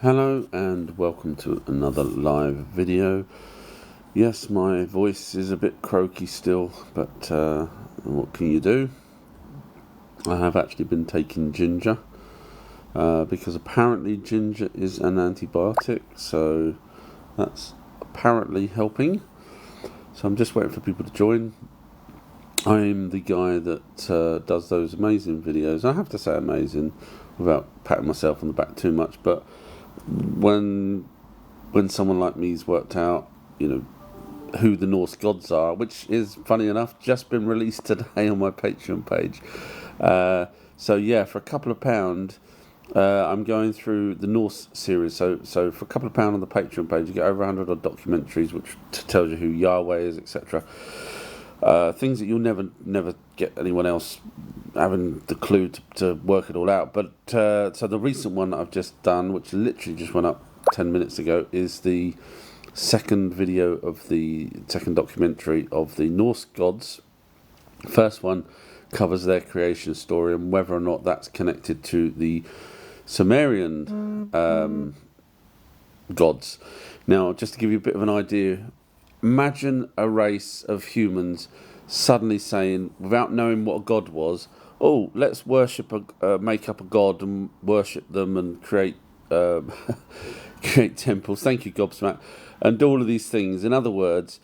Hello and welcome to another live video. Yes, my voice is a bit croaky still, but what can you do? I have actually been taking ginger because apparently ginger is an antibiotic, so that's apparently helping. So I'm just waiting for people to join. I'm the guy that does those amazing videos. I have to say amazing without patting myself on the back too much, but when someone like me's worked out, who the Norse gods are, which is, funny enough, just been released today on my Patreon page. So yeah, for a couple of £, I'm going through the Norse series. So for a couple of £, on the Patreon page, you get over 100 odd documentaries, which tells you who Yahweh is, etc. Things that you'll never get anyone else having the clue to work it all out. But so the recent one that I've just done, which literally just went up 10 minutes ago, is the second video of the second documentary of the Norse gods. First one covers their creation story and whether or not that's connected to the Sumerian gods. Now, just to give you a bit of an idea, imagine a race of humans suddenly saying, without knowing what a god was, oh, let's make up a god and worship them and create create temples. Thank you, Gobsmack, and all of these things. In other words,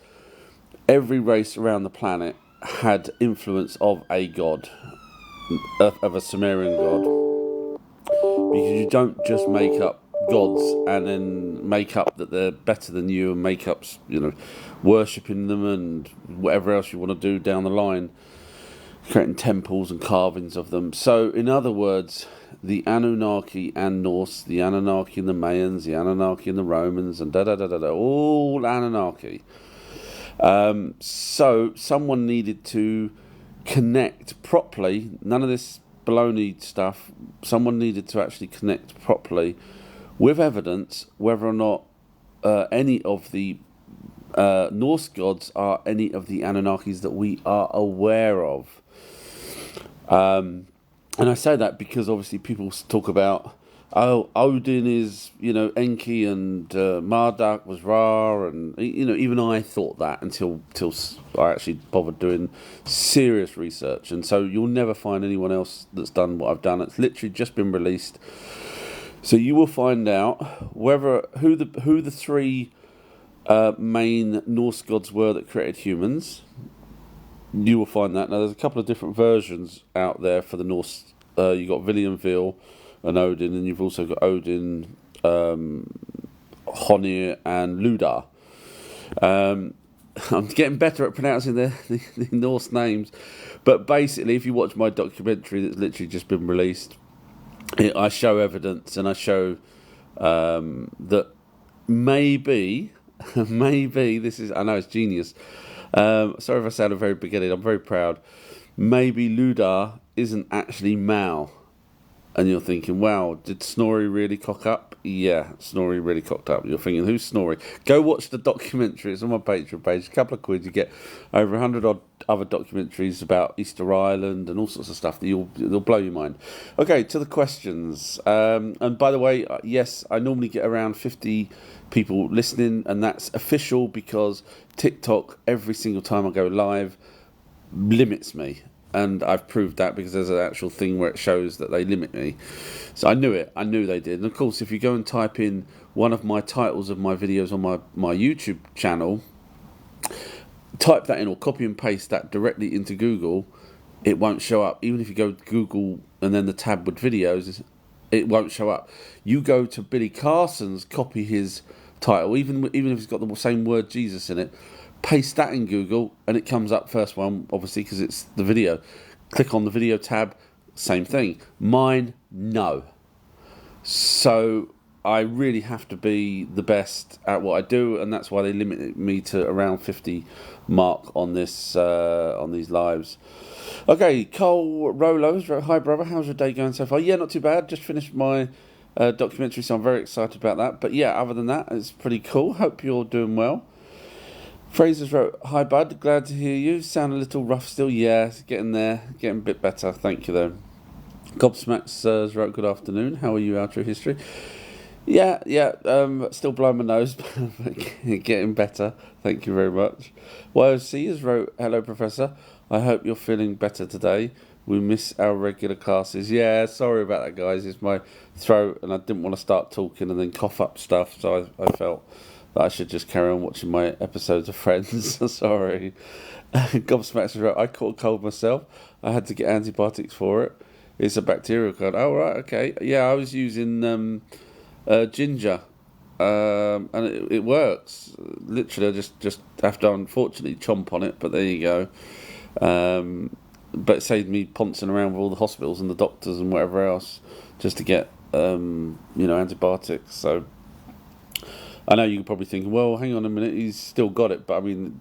every race around the planet had influence of a god, of a Sumerian god, because you don't just make up gods and then make up that they're better than you and make up, worshipping them and whatever else you want to do down the line, creating temples and carvings of them. So, in other words, the Anunnaki and Norse, the Anunnaki and the Mayans, the Anunnaki and the Romans, and all Anunnaki. So, someone needed to connect properly, none of this baloney stuff, someone needed to actually connect properly with evidence whether or not any of the Norse gods are any of the Anunnakis that we are aware of. And I say that because obviously people talk about, Odin is, Enki, and Marduk was Ra, and even I thought that until I actually bothered doing serious research. And so you'll never find anyone else that's done what I've done. It's literally just been released. So you will find out who the three main Norse gods were that created humans. You will find that. Now, there's a couple of different versions out there for the Norse. You've got Viljanvil and Odin, and you've also got Odin, Honir, and Ludar. I'm getting better at pronouncing the Norse names. But basically, if you watch my documentary that's literally just been released, I show evidence, and I show that maybe this is, I know it's genius. Sorry if I sound very beginning, I'm very proud. Maybe Ludar isn't actually Mal. And you're thinking, wow, did Snorri really cock up? Yeah, Snorri really cocked up. You're thinking, who's Snorri? Go watch the documentary. It's on my Patreon page. A couple of quid, you get over 100 odd other documentaries about Easter Island and all sorts of stuff that you'll blow your mind. Okay, to the questions. And by the way, yes, I normally get around 50 people listening, and that's official because TikTok, every single time I go live, limits me. And I've proved that because there's an actual thing where it shows that they limit me. So I knew they did. And of course, if you go and type in one of my titles of my videos on my YouTube channel, type that in or copy and paste that directly into Google, it won't show up. Even if you go to Google and then the tab with videos, it won't show up. You go to Billy Carson's, copy his title, even if it's got the same word Jesus in it, paste that in Google, and it comes up first one, obviously, because it's the video. Click on the video tab, same thing. Mine, no. So I really have to be the best at what I do, and that's why they limit me to around 50 mark on this on these lives. Okay, Cole Rolos, hi brother, how's your day going so far? Yeah, not too bad. Just finished my documentary, so I'm very excited about that. But yeah, other than that, it's pretty cool. Hope you're doing well. Fraser's wrote, hi bud, glad to hear you. Sound a little rough still. Yeah, getting there, getting a bit better. Thank you though. Gobsmacks wrote, good afternoon. How are you, Outro History? Yeah. Still blowing my nose, but getting better. Thank you very much. YOC has wrote, "Hello, Professor. I hope you're feeling better today. We miss our regular classes." Yeah, sorry about that, guys. It's my throat, and I didn't want to start talking and then cough up stuff, so I felt that I should just carry on watching my episodes of Friends. Sorry. Gobsmackers wrote, "I caught a cold myself. I had to get antibiotics for it. It's a bacterial cold." Oh, right, okay. Yeah, I was using ginger, and it works. Literally, I just have to unfortunately chomp on it, but there you go. But it saved me poncing around with all the hospitals and the doctors and whatever else just to get antibiotics. So I know you're probably thinking, well, hang on a minute, he's still got it, but I mean,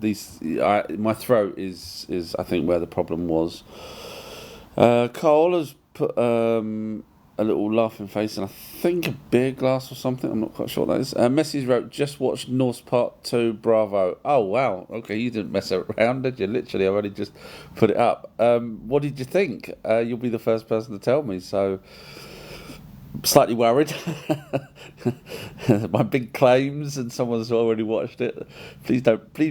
my throat is I think where the problem was. Carl has put a little laughing face and I think a beer glass or something. I'm not quite sure what that is. Messi's wrote, "Just watched Norse Part 2, bravo." Oh, wow. Okay, you didn't mess around, did you? Literally, I've only just put it up. What did you think? You'll be the first person to tell me, so slightly worried. My big claims and someone's already watched it. Please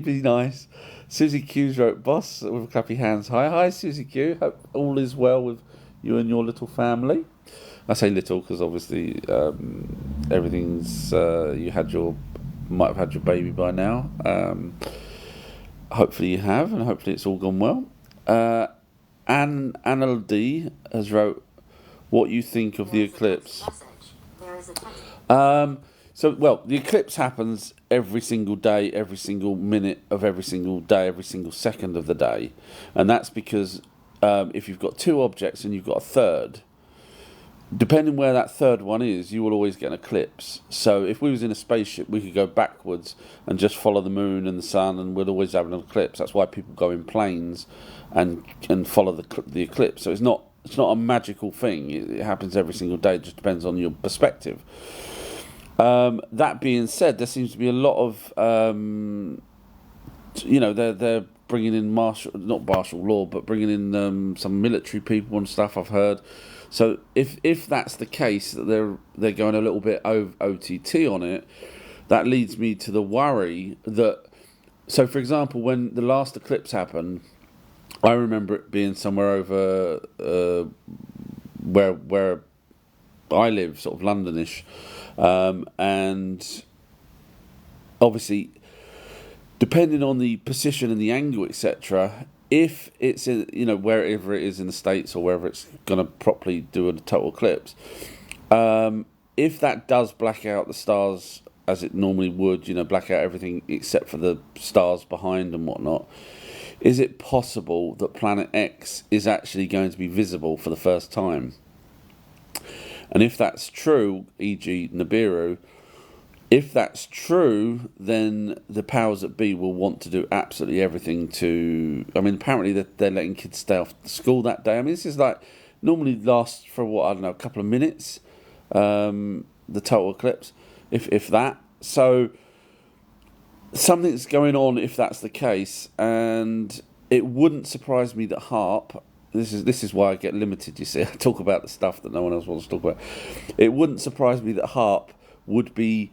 be nice. Susie Q's wrote, "Boss," with clappy hands. Hi Susie Q. Hope all is well with you and your little family. I say little because obviously everything's might have had your baby by now. Hopefully you have, and hopefully it's all gone well. Anna D has wrote, "What you think of the eclipse?" The eclipse happens every single day, every single minute of every single day, every single second of the day, and that's because if you've got two objects and you've got a third, depending where that third one is, you will always get an eclipse. So if we was in a spaceship, we could go backwards and just follow the moon and the sun, and we'd always have an eclipse. That's why people go in planes and follow the eclipse. So it's not a magical thing. It happens every single day. It just depends on your perspective. That being said, there seems to be a lot of they're bringing in not martial law, but bringing in some military people and stuff. I've heard. So if that's the case, that they're going a little bit OTT on it, that leads me to the worry that. So, for example, when the last eclipse happened, I remember it being somewhere over where I live, sort of Londonish, and obviously, depending on the position and the angle, etc. If it's in, wherever it is in the States or wherever it's going to properly do a total eclipse, if that does black out the stars as it normally would, black out everything except for the stars behind and whatnot, is it possible that Planet X is actually going to be visible for the first time? And if that's true, e.g. Nibiru, if that's true, then the powers that be will want to do absolutely everything to... I mean, apparently they're letting kids stay off school that day. I mean, this is like... Normally lasts for, a couple of minutes, the total eclipse, if that. So, something's going on if that's the case, and it wouldn't surprise me that HARP... This is why I get limited, you see. I talk about the stuff that no one else wants to talk about. It wouldn't surprise me that HARP would be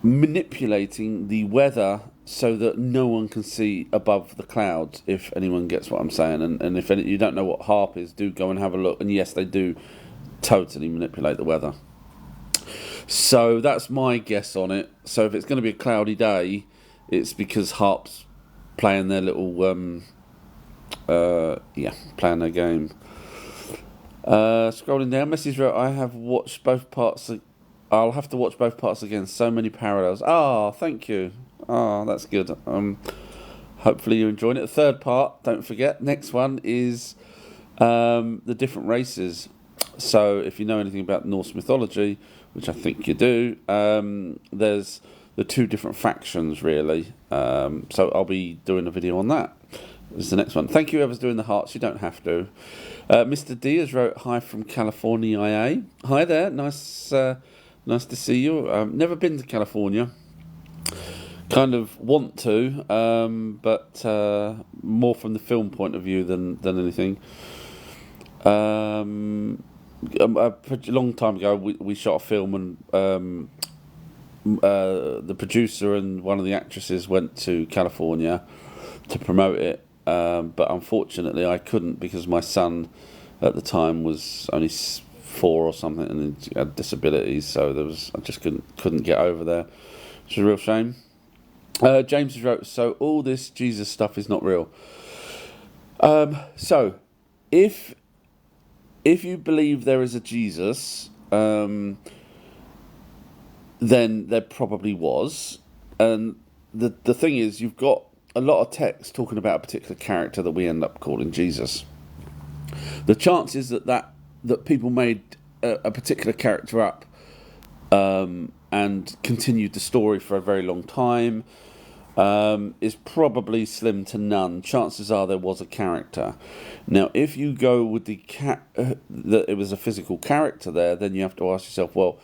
manipulating the weather so that no one can see above the clouds, if anyone gets what I'm saying. And if you don't know what HARP is, do go and have a look. And yes, they do totally manipulate the weather. So that's my guess on it. So if it's going to be a cloudy day, it's because HARP's playing their little playing their game. Scrolling down, message wrote, "I have watched both parts. I'll have to watch both parts again. So many parallels." Oh, thank you. Oh, that's good. Hopefully you're enjoying it. The third part, don't forget. Next one is the different races. So if you know anything about Norse mythology, which I think you do, there's the two different factions really. So I'll be doing a video on that. This is the next one. Thank you, whoever's doing the hearts. You don't have to. Mr. D has wrote, "Hi from California, IA." Hi there. Nice to see you. Never been to California. Kind of want to, but more from the film point of view than anything. a long time ago, we shot a film, and the producer and one of the actresses went to California to promote it. But unfortunately, I couldn't because my son at the time was only 4 or something, and he had disabilities. So I just couldn't get over there, which is a real shame. James has wrote, so all this Jesus stuff is not real. So if you believe there is a Jesus, then there probably was. And the thing is, you've got a lot of text talking about a particular character that we end up calling Jesus. The chances that people made a particular character up and continued the story for a very long time is probably slim to none. Chances are there was a character. Now, if you go with that it was a physical character there, then you have to ask yourself, well,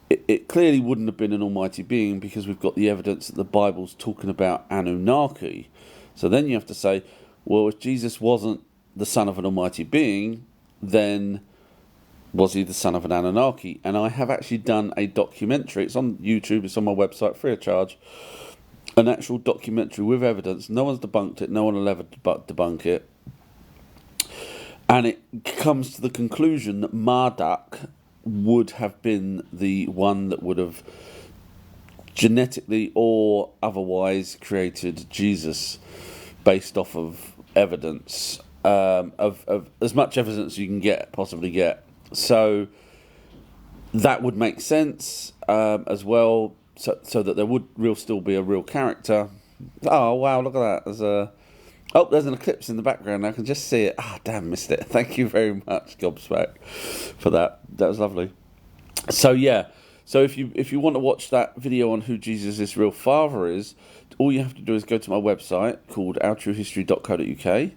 it clearly wouldn't have been an almighty being, because we've got the evidence that the Bible's talking about anunnaki. So then you have to say, well, if Jesus wasn't the son of an almighty being, then was he the son of an anunnaki? And I have actually done a documentary. It's on YouTube, it's on my website, free of charge. An actual documentary with evidence. No one's debunked it, no one will ever debunk it. And it comes to the conclusion that Marduk would have been the one that would have genetically or otherwise created Jesus, based off of evidence, of as much evidence you can possibly get. So that would make sense as well, so that there would still be a real character. Oh wow, look at that! There's an eclipse in the background. I can just see it. Damn, missed it. Thank you very much, Gobsmack, for that. That was lovely. So yeah, so if you want to watch that video on who Jesus' real father is, all you have to do is go to my website called ourtruehistory.co.uk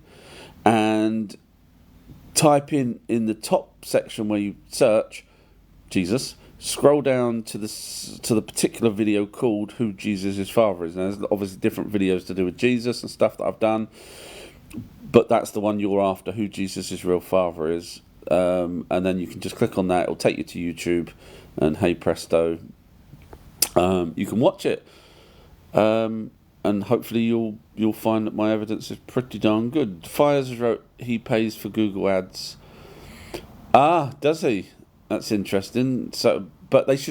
and type in the top section where you search Jesus. Scroll down to the particular video called Who Jesus' Father Is. Now, there's obviously different videos to do with Jesus and stuff that I've done, but that's the one you're after, Who Jesus' Real Father Is. And then you can just click on that. It'll take you to YouTube, and hey presto, you can watch it. And hopefully you'll find that my evidence is pretty darn good. Fires wrote he pays for Google Ads. Does he? That's interesting. So, but it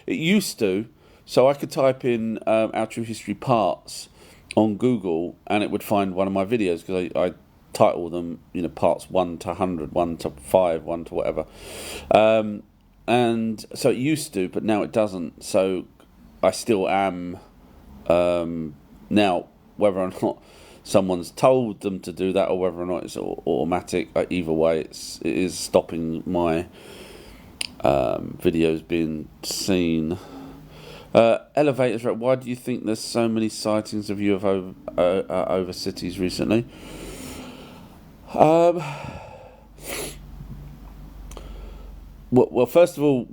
used to. So I could type in Our True History Parts on Google, and it would find one of my videos, because I title them, parts 1 to 100, 1 to 5, 1 to whatever. And so it used to, but now it doesn't. So I still am. Now, whether or not someone's told them to do that, or whether or not it's automatic, either way, it is stopping my videos being seen. Elevators, right? Why do you think there's so many sightings of UFO over cities recently? Well, first of all,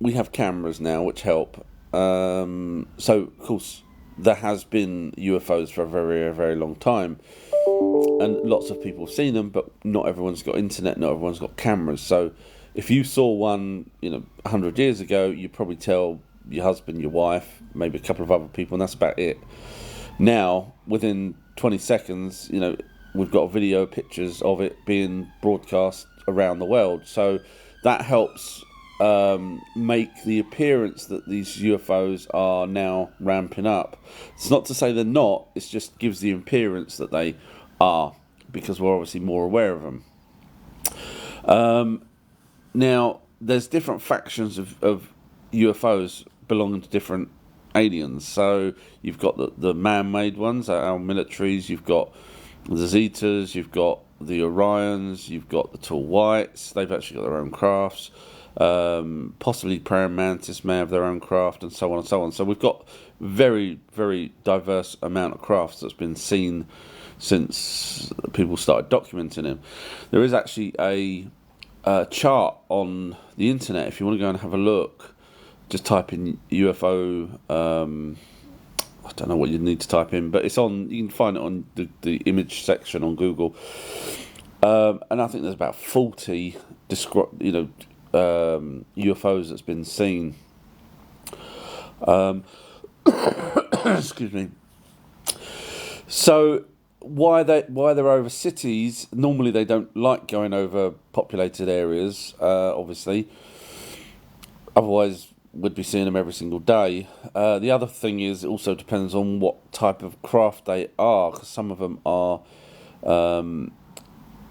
we have cameras now, which help. So, of course, there has been UFOs for a very, very long time, and lots of people have seen them, but not everyone's got internet, not everyone's got cameras. So if you saw one 100 years ago, you'd probably tell your husband, your wife, maybe a couple of other people, and that's about it. Now, within 20 seconds, we've got video, pictures of it being broadcast around the world. So that helps make the appearance that these UFOs are now ramping up. It's not to say they're not, it just gives the appearance that they are, because we're obviously more aware of them. Now, there's different factions of UFOs belonging to different aliens. So you've got the man-made ones, our militaries, you've got the Zetas, you've got the Orions, you've got the Tall Whites, they've actually got their own crafts. Possibly praying mantis may have their own craft, and so on and so on. So we've got very, very diverse amount of crafts that's been seen since people started documenting them. There is actually a chart on the internet. If you want to go and have a look, just type in UFO. I don't know what you need to type in, but it's on. You can find it on the image section on Google. And I think there's about 40 UFOs that's been seen. Excuse me. So why they're over cities? Normally they don't like going over populated areas. Obviously, otherwise we'd be seeing them every single day. The other thing is, it also depends on what type of craft they are, because some of them are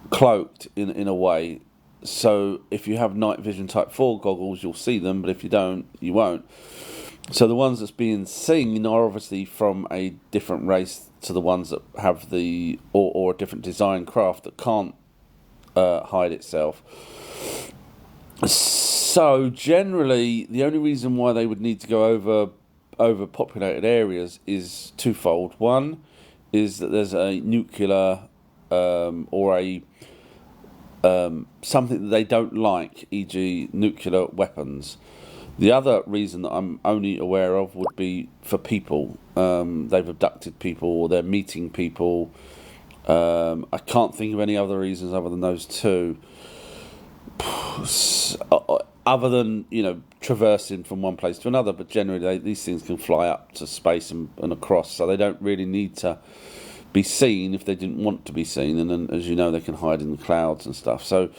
cloaked in a way. So if you have night vision type 4 goggles, you'll see them, but if you don't, you won't. So the ones that's being seen are obviously from a different race to the ones that have or a different design craft that can't hide itself. So generally, the only reason why they would need to go over populated areas is twofold. One is that there's a nuclear or a something that they don't like, e.g., nuclear weapons. The other reason that I'm only aware of would be for people. They've abducted people, or they're meeting people. I can't think of any other reasons other than those two. Other than, traversing from one place to another, but generally these things can fly up to space and across, so they don't really need to be seen if they didn't want to be seen. And then, as you know, they can hide in the clouds and stuff. So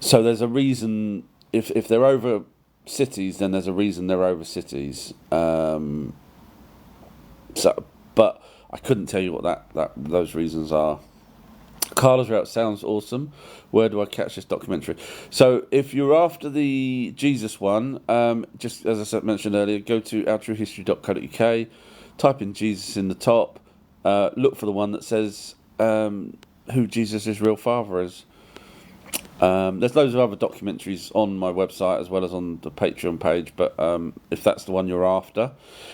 there's a reason. If they're over cities, then there's a reason they're over cities. But I couldn't tell you what those reasons are. Carla's route sounds awesome. Where do I catch this documentary? So if you're after the Jesus one, just as I mentioned earlier, go to outtruehistory.co.uk, type in Jesus in the top, look for the one that says who Jesus' real father is. There's loads of other documentaries on my website as well as on the Patreon page, but if that's the one you're after.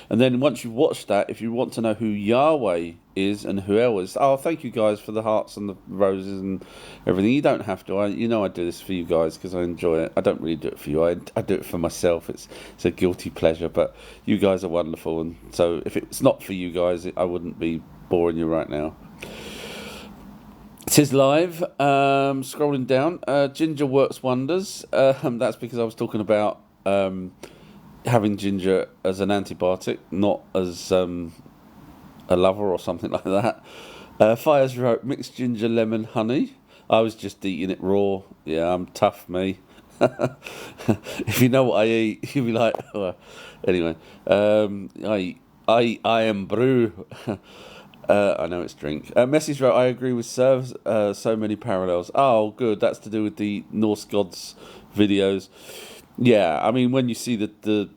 And then once you've watched that, if you want to know who Yahweh is and who El is, thank you guys for the hearts and the roses and everything. You don't have to. I do this for you guys because I enjoy it. I don't really do it for you. I do it for myself. It's a guilty pleasure, but you guys are wonderful. And so if it's not for you guys, I wouldn't be boring you right now. It is live. Scrolling down, ginger works wonders. That's because I was talking about having ginger as an antibiotic, not as a lover or something like that. Fires wrote mixed ginger, lemon, honey. I was just eating it raw. Yeah, I'm tough, me. If you know what I eat, you'll be like, oh. Anyway, I am brew. I know it's drink. Message wrote, I agree with Serves. So many parallels. Oh, good. That's to do with the Norse gods videos. Yeah, I mean, when you see the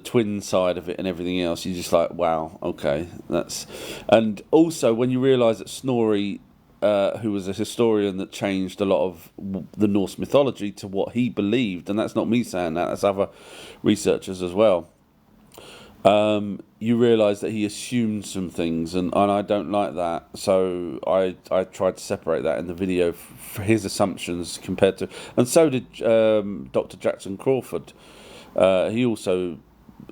twin side of it and everything else, you're just like, wow, okay, that's. And also, when you realise that Snorri, who was a historian that changed a lot of the Norse mythology to what he believed, and that's not me saying that, that's other researchers as well. You realise that he assumed some things, and I don't like that. So I tried to separate that in the video for his assumptions compared to, and so did Dr. Jackson Crawford. He also,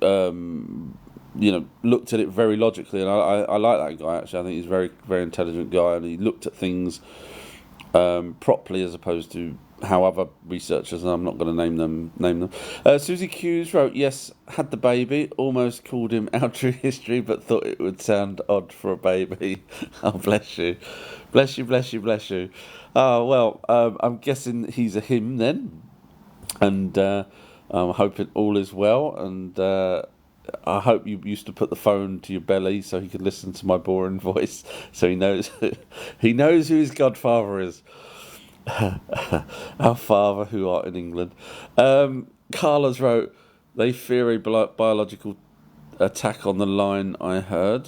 looked at it very logically, and I like that guy. Actually, I think he's a very, very intelligent guy, and he looked at things properly as opposed to how other researchers, and I'm not going to name them. Susie Hughes wrote, yes, had the baby, almost called him Our True History, but thought it would sound odd for a baby. Oh, bless you. Bless you, bless you, bless you. Oh, well, I'm guessing he's a him then, and I'm hoping all is well, and I hope you used to put the phone to your belly so he could listen to my boring voice, so he knows who his godfather is. Our Father who art in England. Carla's wrote, they fear a biological attack on the line, I heard,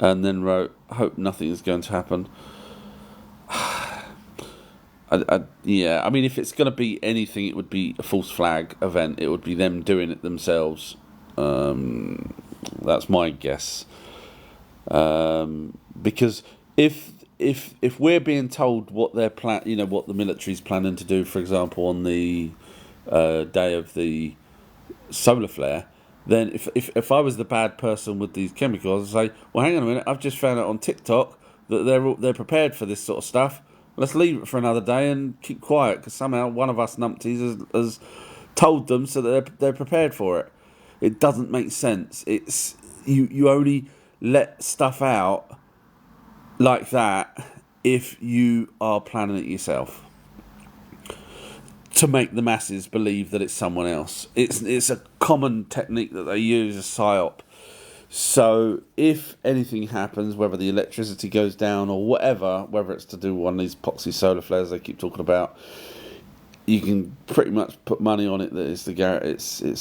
and then wrote, hope nothing is going to happen. Yeah, I mean, if it's going to be anything, it would be a false flag event. It would be them doing it themselves. That's my guess. Because if we're being told what their plan, what the military's planning to do, for example, on the day of the solar flare, then if I was the bad person with these chemicals, I'd say, well, hang on a minute, I've just found out on TikTok that they're prepared for this sort of stuff. let's leave it for another day and keep quiet, because somehow one of us numpties has told them so that they're prepared for it. It doesn't make sense. It's you only let stuff out like that if you are planning it yourself, to make the masses believe that it's someone else. It's a common technique that they use, a psyop. So if anything happens, whether the electricity goes down or whatever, whether it's to do with one of these poxy solar flares they keep talking about, you can pretty much put money on it that it's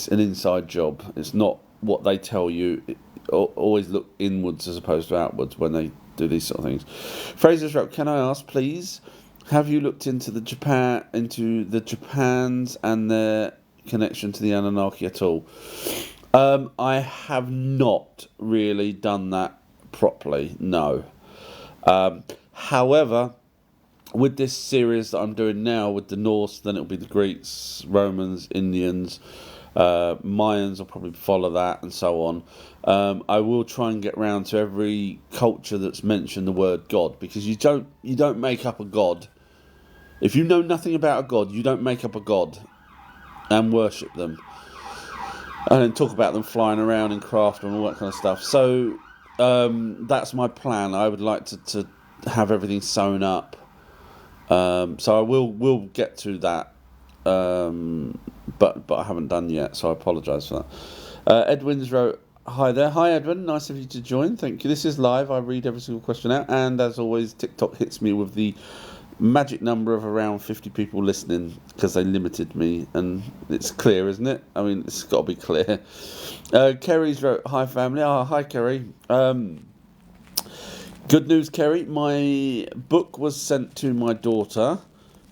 an inside job. It's not what they tell you. Always look inwards as opposed to outwards when they do these sort of things. Fraser's wrote, can I ask, please, have you looked into the Japans and their connection to the Anunnaki at all? I have not really done that properly, no. However, with this series that I'm doing now with the Norse, then it'll be the Greeks, Romans, Indians, Mayans will probably follow that, and so on. I will try and get round to every culture that's mentioned the word God, because you don't make up a god. If you know nothing about a god, you don't make up a god and worship them, and then talk about them flying around in craft and all that kind of stuff. So that's my plan. I would like to have everything sewn up. So I will get to that, but I haven't done yet, so I apologise for that. Edwin's wrote, hi there. Hi Edwin, nice of you to join. Thank you. This is live. I read every single question out, and as always, TikTok hits me with the magic number of around 50 people listening, because they limited me, and it's clear, isn't it? I mean, it's got to be clear. Kerry's wrote, hi family. Hi Kerry. Good news, Kerry. My book was sent to my daughter,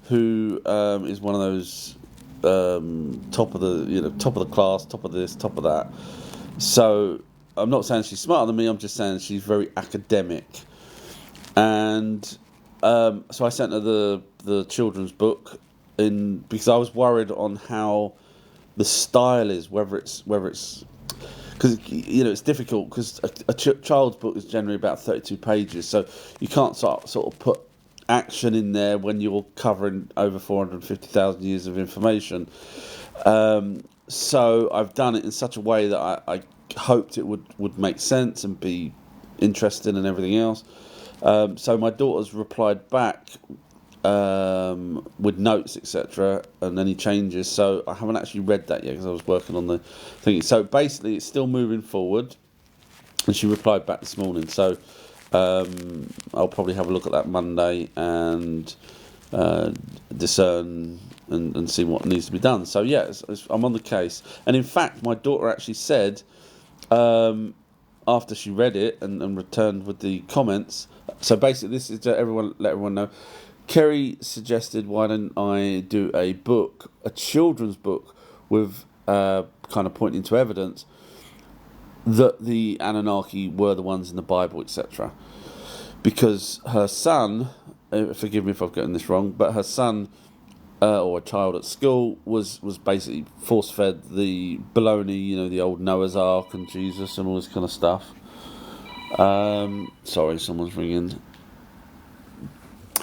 who is one of those top of the class, top of this, top of that. So I'm not saying she's smarter than me. I'm just saying she's very academic, and so I sent her the children's book because I was worried on how the style is, whether it's because it's difficult, because a child's book is generally about 32 pages, so you can't sort of put action in there when you're covering over 450,000 years of information. So I've done it in such a way that I hoped it would make sense and be interesting and everything else. So my daughter's replied back with notes, etc., and any changes. So I haven't actually read that yet because I was working on the thing. So basically, it's still moving forward, and she replied back this morning. So I'll probably have a look at that Monday and discern and see what needs to be done. So yeah, I'm on the case. And in fact, my daughter actually said, after she read it and returned with the comments. So basically, this is to let everyone know. Kerry suggested, why don't I do a book, a children's book, with kind of pointing to evidence that the Anunnaki were the ones in the Bible, etc. Because her son, forgive me if I've gotten this wrong, but her son or a child at school was basically force-fed the baloney, the old Noah's Ark and Jesus and all this kind of stuff. Sorry, someone's ringing.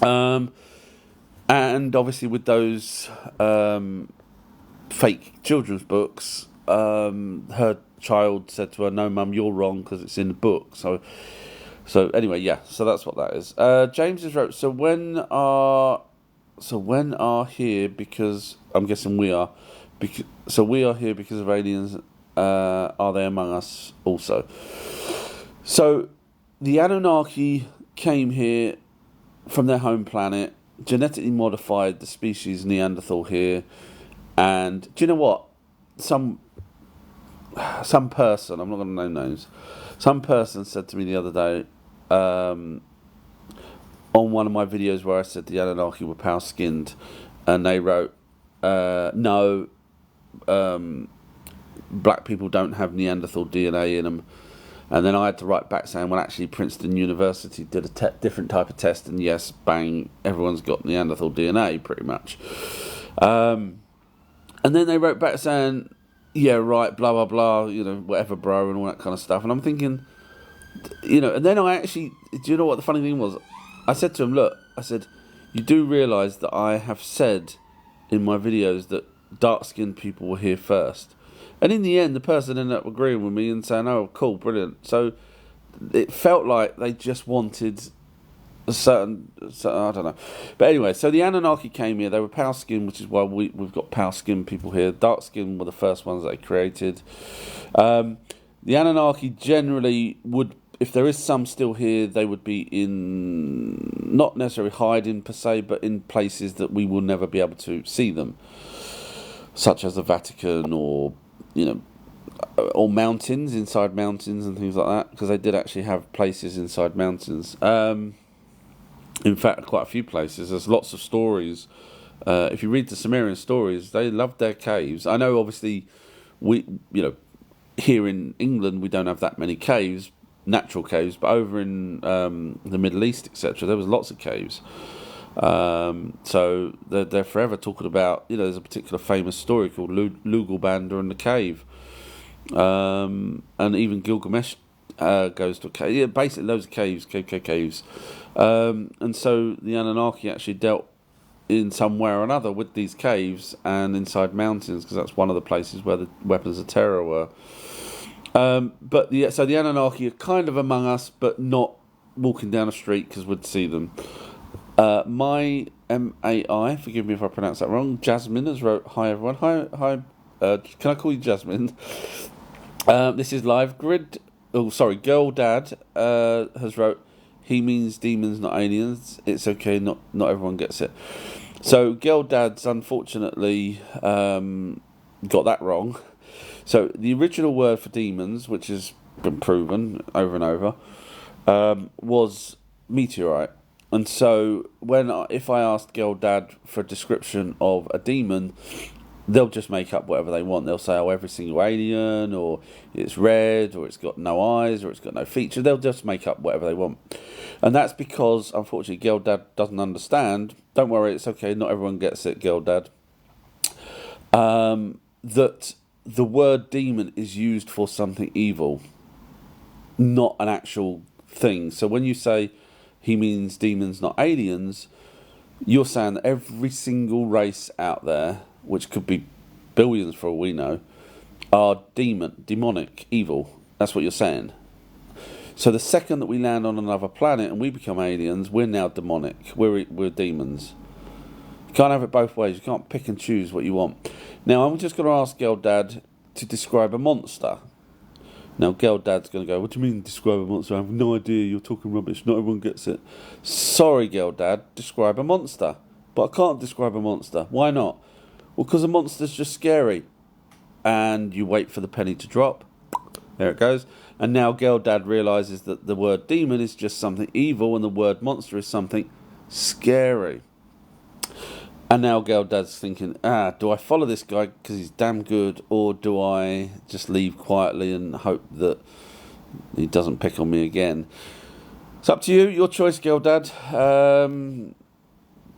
And obviously with those fake children's books, her child said to her, "No, Mum, you're wrong because it's in the book." So anyway, yeah. So that's what that is. James has wrote. So when are here, because I'm guessing we are. So we are here because of aliens. Are they among us also? So the Anunnaki came here from their home planet, genetically modified the species Neanderthal here, and do you know what? Some person, I'm not going to name names, some person said to me the other day, on one of my videos where I said the Anunnaki were pale-skinned, and they wrote, no, black people don't have Neanderthal DNA in them. And then I had to write back saying, well, actually, Princeton University did a different type of test, and yes, bang, everyone's got Neanderthal DNA, pretty much. And then they wrote back saying, yeah, right, blah, blah, blah, whatever, bro, and all that kind of stuff. And I'm thinking, and then I actually, do you know what the funny thing was? I said to him, look, I said, you do realise that I have said in my videos that dark-skinned people were here first. And in the end, the person ended up agreeing with me and saying, oh, cool, brilliant. So it felt like they just wanted a certain I don't know. But anyway, so the Anunnaki came here. They were pale skinned, which is why we've got pale skinned people here. Dark skinned were the first ones they created. The Anunnaki generally would, if there is some still here, they would be in, not necessarily hiding per se, but in places that we will never be able to see them, such as the Vatican or, or mountains, inside mountains and things like that, because they did actually have places inside mountains. In fact, quite a few places. There's lots of stories. If you read the Sumerian stories, they loved their caves. I know, obviously, here in England we don't have that many caves, natural caves, but over in the Middle East, etc., there was lots of caves. So they're forever talking about, there's a particular famous story called Lugalbanda and the cave. And even Gilgamesh goes to a cave. Yeah, basically loads of caves, caves. And so the Anunnaki actually dealt in some way or another with these caves and inside mountains, because that's one of the places where the weapons of terror were. So the Anunnaki are kind of among us, but not walking down a street because we'd see them. My MAI, forgive me if I pronounce that wrong, Jasmine has wrote, hi everyone, hi, can I call you Jasmine? This is live. Girl Dad has wrote, he means demons, not aliens. It's okay, not everyone gets it. So Girl Dad's unfortunately got that wrong. So the original word for demons, which has been proven over and over, was meteorite. And so if I asked Girl Dad for a description of a demon, they'll just make up whatever they want. They'll say, oh, every single alien, or it's red, or it's got no eyes, or it's got no feature. They'll just make up whatever they want. And that's because, unfortunately, Girl Dad doesn't understand. Don't worry, it's okay, not everyone gets it, Girl Dad. That the word demon is used for something evil, not an actual thing. So when you say he means demons, not aliens, you're saying that every single race out there, which could be billions for all we know, are demonic, evil. That's what you're saying. So the second that we land on another planet and we become aliens, we're now demonic. We're demons. You can't have it both ways. You can't pick and choose what you want. Now, I'm just going to ask Girl Dad to describe a monster. Now, Girl Dad's going to go, what do you mean describe a monster? I have no idea. You're talking rubbish. Not everyone gets it. Sorry, Girl Dad. Describe a monster. But I can't describe a monster. Why not? Well, because a monster's just scary. And you wait for the penny to drop. There it goes. And now Girl Dad realises that the word demon is just something evil and the word monster is something scary. And now Girl Dad's thinking, do I follow this guy because he's damn good, or do I just leave quietly and hope that he doesn't pick on me again? It's up to you, your choice, Girl Dad.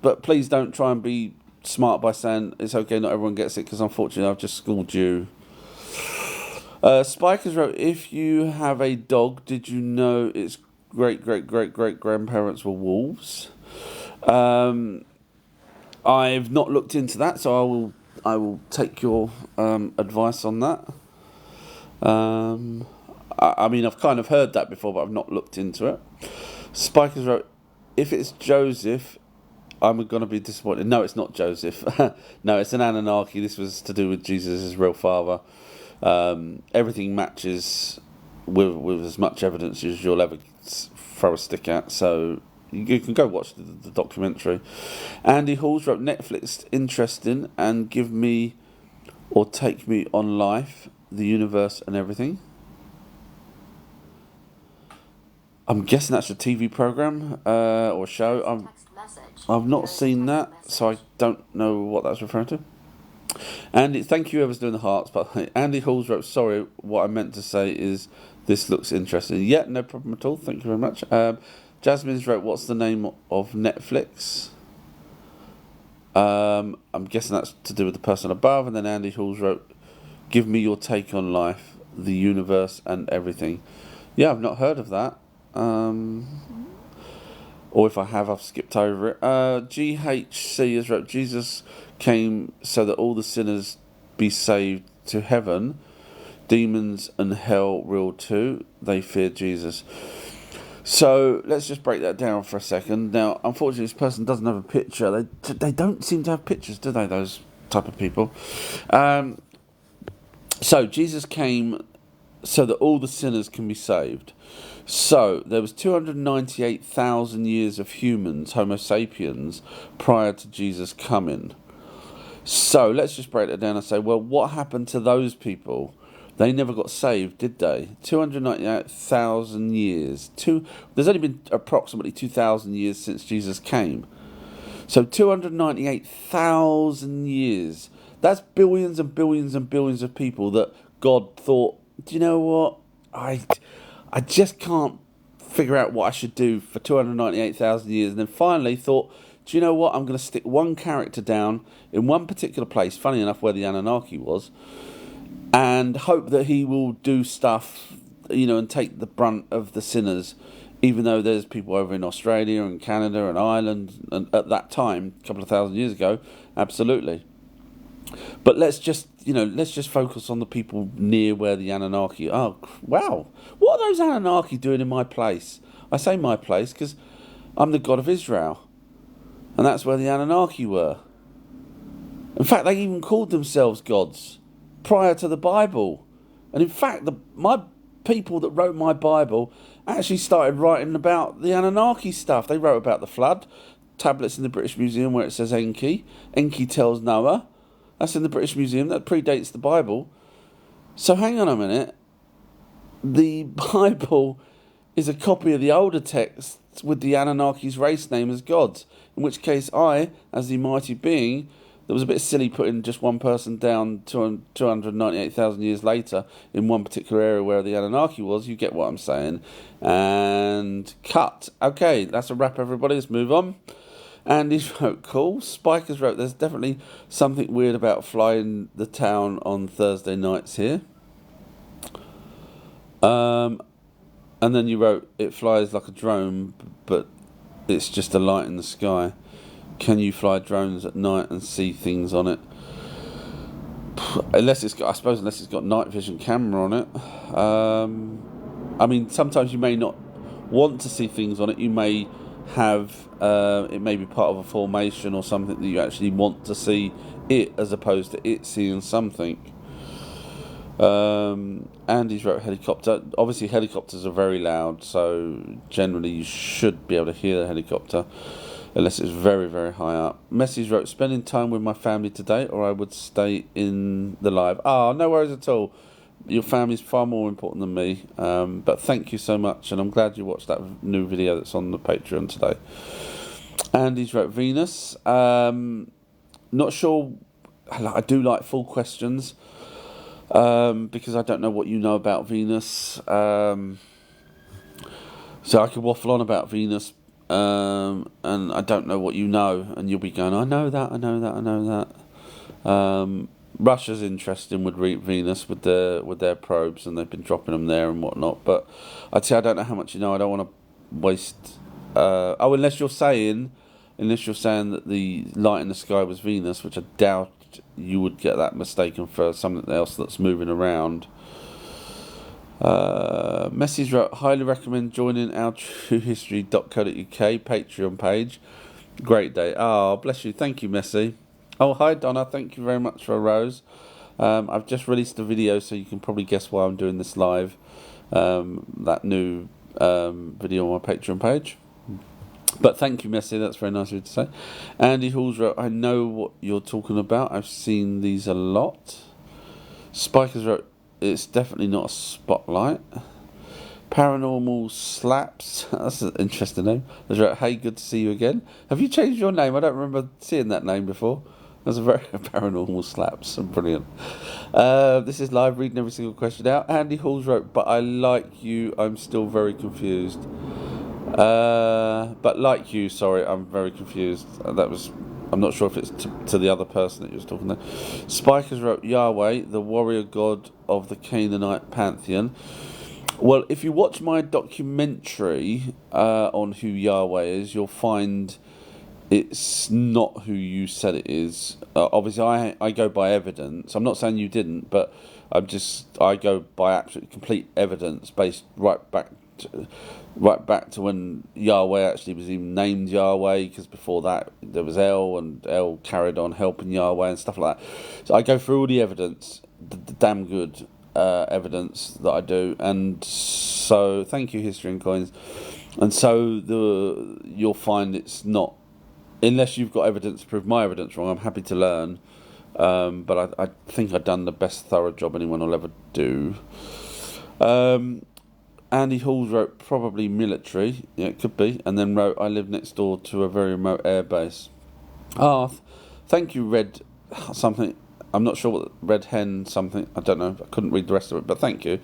But please don't try and be smart by saying it's okay, not everyone gets it, because unfortunately I've just schooled you. Spike has wrote, if you have a dog, did you know its great-great-great-great-grandparents were wolves? I've not looked into that, so I will take your advice on that. I mean, I've kind of heard that before, but I've not looked into it. Spike has wrote, if it's Joseph, I'm going to be disappointed. No, it's not Joseph. No, it's an Anunnaki. This was to do with Jesus' real father. Everything matches with as much evidence as you'll ever throw a stick at, so you can go watch the documentary. Andy Halls wrote, Netflix interesting and give me or take me on life, the universe and everything. I'm guessing that's a TV program or show. I've not seen that, so I don't know what that's referring to. Andy, thank you whoever's doing the hearts. But Andy Halls wrote, sorry, what I meant to say is this looks interesting. Yeah, no problem at all. Thank you very much. Jasmine's wrote, what's the name of Netflix? I'm guessing that's to do with the person above. And then Andy Halls wrote, give me your take on life, the universe and everything. Yeah, I've not heard of that. or if I have, I've skipped over it. GHC has wrote, Jesus came so that all the sinners be saved to heaven. Demons and hell real too. They fear Jesus. So let's just break that down for a second. Now, unfortunately, this person doesn't have a picture. They don't seem to have pictures, do they? Those type of people. So Jesus came so that all the sinners can be saved. So there was 298,000 years of humans, Homo sapiens, prior to Jesus coming. So let's just break that down and say, well, what happened to those people? They never got saved, did they? 298,000 years. There's only been approximately 2,000 years since Jesus came. So 298,000 years. That's billions and billions and billions of people that God thought, do you know what? I just can't figure out what I should do for 298,000 years. And then finally thought, do you know what? I'm going to stick one character down in one particular place, funny enough, where the Anunnaki was, and hope that he will do stuff, and take the brunt of the sinners, even though there's people over in Australia and Canada and Ireland, and at that time, a couple of thousand years ago, absolutely. But let's just focus on the people near where the Anunnaki are. Wow, what are those Anunnaki doing in my place? I say my place because I'm the God of Israel, and that's where the Anunnaki were. In fact, they even called themselves gods prior to the Bible. And in fact, my people that wrote my Bible actually started writing about the Anunnaki stuff. They wrote about the flood, tablets in the British Museum where it says Enki. Enki tells Noah. That's in the British Museum. That predates the Bible. So hang on a minute. The Bible is a copy of the older texts with the Anunnaki's race name as gods. In which case I, as the mighty being, that was a bit silly putting just one person down 298,000 years later in one particular area where the Anunnaki was. You get what I'm saying. And cut. Okay, that's a wrap, everybody. Let's move on. Andy's wrote, cool. Spikers wrote, there's definitely something weird about flying the town on Thursday nights here. And then you wrote, it flies like a drone, but it's just a light in the sky. Can you fly drones at night and see things on it? Unless it's got night vision camera on it. I mean, sometimes you may not want to see things on it. You may have it may be part of a formation or something that you actually want to see it as opposed to it seeing something. Andy's wrote helicopter. Obviously helicopters are very loud, so generally you should be able to hear the helicopter unless it's very, very high up. Messy's wrote, spending time with my family today, or I would stay in the live. No worries at all. Your family's far more important than me. But thank you so much, and I'm glad you watched that new video that's on the Patreon today. Andy's wrote Venus. Not sure. I do like full questions because I don't know what you know about Venus. So I could waffle on about Venus. And I don't know what you know, and you'll be going, I know that. Russia's interesting with Venus with their probes, and they've been dropping them there and whatnot. But I'd say I don't know how much you know. I don't want to waste. Unless you're saying that the light in the sky was Venus, which I doubt you would get that mistaken for something else that's moving around. Message wrote, highly recommend joining our truehistory.co.uk Patreon page. Great day. Oh, bless you. Thank you, Messy. Oh, hi, Donna. Thank you very much for a rose. I've just released a video, so you can probably guess why I'm doing this live. That new video on my Patreon page. But thank you, Messy. That's very nice of you to say. Andy Halls wrote, I know what you're talking about. I've seen these a lot. Spikers wrote, it's definitely not a spotlight. Paranormal Slaps. That's an interesting name. That's right. Hey, good to see you again. Have you changed your name? I don't remember seeing that name before. That's a very Paranormal Slaps. Brilliant. This is live, reading every single question out. Andy Halls wrote, but I like you. I'm still very confused. But like you, sorry, I'm very confused. I'm not sure if it's to the other person that you was talking to. Spikers wrote, Yahweh, the warrior god of the Canaanite pantheon. Well, if you watch my documentary on who Yahweh is, you'll find it's not who you said it is. Obviously, I go by evidence. I'm not saying you didn't, but I go by absolute complete evidence based right back to when Yahweh actually was even named Yahweh, because before that there was El, and El carried on helping Yahweh and stuff like that. So I go through all the evidence, the damn good evidence that I do, and so thank you, History and Coins. And so you'll find it's not, unless you've got evidence to prove my evidence wrong. I'm happy to learn, but I think I've done the best thorough job anyone will ever do. Andy Halls wrote probably military, yeah, it could be, and then wrote I live next door to a very remote air base. Thank you, Red something. I'm not sure what Red Hen something. I don't know. I couldn't read the rest of it, but thank you.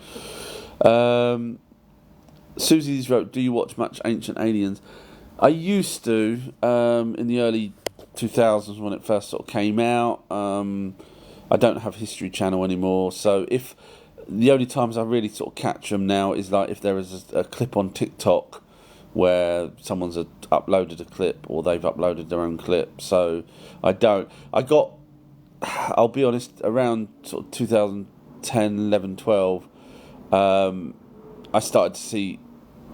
Susie's wrote, do you watch much Ancient Aliens? I used to in the early 2000s when it first sort of came out. I don't have History Channel anymore, so if the only times I really sort of catch them now is like if there is a clip on TikTok where someone's uploaded a clip or they've uploaded their own clip. So I don't. I'll be honest, around sort of 2010, 11, 12, I started to see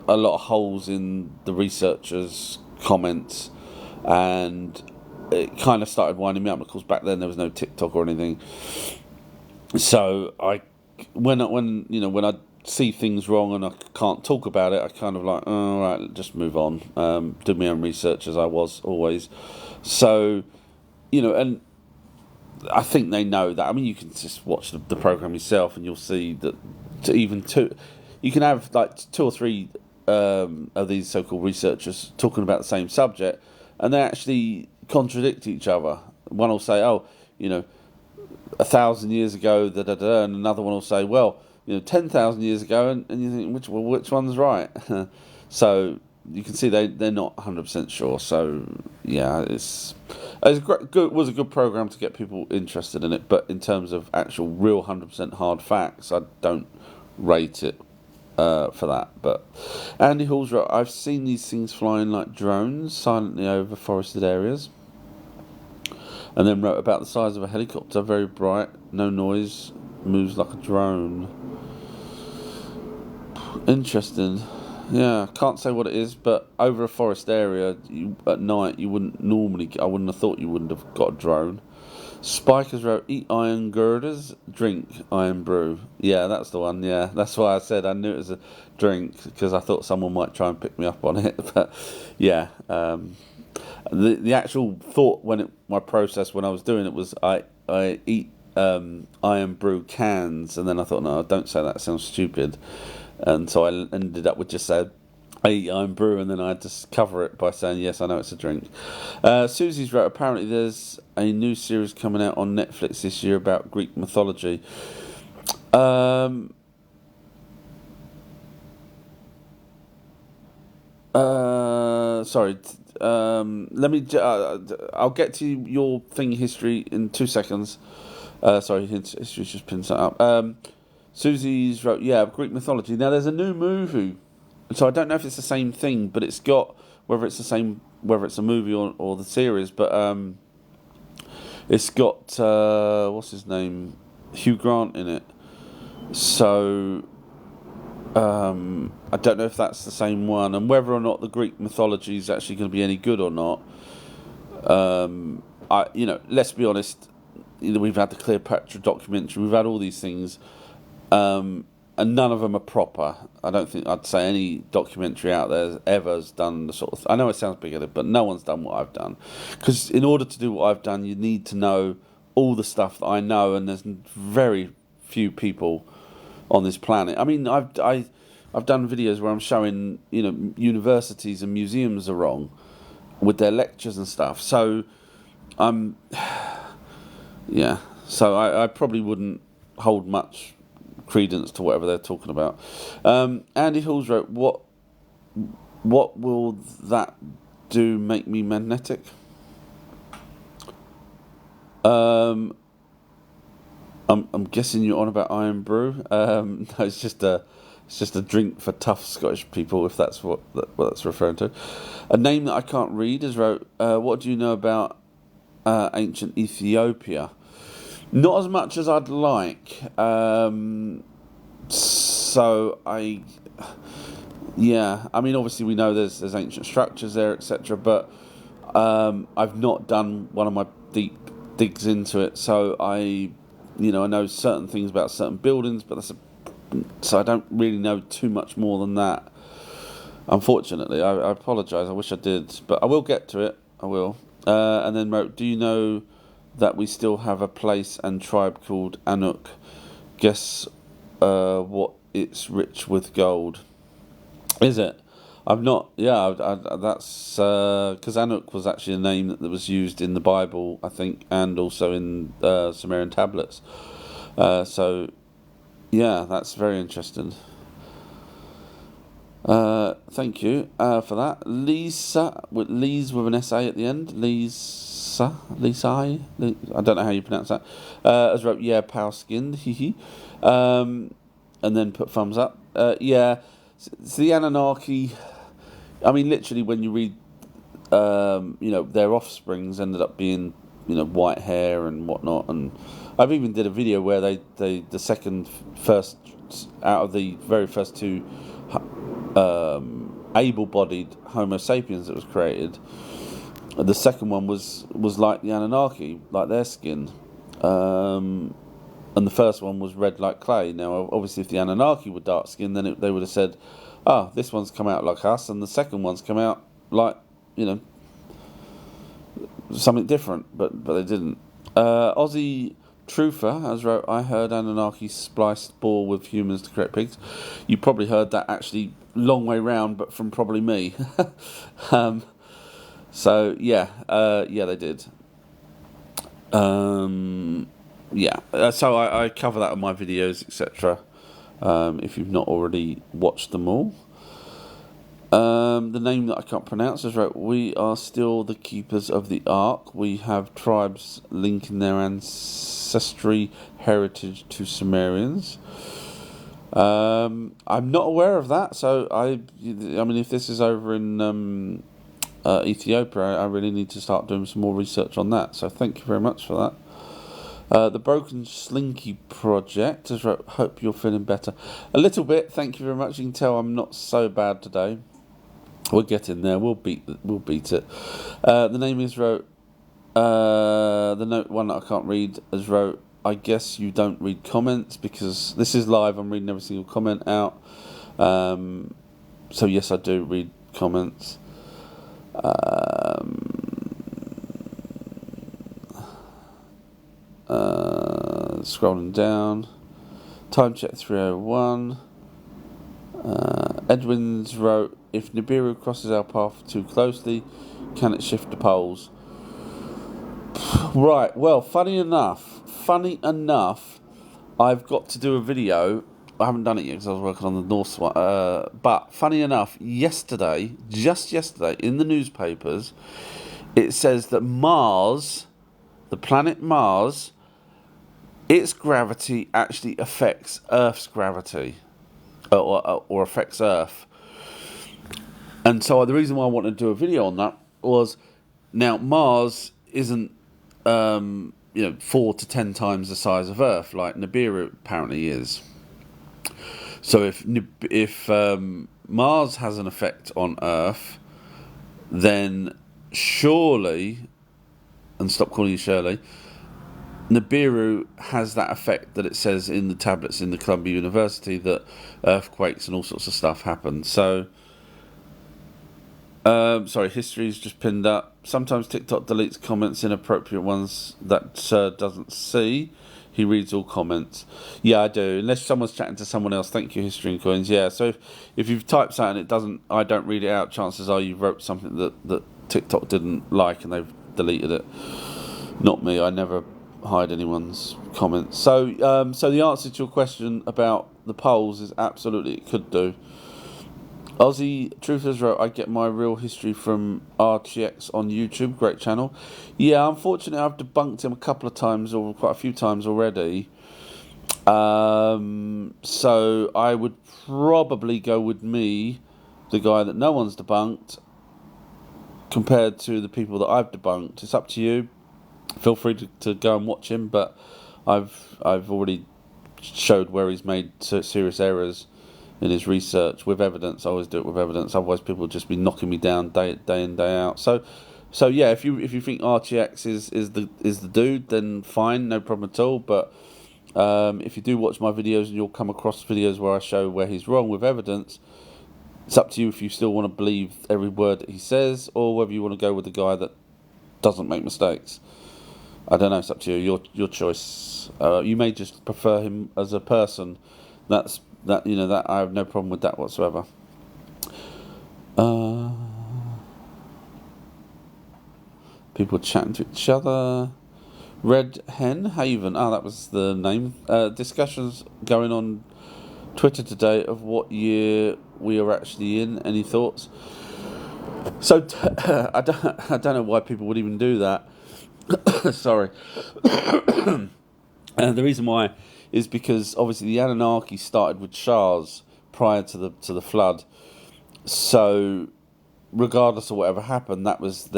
a lot of holes in the researchers' comments, and it kind of started winding me up. Of course, back then there was no TikTok or anything, so when I see things wrong and I can't talk about it, I kind of like, oh, all right, just move on. Do my own research as I was always. So, and I think they know that. I mean, you can just watch the program yourself, and you'll see that you can have like two or three of these so-called researchers talking about the same subject, and they actually contradict each other. One will say, "Oh, 1,000 years ago, da da da," and another one will say, "Well, 10,000 years ago," and you think which one's right? So you can see they're not 100% sure. So yeah, it was a good program to get people interested in it, but in terms of actual real 100% hard facts, I don't rate it for that. But Andy Hall's wrote, I've seen these things flying like drones silently over forested areas. And then wrote about the size of a helicopter, very bright, no noise, moves like a drone. Interesting. Yeah, can't say what it is, but over a forest area at night, I wouldn't have thought you wouldn't have got a drone. Spikers wrote, eat iron girders, drink iron brew. Yeah, that's the one, yeah. That's why I said I knew it was a drink, because I thought someone might try and pick me up on it. But yeah, the actual thought my process when I was doing it was I eat iron brew cans, and then I thought, no, don't say that, it sounds stupid. And so I ended up with just saying I eat iron brew, and then I had to cover it by saying, yes, I know it's a drink. Susie's wrote, apparently there's a new series coming out on Netflix this year about Greek mythology. Sorry. I'll get to your thing, history, in 2 seconds. Sorry, history's just pinned that up. Susie's wrote, yeah, Greek mythology. Now there's a new movie, so I don't know if it's the same thing, but it's got whether it's a movie or the series, but it's got what's his name, Hugh Grant in it. So I don't know if that's the same one, and whether or not the Greek mythology is actually going to be any good or not. Let's be honest. We've had the Cleopatra documentary. We've had all these things, and none of them are proper. I don't think I'd say any documentary out there ever has done the sort of. I know it sounds big-headed, but no one's done what I've done. Because in order to do what I've done, you need to know all the stuff that I know, and there's very few people on this planet. I mean, I've done videos where I'm showing universities and museums are wrong with their lectures and stuff. So yeah. So I probably wouldn't hold much credence to whatever they're talking about. Andy Halls wrote, what will that do? Make me magnetic? I'm guessing you're on about iron brew. No, it's just It's just a drink for tough Scottish people, if that's what that's referring to. A name that I can't read is wrote, what do you know about ancient Ethiopia? Not as much as I'd like. Yeah, I mean, obviously we know there's ancient structures there, etc. But I've not done one of my deep digs into it, so I know certain things about certain buildings, but so I don't really know too much more than that. Unfortunately, I apologise. I wish I did, but I will get to it. I will. And then wrote, do you know that we still have a place and tribe called Anunnaki? Guess what? It's rich with gold. Is it? I've not. Yeah, that's because Anunnaki was actually a name that was used in the Bible, I think, and also in Sumerian tablets. So, yeah, that's very interesting. Thank you for that. Lisa, with an SA at the end. Lisa, I don't know how you pronounce that. As wrote, yeah, pale skinned, and then put thumbs up. Yeah, so the Anunnaki. I mean, literally, when you read, their offsprings ended up being, white hair and whatnot. And I've even did a video where they the first out of the very first two able-bodied Homo sapiens that was created, the second one was like the Anunnaki, like their skin, and the first one was red like clay. Now, obviously, if the Anunnaki were dark skinned, then they would have said, this one's come out like us, and the second one's come out like, something different, but they didn't. Aussie Truther has wrote, I heard Anunnaki spliced boar with humans to create pigs. You probably heard that actually long way round, but from probably me. So yeah, they did. So I cover that in my videos, etc. If you've not already watched them all. The name that I can't pronounce is right. We are still the keepers of the Ark. We have tribes linking their ancestry heritage to Sumerians. I'm not aware of that, so I mean, if this is over in Ethiopia, I really need to start doing some more research on that. So thank you very much for that. The Broken Slinky Project is right. Hope you're feeling better. A little bit. Thank you very much. You can tell I'm not so bad today. We're getting there. We'll beat it. The name is wrote. The note one that I can't read is wrote. I guess you don't read comments because this is live. I'm reading every single comment out. So yes, I do read comments. Scrolling down. Time check 3:01. Edwins wrote, if Nibiru crosses our path too closely, can it shift the poles? Right, well, funny enough, I've got to do a video. I haven't done it yet because I was working on the North one. But funny enough, just yesterday, in the newspapers, it says that Mars, the planet Mars, its gravity actually affects Earth's gravity. Or affects Earth. And so the reason why I wanted to do a video on that was, now Mars isn't 4 to 10 times the size of Earth like Nibiru apparently is. So if Mars has an effect on Earth, then surely, and stop calling you Shirley, Nibiru has that effect that it says in the tablets in the Columbia University that earthquakes and all sorts of stuff happen. So, history's just pinned up. Sometimes TikTok deletes comments, inappropriate ones that Sir doesn't see. He reads all comments. Yeah, I do. Unless someone's chatting to someone else. Thank you, History and Coins. Yeah, so if you've typed something and I don't read it out, chances are you wrote something that TikTok didn't like and they've deleted it. Not me. I never hide anyone's comments. So the answer to your question about the polls is absolutely it could do. Aussie Truthers wrote, I get my real history from RTX on YouTube, great channel. Yeah, unfortunately I've debunked him a couple of times or quite a few times already. So I would probably go with me, the guy that no one's debunked, compared to the people that I've debunked. It's up to you. Feel free to go and watch him, but I've already showed where he's made serious errors in his research with evidence. I always do it with evidence. Otherwise, people will just be knocking me down day in day out. So yeah, if you think RTX is the dude, then fine, no problem at all. But if you do watch my videos, and you'll come across videos where I show where he's wrong with evidence. It's up to you if you still want to believe every word that he says, or whether you want to go with the guy that doesn't make mistakes. I don't know. It's up to you. Your choice. You may just prefer him as a person. That I have no problem with that whatsoever. People chatting to each other. Red Hen Haven. Oh, that was the name. Discussions going on Twitter today of what year we are actually in. Any thoughts? So I don't know why people would even do that. Sorry. And the reason why is because obviously the Anunnaki started with Shahs prior to the flood. So regardless of whatever happened, that was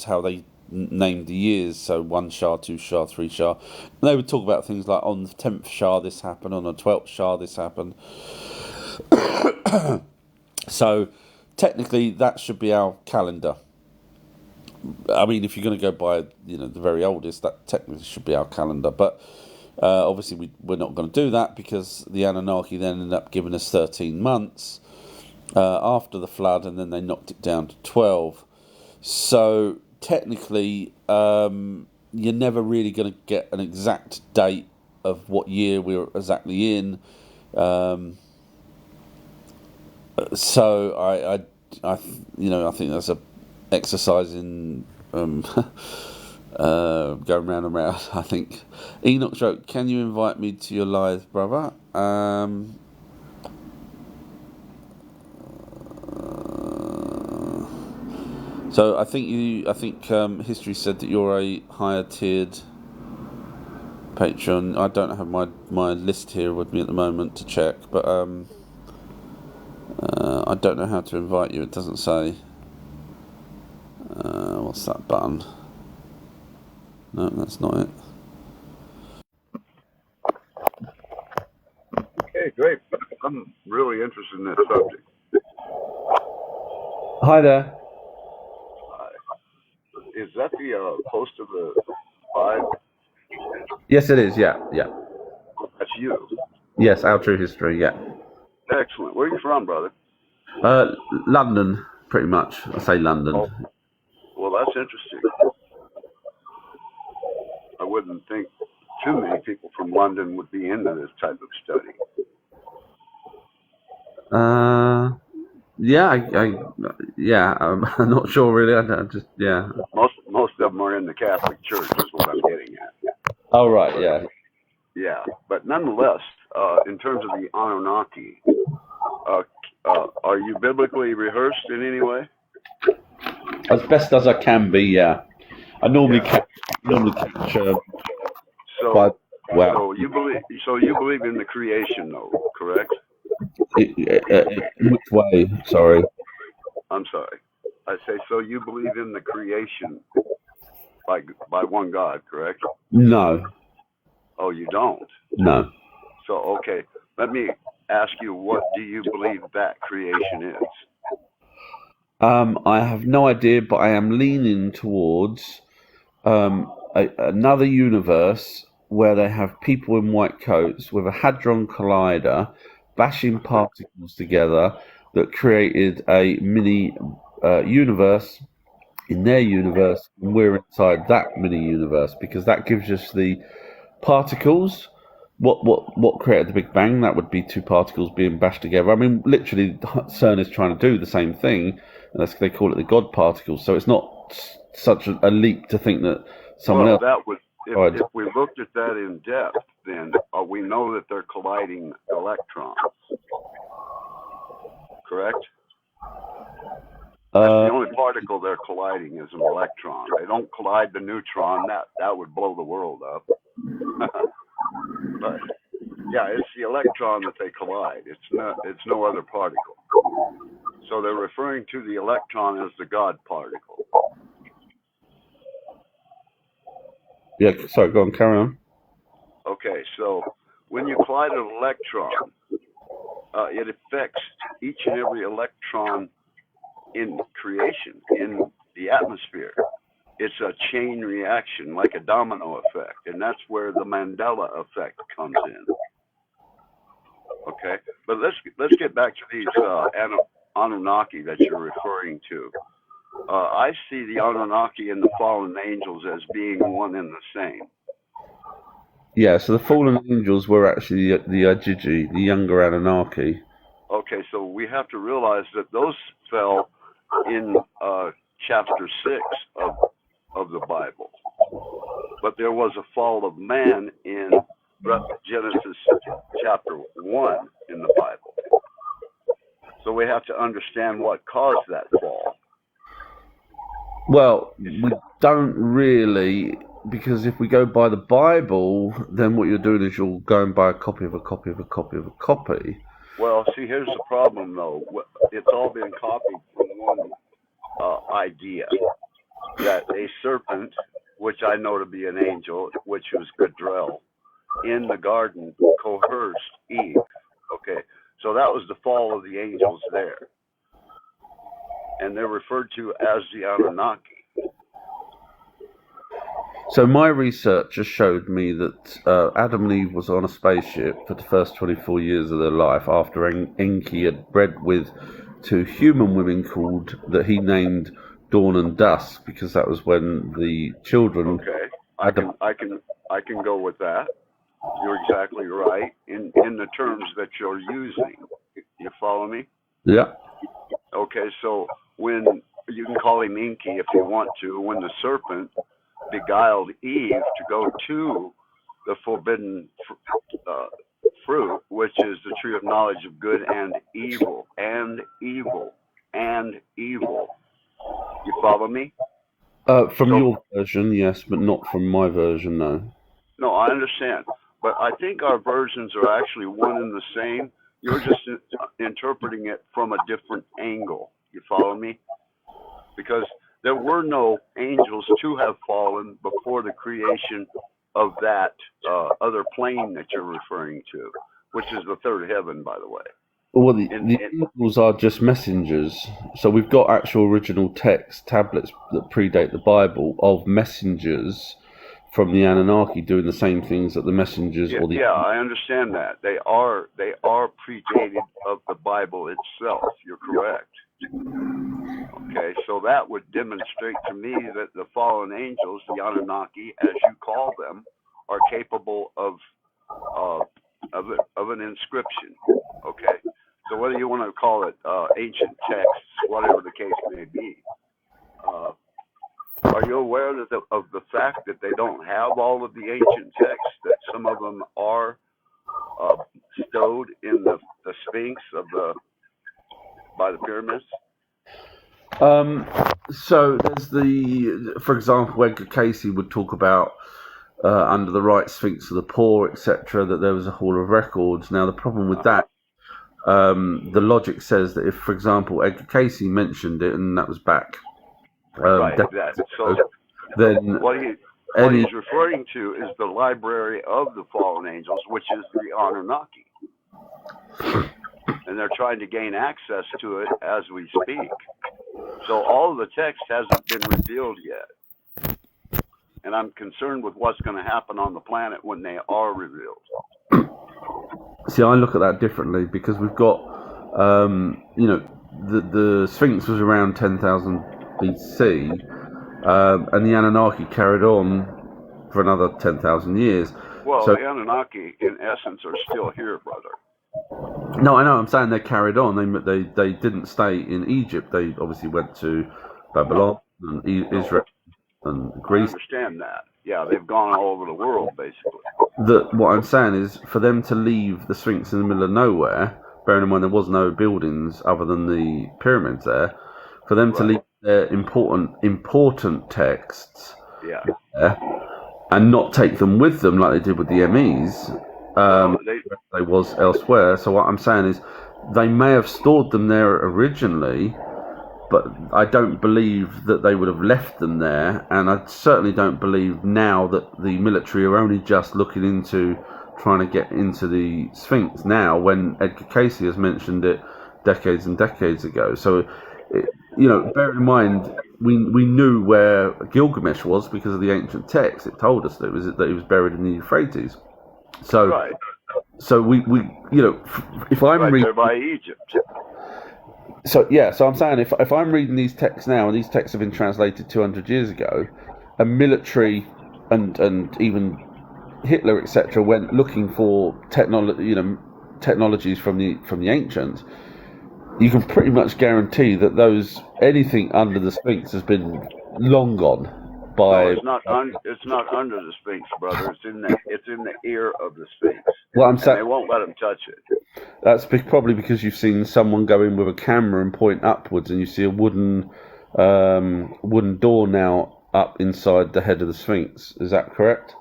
how they named the years. So 1 Shah, 2 Shah, 3 Shah. And they would talk about things like on the 10th Shah this happened, on the 12th Shah this happened. So technically that should be our calendar. I mean, if you're going to go by the very oldest, that technically should be our calendar. But obviously we're not going to do that because the Anunnaki then ended up giving us 13 months after the flood, and then they knocked it down to 12. So technically, you're never really going to get an exact date of what year we're exactly in. So I think that's a exercise in going round and round. I think Enoch joke. Can you invite me to your live, brother? So I think history said that you're a higher tiered patron. I don't have my list here with me at the moment to check, but I don't know how to invite you. It doesn't say. What's that button? No, that's not it. Okay, great. I'm really interested in this subject. Hi there. Is that the host of the live? Yes, it is. Yeah. That's you. Yes, our true history. Yeah. Excellent. Where are you from, brother? London, pretty much. I say London. Oh, well, that's interesting. I wouldn't think too many people from London would be into this type of study. Yeah, I'm not sure really. I just yeah. Most of them are in the Catholic Church, is what I'm getting at. Oh right, yeah. Yeah, but nonetheless, in terms of the Anunnaki, are you biblically rehearsed in any way? As best as I can be, yeah. I normally capture. So you believe in the creation, though, correct? In which way? Sorry. I'm sorry. I say so. You believe in the creation by one God, correct? No. Oh, you don't. No. So okay, let me ask you, what do you believe that creation is? I have no idea, but I am leaning towards another universe where they have people in white coats with a hadron collider bashing particles together that created a mini universe in their universe, and we're inside that mini universe because that gives us the particles. What created the Big Bang? That would be two particles being bashed together. I mean, literally, CERN is trying to do the same thing, and they call it the God particles. So it's not such a leap to think that someone else. That would, if we looked at that in depth, then we know that they're colliding electrons. Correct? That's the only particle they're colliding is an electron. They don't collide the neutron. That would blow the world up. But Yeah, it's the electron that they collide. It's no other particle. So they're referring to the electron as the God particle. Yeah, sorry, go on, carry on. Okay, so when you collide an electron, it affects each and every electron in creation, in the atmosphere. It's a chain reaction, like a domino effect, and that's where the Mandela effect comes in. Okay, but let's get back to these Anunnaki that you're referring to. I see the Anunnaki and the fallen angels as being one and the same. Yeah, so the fallen angels were actually the Ajiji, the younger Anunnaki. Okay, so we have to realize that those fell in chapter 6 of the Bible. But there was a fall of man in Genesis chapter 1 in the Bible. So we have to understand what caused that fall. Well, we don't really, because if we go by the Bible, then what you're doing is you're going by a copy of a copy of a copy of a copy. Well, see, here's the problem, though. It's all been copied from one idea, that a serpent, which I know to be an angel, which was Gadrel, in the garden coerced Eve. Okay, so that was the fall of the angels there. And they're referred to as the Anunnaki. So my research just showed me that Adam and Eve was on a spaceship for the first 24 years of their life after Enki had bred with two human women that he named Dawn and Dusk, because that was when the children. Okay, I can go with that. You're exactly right in the terms that you're using. You follow me? Yeah. Okay, so when you can call him Enki if you want to, when the serpent beguiled Eve to go to the forbidden fruit, which is the tree of knowledge of good and evil, and evil, and evil. You follow me? From your version, yes, but not from my version, no. No, I understand. But I think our versions are actually one and the same. You're just interpreting it from a different angle. You follow me? Because there were no angels to have fallen before the creation of that other plane that you're referring to, which is the third heaven, by the way. Well, the angels are just messengers. So we've got actual original text tablets that predate the Bible of messengers from the Anunnaki doing the same things that the messengers. Yeah, I understand that. They are predated of the Bible itself. You're correct. Okay, so that would demonstrate to me that the fallen angels, the Anunnaki, as you call them, are capable of an inscription. Okay, so whether you want to call it ancient texts, whatever the case may be, are you aware of the fact that they don't have all of the ancient texts? That some of them are stowed in the Sphinx by the pyramids. So there's for example, Edgar Casey would talk about under the right Sphinx of the poor, etc., that there was a hall of records. Now the problem with that, the logic says that if, for example, Edgar Casey mentioned it, and that was back, right. So then what he's referring to is the library of the fallen angels, which is the Anunnaki, and they're trying to gain access to it as we speak. So all of the text hasn't been revealed yet. And I'm concerned with what's going to happen on the planet when they are revealed. See, I look at that differently, because we've got, the Sphinx was around 10,000 BC, and the Anunnaki carried on for another 10,000 years. Well, so, the Anunnaki, in essence, are still here, brother. No, I know. I'm saying they carried on. They didn't stay in Egypt. They obviously went to Babylon and Israel and Greece. I understand that. Yeah, they've gone all over the world, basically. What I'm saying is, for them to leave the Sphinx in the middle of nowhere, bearing in mind there was no buildings other than the pyramids there, for them to leave their important texts there, and not take them with them like they did with the MEs, Well, they they was elsewhere. So what I'm saying is, they may have stored them there originally, but I don't believe that they would have left them there, and I certainly don't believe now that the military are only just looking into trying to get into the Sphinx now, when Edgar Casey has mentioned it decades and decades ago. So, bear in mind, we knew where Gilgamesh was because of the ancient text. It told us that he was buried in the Euphrates. So, right, so we if I'm right reading. there by Egypt. So I'm saying if I'm reading these texts now, and these texts have been translated 200 years ago, a military and even Hitler, etc., went looking for technologies from the ancients. You can pretty much guarantee that anything under the Sphinx has been long gone by. No, it's not under the Sphinx, brother. It's in the ear of the Sphinx. Well, I'm saying they won't let them touch it. That's probably because you've seen someone go in with a camera and point upwards, and you see a wooden door now up inside the head of the Sphinx. Is that correct?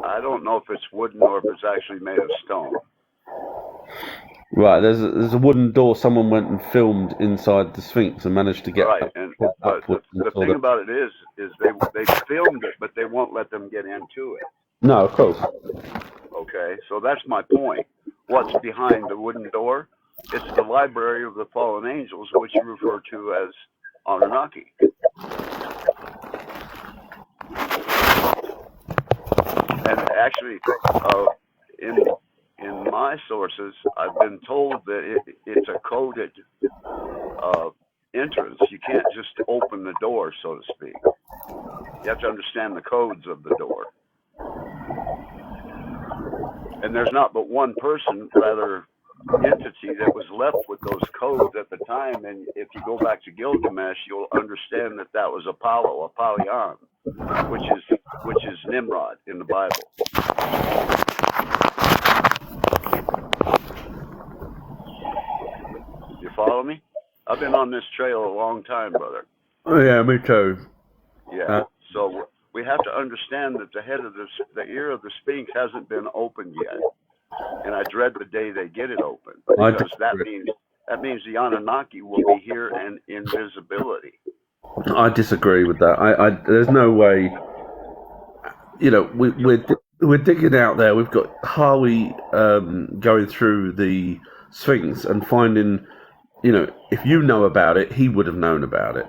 I don't know if it's wooden or if it's actually made of stone. Right, there's a wooden door. Someone went and filmed inside the Sphinx and managed to get right. But the thing about it is they filmed it, but they won't let them get into it. No, of course. Okay, so that's my point. What's behind the wooden door? It's the library of the fallen angels, which you refer to as Anunnaki. And actually, in my sources, I've been told that it's a coded entrance. You can't just open the door, so to speak. You have to understand the codes of the door. And there's not but one person, rather entity, that was left with those codes at the time. And if you go back to Gilgamesh, you'll understand that was Apollo, Apollyon, which is Nimrod in the Bible. You follow me? I've been on this trail a long time, brother. Oh yeah, me too. Yeah. So we have to understand that the head of the ear of the Sphinx hasn't been opened yet, and I dread the day they get it open, because that means the Anunnaki will be here in invisibility. I disagree with that. There's no way. We're digging out there. We've got Harvey going through the Sphinx and finding. If you know about it, he would have known about it.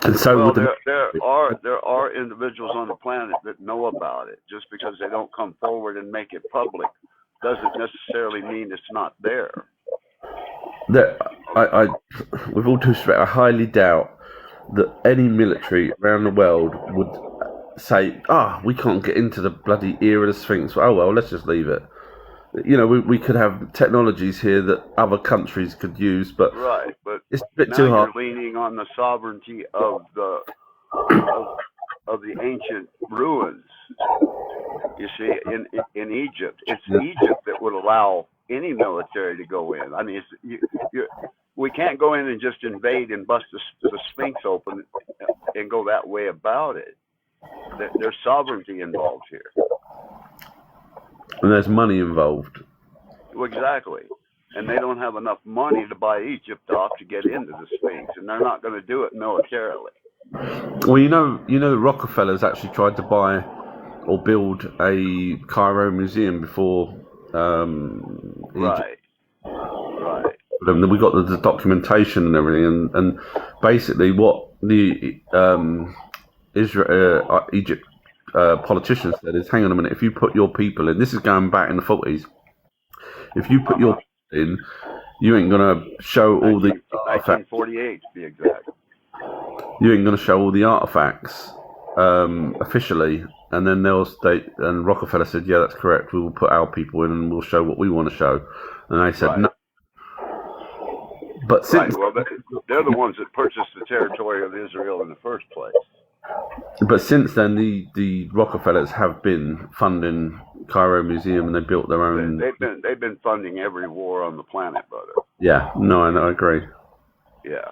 And so there are individuals on the planet that know about it. Just because they don't come forward and make it public doesn't necessarily mean it's not there. With all due respect, I highly doubt that any military around the world would say, we can't get into the bloody ear of the Sphinx. Oh well, let's just leave it. We could have technologies here that other countries could use, but it's a bit too hard. You're leaning on the sovereignty of the ancient ruins. You see, in Egypt, it's Egypt that would allow any military to go in. I mean, we can't go in and just invade and bust the Sphinx open and go that way about it. There's sovereignty involved here. And there's money involved. Well, exactly. And they don't have enough money to buy Egypt off to get into the Sphinx, and they're not going to do it militarily. Well, the Rockefellers actually tried to buy or build a Cairo museum before Right. And then we got the documentation and everything, and basically what the Egypt politicians said is, hang on a minute, if you put your people in, this is going back in the 40s, if you put your people in, you ain't going to show all the artifacts. 1948 to be exact. You ain't going to show all the artifacts officially, and then they'll state, and Rockefeller said, yeah, that's correct, we will put our people in and we'll show what we want to show. And they said, no. But since they're the ones that purchased the territory of Israel in the first place. But since then, the Rockefellers have been funding Cairo Museum, and they built their own. They've been funding every war on the planet, brother. Yeah, no, I agree. Yeah,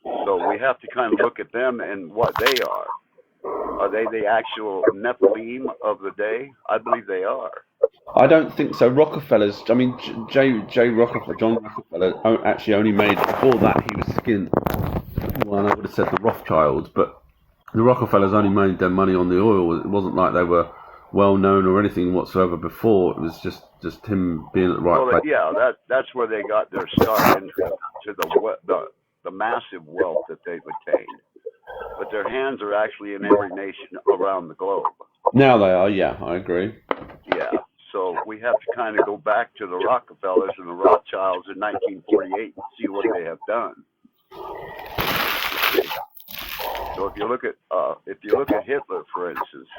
so we have to kind of look at them and what they are. Are they the actual Nephilim of the day? I believe they are. I don't think so. Rockefellers. I mean, J. Rockefeller, John Rockefeller, actually only made before that he was skinned. Well, I would have said the Rothschilds, but the Rockefellers only made their money on the oil. It wasn't like they were well known or anything whatsoever before. It was just him being at the right place. Yeah, that's where they got their start into the massive wealth that they've attained. But their hands are actually in every nation around the globe. Now they are, yeah, I agree. Yeah, so we have to kind of go back to the Rockefellers and the Rothschilds in 1948 and see what they have done. So if you look at Hitler, for instance,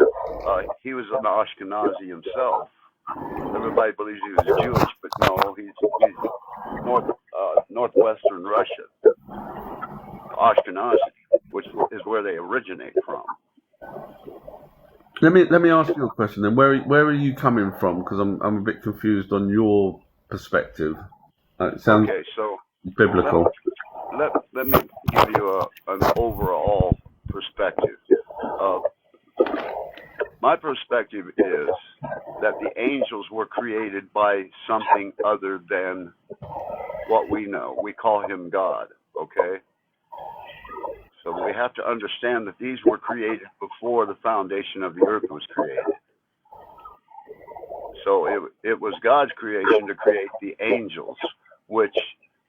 he was an Ashkenazi himself. Everybody believes he was Jewish, but no, he's northwestern Russian, Ashkenazi, which is where they originate from. Let me ask you a question then. Where are you coming from? Because I'm a bit confused on your perspective. It sounds biblical. Let me give you an overall perspective. My perspective is that the angels were created by something other than what we know. We call him God, okay? So we have to understand that these were created before the foundation of the earth was created. So it was God's creation to create the angels, which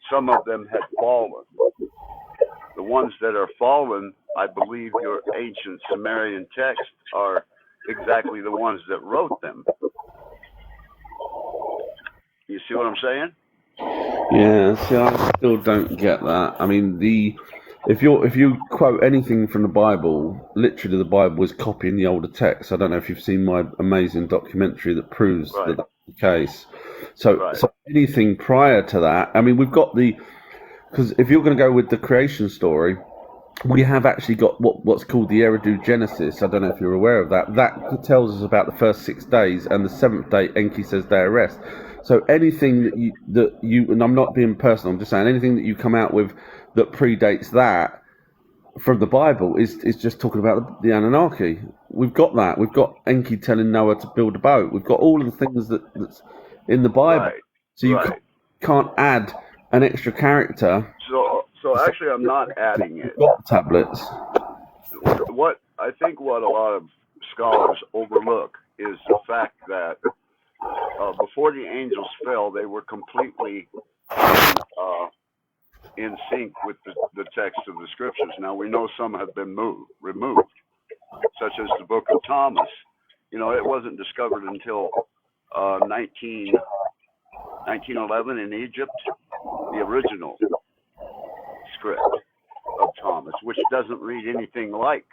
some of them had fallen. The ones that are fallen, I believe your ancient Sumerian texts are exactly the ones that wrote them. You see what I'm saying? Yeah, see, I still don't get that. I mean, if you quote anything from the Bible, literally the Bible is copying the older text. I don't know if you've seen my amazing documentary that proves that that's the case. So anything prior to that, I mean, we've got because if you're going to go with the creation story, we have actually got what's called the Eridu Genesis. I don't know if you're aware of that. That tells us about the first 6 days, and the 7th day, Enki says day of rest. So anything that you, and I'm not being personal, I'm just saying anything that you come out with that predates that from the Bible is just talking about the Anunnaki. We've got that. We've got Enki telling Noah to build a boat. We've got all of the things that's in the Bible. Right. So you can't add an extra character. So actually, I'm not adding it. Got tablets. What a lot of scholars overlook is the fact that before the angels fell, they were completely in sync with the text of the scriptures. Now we know some have been removed, such as the Book of Thomas. You know, it wasn't discovered until 1911 in Egypt, the original script of Thomas, which doesn't read anything like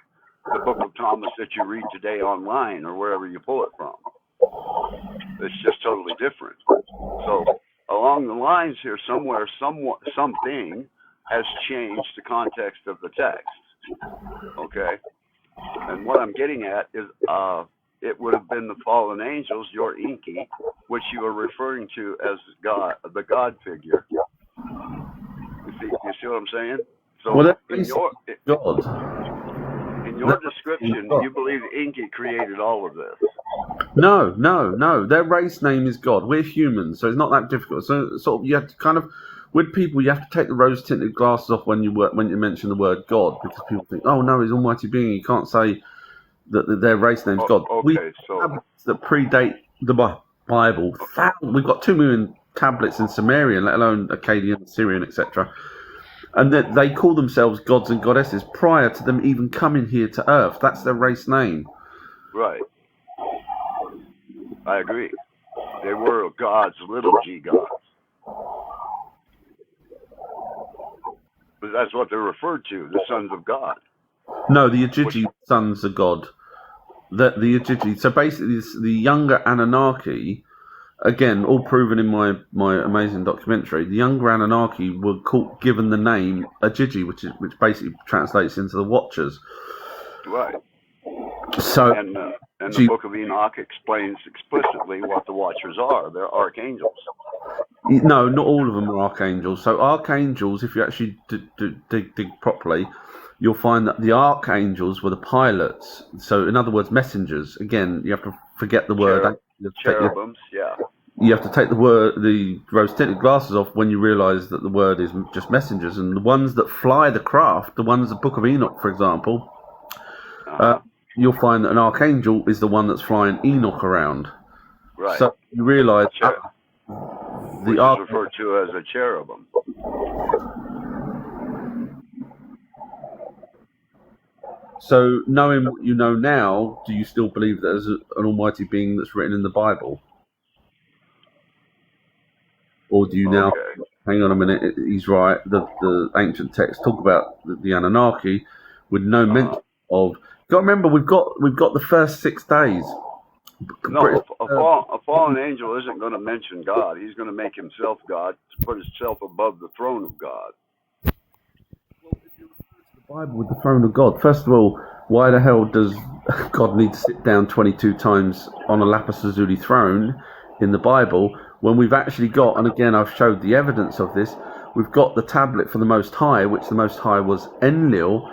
the Book of Thomas that you read today online or wherever you pull it from. It's just totally different. So along the lines here, somewhere, something has changed the context of the text. Okay? And what I'm getting at is it would have been the fallen angels, your Enki, which you are referring to as God, the God figure. You see what I'm saying? So in your description, you believe Enki created all of this. No. Their race name is God. We're humans, so it's not that difficult. So sort of you have to kind of, with people, you have to take the rose-tinted glasses off when you mention the word God, because people think, oh no, he's Almighty Being. You can't say that their race name's God. Okay, we have tablets that predate the Bible. We've got 2 million tablets in Sumerian, let alone Akkadian, Syrian, etc. And that they call themselves gods and goddesses prior to them even coming here to Earth. That's their race name. Right. I agree. They were gods, little g gods. But that's what they're referred to, the sons of God. No, the Ajiji sons of God. The Ajiji. So basically, the younger Anunnaki, again, all proven in my amazing documentary, the younger Anunnaki were given the name Ajiji, which basically translates into the Watchers. Right. So, and the Book of Enoch explains explicitly what the Watchers are. They're archangels. No, not all of them are archangels. So archangels, if you actually dig properly, you'll find that the archangels were the pilots. So, in other words, messengers. Again, you have to forget the word. Cherubims, yeah. You have to take the rose-tinted glasses off when you realise that the word is just messengers. And the ones that fly the craft, the ones, the Book of Enoch, for example, you'll find that an archangel is the one that's flying Enoch around. Right. So you realise which is referred to as a cherubim. So, knowing what you know now, do you still believe that there's an almighty being that's written in the Bible? Or do you now, hang on a minute, he's right, the ancient texts talk about the Anunnaki with no mention of... You've got to remember, we've got the first 6 days. No, a fallen angel isn't going to mention God. He's going to make himself God, to put himself above the throne of God. Well, if you refer to the Bible with the throne of God, first of all, why the hell does God need to sit down 22 times on a lapis lazuli throne in the Bible when we've actually got, and again I've showed the evidence of this, we've got the tablet for the Most High, which the Most High was Enlil,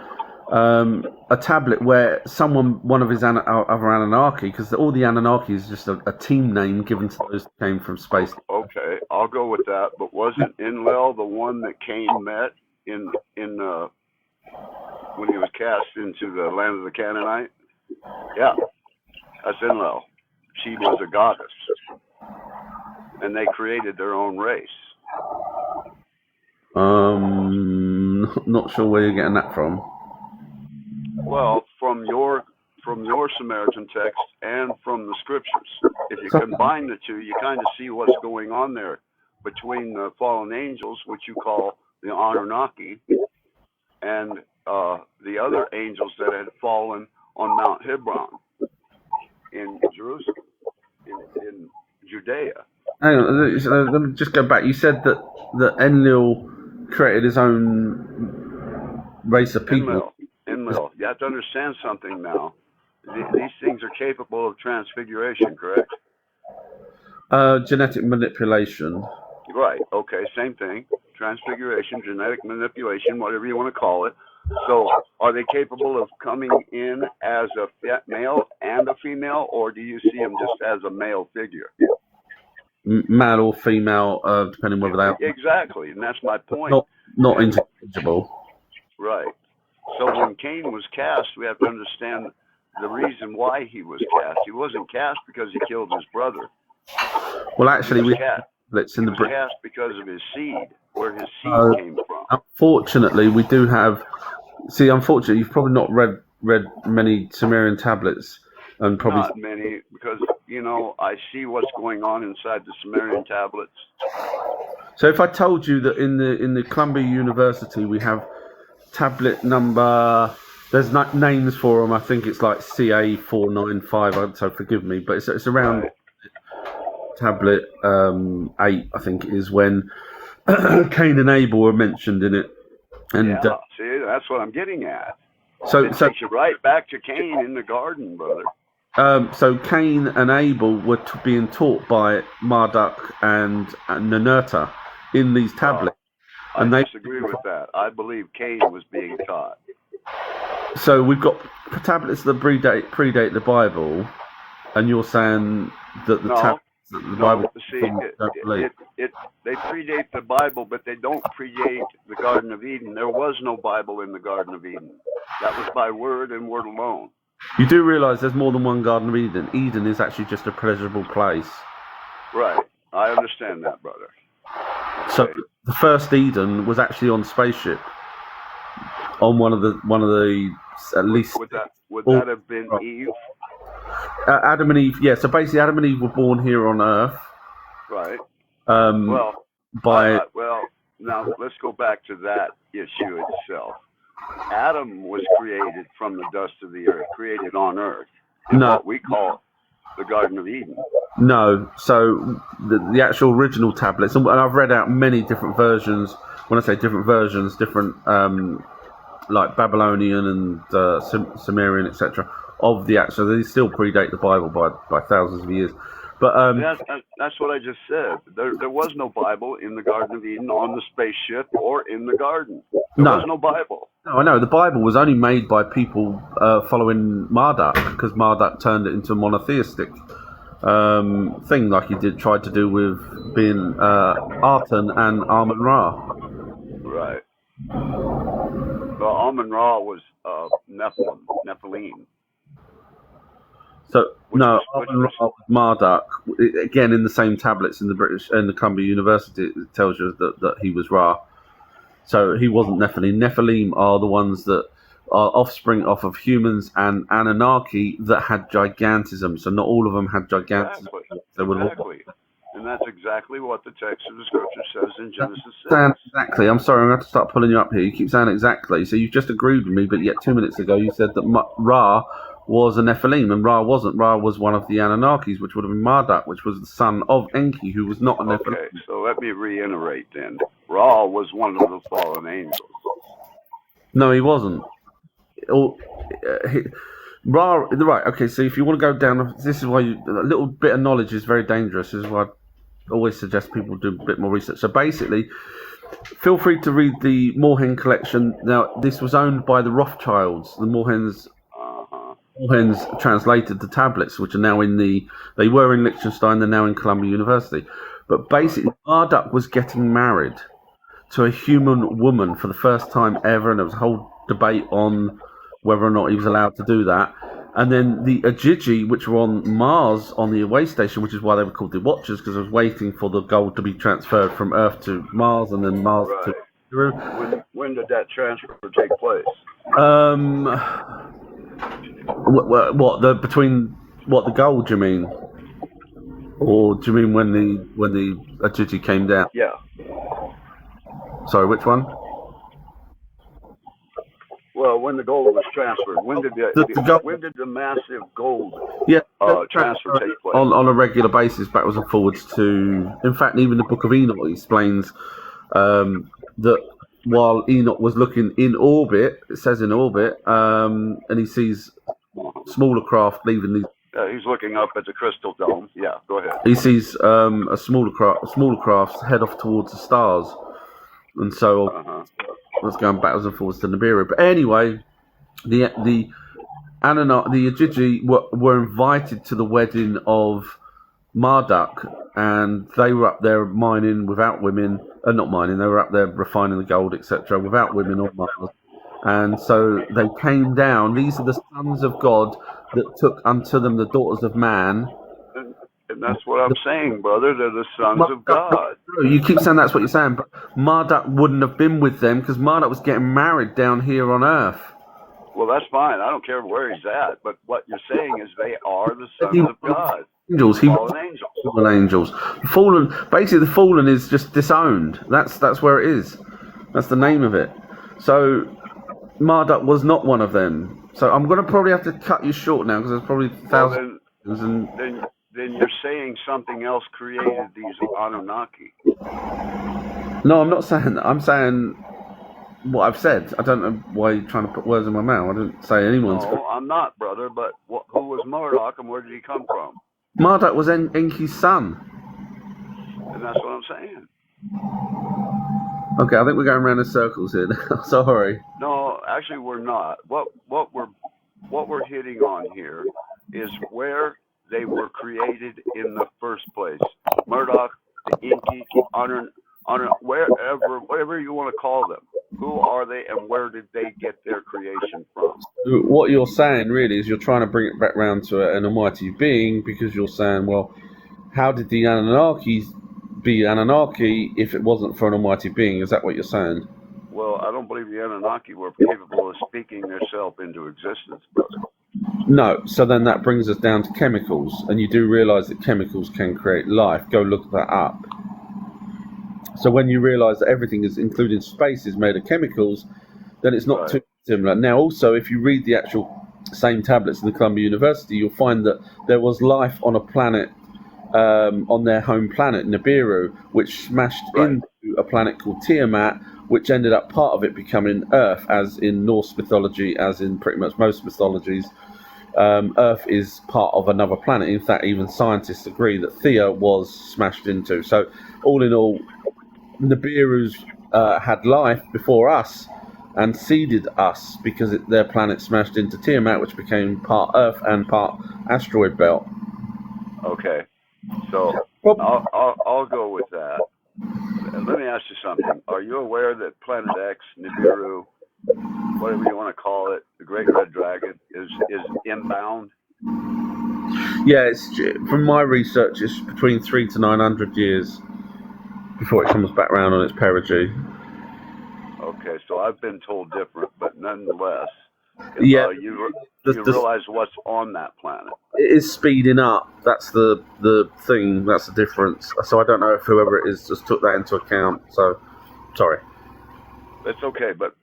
a tablet where one of his other Anunnaki, because all the Anunnaki is just a team name given to those that came from space. Okay, I'll go with that. But wasn't Enlil the one that Cain met in when he was cast into the land of the Canaanite? Yeah, that's Enlil. She was a goddess, and they created their own race. Not sure where you're getting that from. Well, from your Samaritan text and from the scriptures. If you combine the two, you kind of see what's going on there between the fallen angels, which you call the Anunnaki, and the other angels that had fallen on Mount Hebron in Jerusalem, in Judea. Hang on, let me just go back. You said that Enlil created his own race of people. Enlil. You have to understand something now. These things are capable of transfiguration, correct? Genetic manipulation. Right. Okay. Same thing. Transfiguration, genetic manipulation, whatever you want to call it. So, are they capable of coming in as a male and a female, or do you see them just as a male figure? Male or female, depending whether they are. Exactly, and that's my point. Not interchangeable. Right. So when Cain was cast, we have to understand the reason why he was cast. He wasn't cast because he killed his brother. Well, actually, he was cast because of his seed, where his seed came from. Unfortunately, we do have. See, unfortunately, you've probably not read many Sumerian tablets, and probably not many, because I see what's going on inside the Sumerian tablets. So, if I told you that in the Columbia University we have tablet number, there's not names for them. I think it's like CA495. So forgive me, but it's around tablet 8. I think it is when Cain and Abel are mentioned in it. And see, that's what I'm getting at. So it takes you right back to Cain in the garden, brother. So Cain and Abel were being taught by Marduk and Ninurta in these tablets. I disagree with that. I believe Cain was being taught. So we've got tablets that predate the Bible, and you're saying that the tablets that the Bible they predate the Bible, but they don't predate the Garden of Eden. There was no Bible in the Garden of Eden. That was by word and word alone. You do realise there's more than one Garden of Eden. Eden is actually just a pleasurable place. Right. I understand that, brother. Okay. So the first Eden was actually on spaceship, on one of the at least. Would that have been Eve? Adam and Eve, yeah. So basically, Adam and Eve were born here on Earth. Right. Now let's go back to that issue itself. Adam was created from the dust of the earth, created on Earth. What we call the Garden of Eden. No, so the actual original tablets, and I've read out many different versions. When I say different versions, different like Babylonian and Sumerian, etc. of the actual. They still predate the Bible by thousands of years. But that's what I just said. There was no Bible in the Garden of Eden, on the spaceship, or in the garden. There was no Bible. No, I know the Bible was only made by people following Marduk because Marduk turned it into a monotheistic thing, like he tried to do with being Aten and Amun Ra. Right. Well, Amun Ra was Nephilim. So no, Amun Ra was Marduk. Again, in the same tablets in the Columbia University, it tells you that he was Ra. So he wasn't Nephilim. Nephilim are the ones that are offspring off of humans and Anunnaki that had gigantism. So not all of them had gigantism. Exactly. And that's exactly what the text of the scripture says in Genesis 6. Exactly. I'm sorry, I'm going to have to start pulling you up here. You keep saying exactly. So you just agreed with me, but yet 2 minutes ago you said that Ra was a Nephilim, and Ra wasn't. Ra was one of the Anunnakis, which would have been Marduk, which was the son of Enki, who was not a Nephilim. Okay, so let me reiterate then. Ra was one of the fallen angels. No, he wasn't. Ra, right, okay, so if you want to go down, this is why a little bit of knowledge is very dangerous. This is why I always suggest people do a bit more research. So basically, feel free to read the Moorhen collection. Now, this was owned by the Rothschilds. The Moorhens translated the tablets, which are now they were in Liechtenstein, they're now in Columbia University. But basically, Marduk was getting married to a human woman for the first time ever, and there was a whole debate on whether or not he was allowed to do that. And then the Ajiji, which were on Mars on the away station, which is why they were called the Watchers, because I was waiting for the gold to be transferred from Earth to Mars and then Mars to Peru. When did that transfer take place? The gold? You mean, or do you mean when the Ajiji came down? Yeah. Sorry, which one? Well, when the gold was transferred, when did the massive gold transfer take place? On a regular basis, backwards and forwards to. In fact, even the Book of Enoch explains that while Enoch was looking in orbit, it says in orbit, and he sees smaller craft leaving these. He's looking up at the crystal dome. Yeah, go ahead. He sees a smaller craft head off towards the stars, and so. Was going backwards and forwards to Nibiru. But anyway, the Ajiji were invited to the wedding of Marduk, and they were up there mining without women. Not mining, they were up there refining the gold, etc., without women on Mars. And so they came down. These are the sons of God that took unto them the daughters of man. And that's what I'm saying, brother. They're the sons of God. You keep saying that's what you're saying, but Marduk wouldn't have been with them because Marduk was getting married down here on Earth. Well, that's fine. I don't care where he's at. But what you're saying is they are the sons of God. Angels. Fallen angels. Basically, the fallen is just disowned. That's where it is. That's the name of it. So Marduk was not one of them. So I'm going to probably have to cut you short now because there's probably thousands. Then you're saying something else created these Anunnaki. No, I'm not saying that. I'm saying what I've said. I don't know why you're trying to put words in my mouth. I didn't say anyone's. No, I'm not, brother. But who was Marduk and where did he come from? Marduk was Enki's son. And that's what I'm saying. Okay, I think we're going around in circles here. Sorry. No, actually, we're not. What we're hitting on here is where they were created in the first place. Marduk, the Enki, whatever you want to call them. Who are they and where did they get their creation from? What you're saying really is you're trying to bring it back round to an almighty being because you're saying, well, how did the Anunnaki be Anunnaki if it wasn't for an almighty being? Is that what you're saying? Well, I don't believe the Anunnaki were capable of speaking themselves into existence, brother. No, so then that brings us down to chemicals, and you do realise that chemicals can create life. Go look that up. So when you realise that everything is, including space, is made of chemicals, then it's not too similar. Now, also, if you read the actual same tablets in the Columbia University, you'll find that there was life on a planet, on their home planet, Nibiru, which smashed into a planet called Tiamat, which ended up part of it becoming Earth, as in Norse mythology, as in pretty much most mythologies. Earth is part of another planet. In fact, even scientists agree that Theia was smashed into. So, all in all, Nibiru's had life before us, and seeded us because their planet smashed into Tiamat, which became part Earth and part asteroid belt. Okay, so I'll go with that. Let me ask you something. Are you aware that Planet X, Nibiru, whatever you want to call it, the Great Red Dragon, is inbound? Yeah, from my research, it's between 300 to 900 years before it comes back round on its perigee. Okay, so I've been told different, but nonetheless, Yeah, you realize what's on that planet. It is speeding up. That's the thing. That's the difference. So I don't know if whoever it is just took that into account. So, sorry. It's okay, but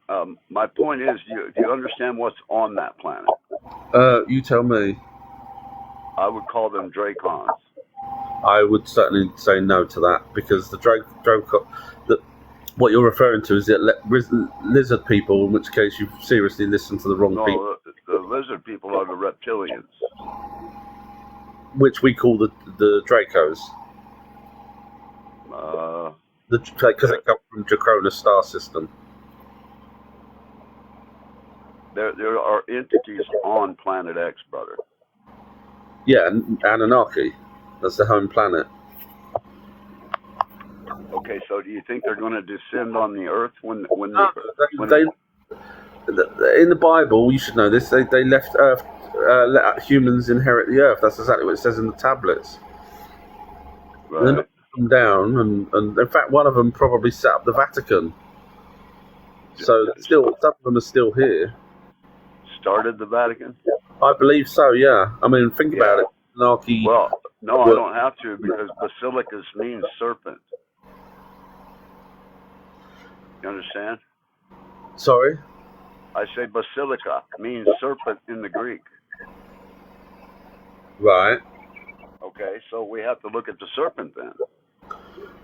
my point is, do you understand what's on that planet? You tell me. I would call them Dracons. I would certainly say no to that because the what you're referring to is the lizard people, in which case you've seriously listened to the wrong people. The lizard people are the reptilians, which we call the Dracos. Because they come from Draconis star system. There are entities on Planet X, brother. Yeah, Anunnaki. That's the home planet. Okay, so do you think they're going to descend on the Earth when they in the Bible, you should know this. They left Earth, let humans inherit the Earth. That's exactly what it says in the tablets. Right. They knocked them down, and in fact, one of them probably set up the Vatican. So still, some of them are still here. Started the Vatican? I believe so. Yeah. I mean, think about it. Anarchy. Well, no, I don't have to because basilicus means serpent. You understand? Sorry? I say basilica means serpent in the Greek. Right. Okay, so we have to look at the serpent then.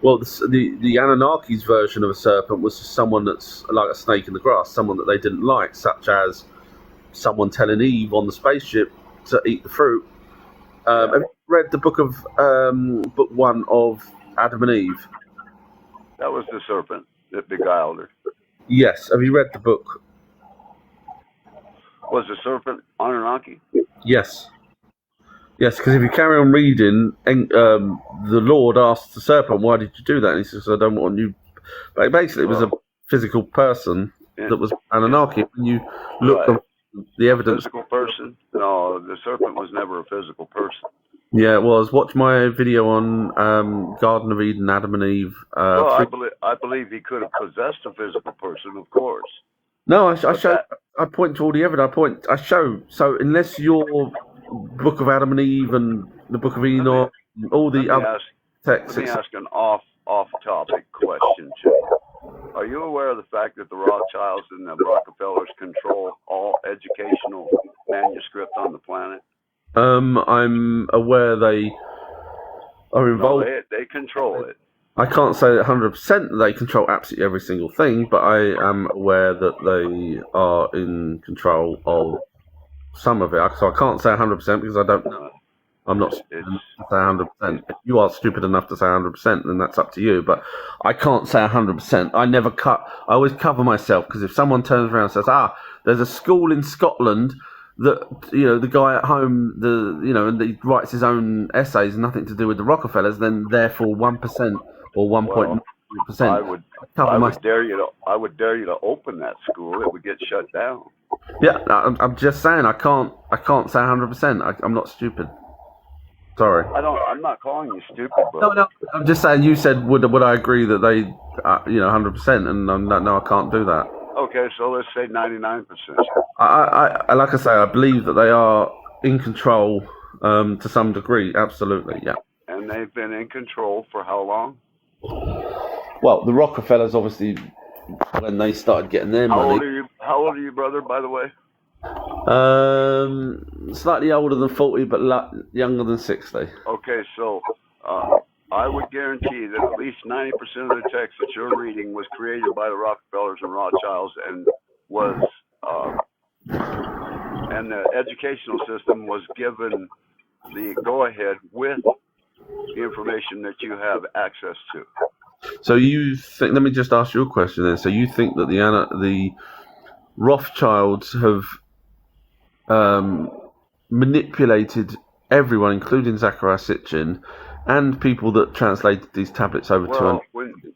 Well, the Anunnaki's version of a serpent was someone that's like a snake in the grass, someone that they didn't like, such as someone telling Eve on the spaceship to eat the fruit. Have you read the book 1 of Adam and Eve? That was the serpent that beguiled her. Yes. Have you read the book? Was the serpent Anunnaki? Yes. Yes, because if you carry on reading, the Lord asked the serpent, "Why did you do that?" And he says, "I don't want you." But basically, it was a physical person that was Anunnaki. When you look at the evidence, physical person? No, the serpent was never a physical person. Yeah, it was. Watch my video on Garden of Eden, Adam and Eve. Well, I believe he could have possessed a physical person, of course. No, I show. I point to all the evidence. I show. So unless your Book of Adam and Eve and the Book of Enoch, and all the other texts. Let me ask an off-topic question to you. Are you aware of the fact that the Rothschilds and the Rockefellers control all educational manuscripts on the planet? I'm aware they are involved. No, they control it. I can't say that 100% they control absolutely every single thing, but I am aware that they are in control of some of it. So I can't say 100% because I don't know. I'm not stupid enough to say 100%. If you are stupid enough to say 100%, then that's up to you. But I can't say 100%. I always cover myself because if someone turns around and says, there's a school in Scotland that, the guy at home, and he writes his own essays, nothing to do with the Rockefellers, then therefore 1% or 1.9%. I would dare you to open that school. It would get shut down. Yeah, I'm just saying I can't say 100%. I'm not stupid. Sorry. I'm not calling you stupid, bro. No. I'm just saying. You said would I agree that they, 100%, and no, I can't do that. Okay, so let's say 99%. I like I say, I believe that they are in control to some degree. Absolutely, yeah. And they've been in control for how long? Well, the Rockefellers, obviously, when they started getting their money. How old are you, brother, by the way? Slightly older than 40, but younger than 60. Okay, so I would guarantee that at least 90% of the text that you're reading was created by the Rockefellers and Rothschilds and and the educational system was given the go-ahead with the information that you have access to. So you think? Let me just ask you a question then. So you think that the Rothschilds have manipulated everyone, including Zachariah Sitchin, and people that translated these tablets over to.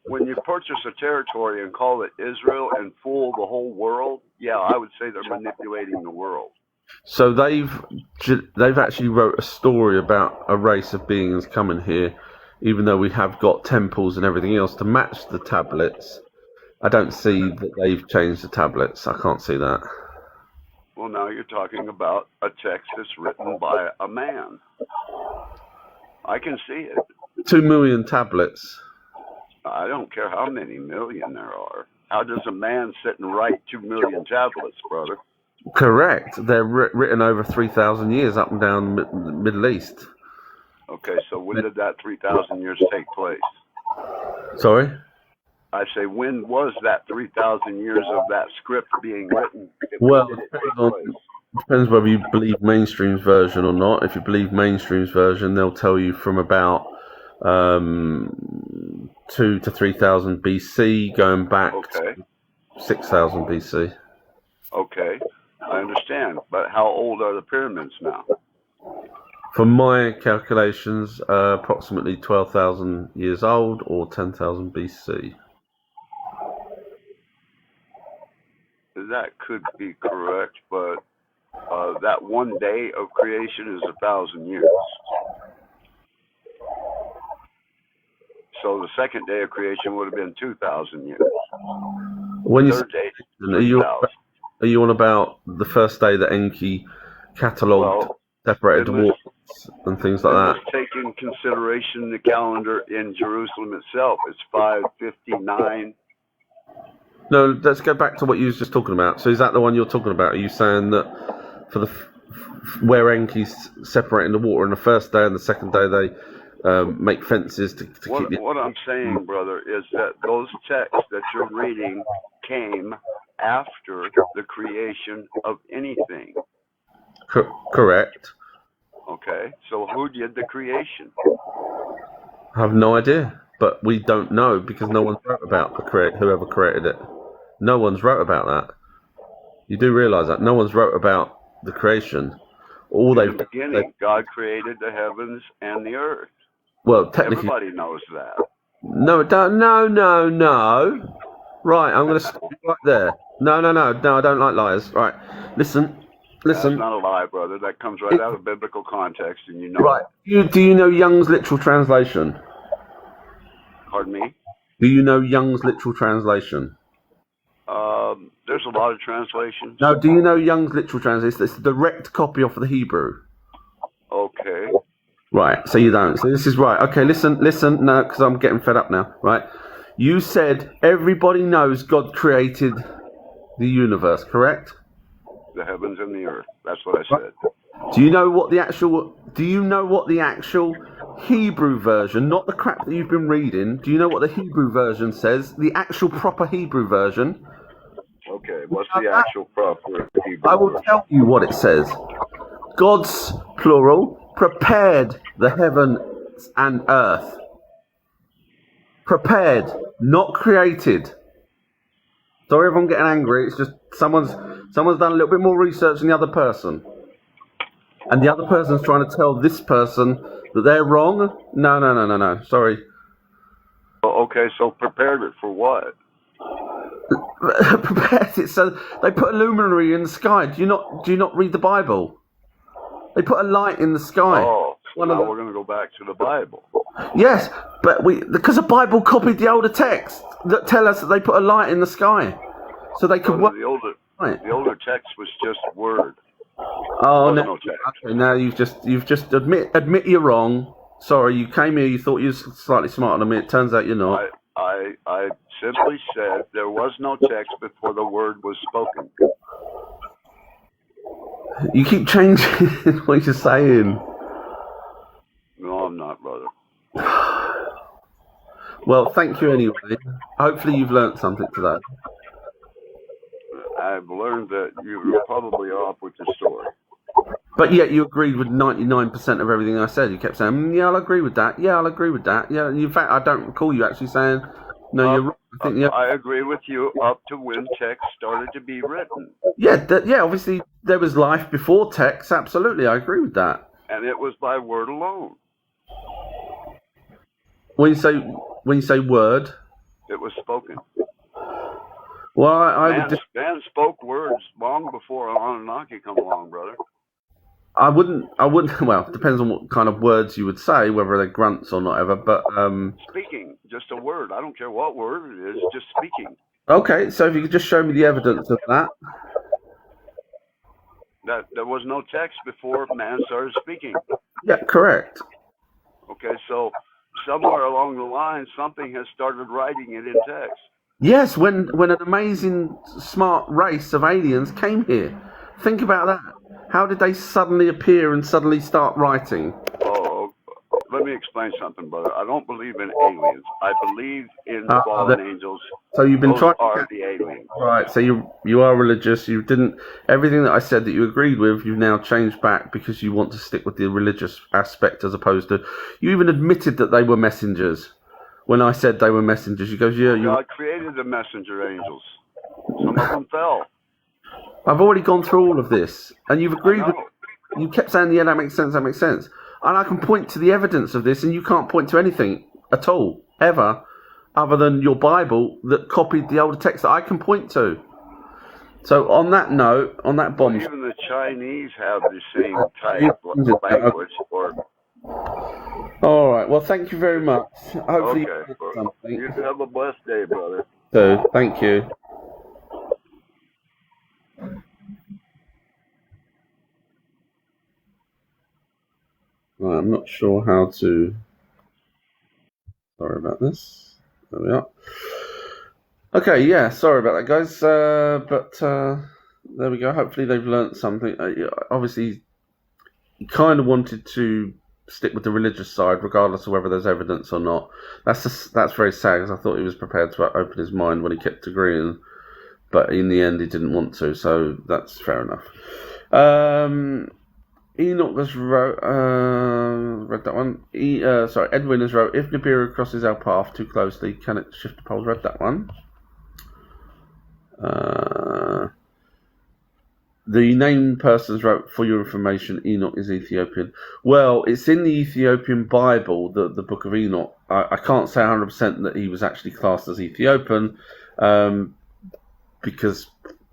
When you purchase a territory and call it Israel and fool the whole world, yeah, I would say they're manipulating the world. So they've actually wrote a story about a race of beings coming here, even though we have got temples and everything else to match the tablets. I don't see that they've changed the tablets. I can't see that. Well, now you're talking about a text that's written by a man. I can see it. 2 million tablets. I don't care how many million there are. How does a man sit and write 2 million tablets, brother? Correct. They're written over 3,000 years up and down the Middle East. Okay, so when did that 3,000 years take place? Sorry? I say, when was that 3,000 years of that script being written? Well, it depends whether you believe mainstream's version or not. If you believe mainstream's version, they'll tell you from about 2 to 3,000 BC, going back to 6,000 BC. Okay, I understand. But how old are the pyramids now? From my calculations, approximately 12,000 years old or 10,000 BC. That could be correct, but that one day of creation is 1,000 years. So the second day of creation would have been 2,000 years. When you third day, are you on about the first day that Enki catalogued, separated the waters and things like that? Take in consideration the calendar in Jerusalem itself. It's 559. No, let's go back to what you was just talking about. So is that the one you're talking about? Are you saying that for where Enki's separating the water on the first day and the second day they make fences to keep the... What I'm saying, brother, is that those texts that you're reading came after the creation of anything. Correct. Okay, so who did the creation? I have no idea, but we don't know because no one wrote about whoever created it. No one's wrote about that. You do realise that no one's wrote about the creation. In the beginning, God created the heavens and the earth. Well, technically, everybody knows that. No, it don't. No. Right, I'm going to stop right there. No. I don't like liars. Right, listen. That's not a lie, brother. That comes right out of biblical context, and you know. Right. Do you know Young's literal translation? Pardon me? Do you know Young's literal translation? There's a lot of translations. No, do you know Young's literal translation? It's a direct copy off of the Hebrew. Okay. Right, so you don't. So this is right. Okay, listen. No, because I'm getting fed up now. Right. You said everybody knows God created the universe, correct? The heavens and the earth. That's what I said. Do you know what the actual Hebrew version, not the crap that you've been reading, do you know what the Hebrew version says? The actual proper Hebrew version? Okay, what's the actual proper Hebrew I will tell you what it says. God's, plural, prepared the heavens and earth. Prepared, not created. Sorry if I'm getting angry, it's just someone's done a little bit more research than the other person. And the other person's trying to tell this person that they're wrong? No. Sorry. Okay, so prepared it for what? Prepared it so they put a luminary in the sky. Do you not read the Bible? They put a light in the sky. Oh, so now we're going to go back to the Bible. Yes, but because the Bible copied the older texts that tell us that they put a light in the sky, so they could work. The older text was just word. Oh no! Okay, now you've just admit you're wrong. Sorry, you came here. You thought you were slightly smarter than me. It turns out you're not. I simply said there was no text before the word was spoken. You keep changing what you're saying. No, I'm not, brother. Well, thank you anyway. Hopefully you've learnt something today. I've learned that you're probably off with the story. But yet you agreed with 99% of everything I said. You kept saying, yeah, I'll agree with that. Yeah, I'll agree with that. Yeah, in fact, I don't recall you actually saying, No, you're right. I think I agree with you up to when text started to be written. yeah. Obviously, there was life before text. Absolutely, I agree with that. And it was by word alone. When you say word, it was spoken. Well, I Man spoke words long before Anunnaki come along, brother. I wouldn't. Well, it depends on what kind of words you would say, whether they're grunts or not ever. But speaking, just a word. I don't care what word it is, just speaking. Okay, so if you could just show me the evidence of that. That there was no text before man started speaking. Yeah, correct. Okay, so somewhere along the line, something has started writing it in text. Yes, when an amazing, smart race of aliens came here. Think about that. How did they suddenly appear and suddenly start writing? Oh, let me explain something, brother. I don't believe in aliens. I believe in fallen angels. So you've been Those trying. are the aliens. Right. So you are religious. You didn't everything that I said that you agreed with. You've now changed back because you want to stick with the religious aspect as opposed to. You even admitted that they were messengers. When I said they were messengers, you goes, yeah. God created the messenger angels. Some of them fell. I've already gone through all of this, and you've agreed with. You kept saying, yeah, that makes sense, and I can point to the evidence of this, and you can't point to anything at all, ever, other than your Bible that copied the older text that I can point to. So on that note, on that bomb... Well, even the Chinese have the same type of language. All right, well, thank you very much. Hopefully you have a blessed day, brother. So, thank you. Well, I'm not sure how to... Sorry about this. There we are. Okay, yeah, sorry about that, guys. But there we go. Hopefully they've learnt something. Obviously, he kind of wanted to stick with the religious side, regardless of whether there's evidence or not. That's very sad, because I thought he was prepared to open his mind when he kept agreeing. But in the end, he didn't want to, so that's fair enough. Enoch has wrote, read that one. Edwin has wrote, if Nibiru crosses our path too closely, can it shift the poles? Read that one. The named persons wrote, for your information, Enoch is Ethiopian. Well, it's in the Ethiopian Bible, the Book of Enoch. I can't say 100% that he was actually classed as Ethiopian, because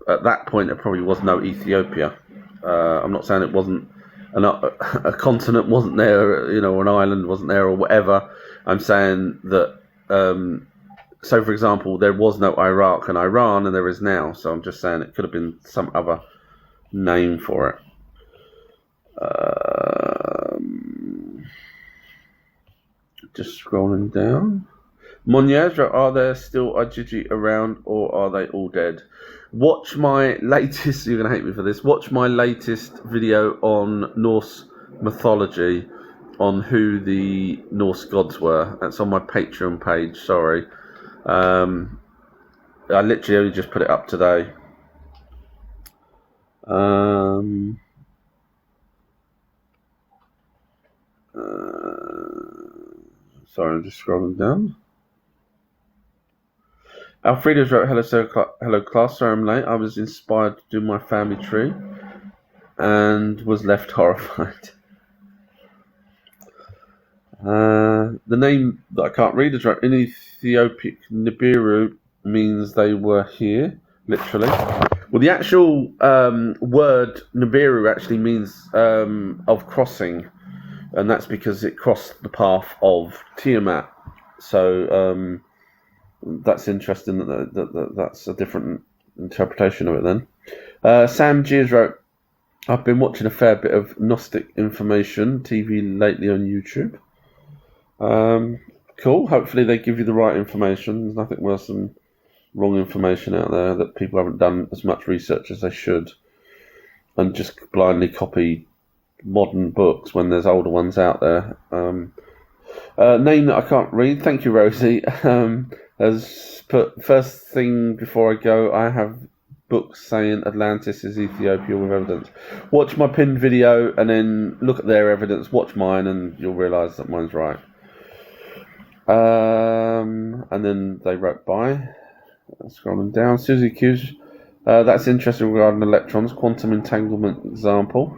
at that point there probably was no Ethiopia. I'm not saying it wasn't a continent wasn't there, or an island wasn't there, or whatever. I'm saying that, so for example, there was no Iraq and Iran, and there is now. So I'm just saying it could have been some other name for it. Just scrolling down. Monez, are there still Ajiji around, or are they all dead? Watch my latest, you're going to hate me for this, watch my latest video on Norse mythology, on who the Norse gods were. That's on my Patreon page, sorry. I literally only just put it up today. Sorry, I'm just scrolling down. Alfredo's wrote, hello class, sorry I'm late. I was inspired to do my family tree and was left horrified. The name that I can't read is right. In Ethiopic, Nibiru means they were here, literally. Well, the actual word Nibiru actually means of crossing, and that's because it crossed the path of Tiamat. So that's interesting that's a different interpretation of it then. Sam Gears wrote, I've been watching a fair bit of Gnostic information TV lately on YouTube. Cool. Hopefully they give you the right information. There's nothing worse than wrong information out there that people haven't done as much research as they should and just blindly copy modern books when there's older ones out there. Name that I can't read. Thank you, Rosie. Has put, first thing before I go, I have books saying Atlantis is Ethiopia with evidence. Watch my pinned video and then look at their evidence, watch mine, and you'll realise that mine's right. And then they wrote by. Scrolling down, Susie Q's. That's interesting regarding electrons, quantum entanglement example.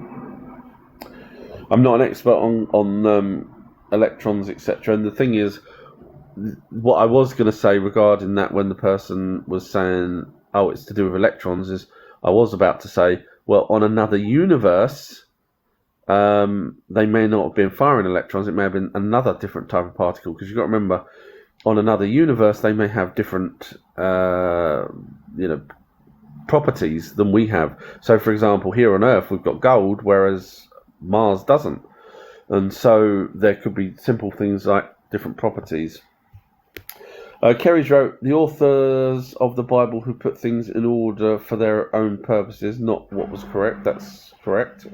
I'm not an expert on electrons, etc. And the thing is, what I was going to say regarding that when the person was saying, oh, it's to do with electrons, is I was about to say, well, on another universe, they may not have been firing electrons. It may have been another different type of particle, because you've got to remember, on another universe, they may have different, properties than we have. So, for example, here on Earth, we've got gold, whereas Mars doesn't. And so there could be simple things like different properties. Kerry's wrote, the authors of the Bible who put things in order for their own purposes, not what was correct. That's correct.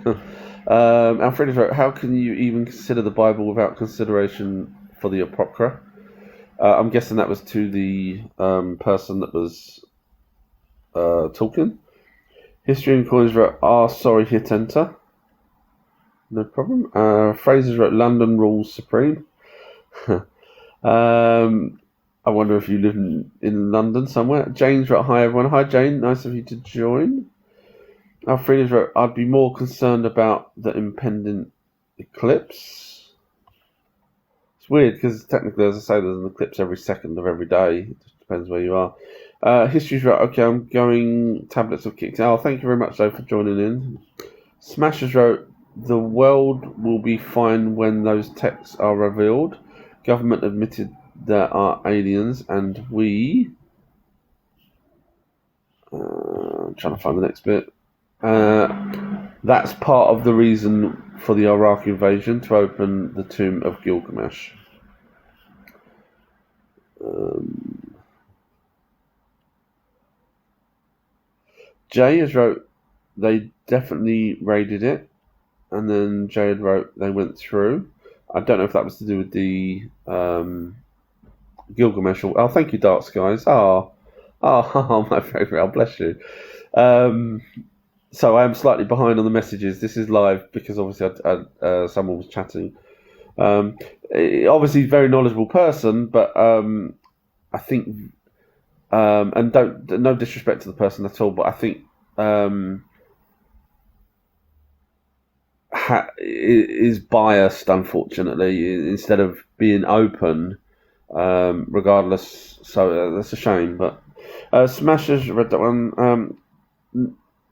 Alfredus wrote, how can you even consider the Bible without consideration for the Apocrypha? I'm guessing that was to the person that was talking. History and Coins wrote, sorry, hit enter. No problem. Fraser's wrote, London rules supreme. I wonder if you live in London somewhere. Jane's wrote, hi everyone. Hi Jane, nice of you to join. Alfreda's wrote, I'd be more concerned about the impending eclipse. It's weird because technically, as I say, there's an eclipse every second of every day. It just depends where you are. History's wrote, okay, I'm going, tablets have kicked out. Thank you very much though for joining in. Smashers wrote, the world will be fine when those texts are revealed. Government admitted there are aliens, and we. I'm trying to find the next bit. That's part of the reason for the Iraqi invasion, to open the tomb of Gilgamesh. Jay has wrote, they definitely raided it, and then Jay had wrote, they went through. I don't know if that was to do with the Gilgamesh. Oh, thank you, Dark Skies. Oh, my favourite. Oh, bless you. So I am slightly behind on the messages. This is live because obviously someone was chatting. Obviously, very knowledgeable person, but I think, and no disrespect to the person at all, but I think is biased, unfortunately, instead of being open. Regardless, so that's a shame. But Smashers read that one.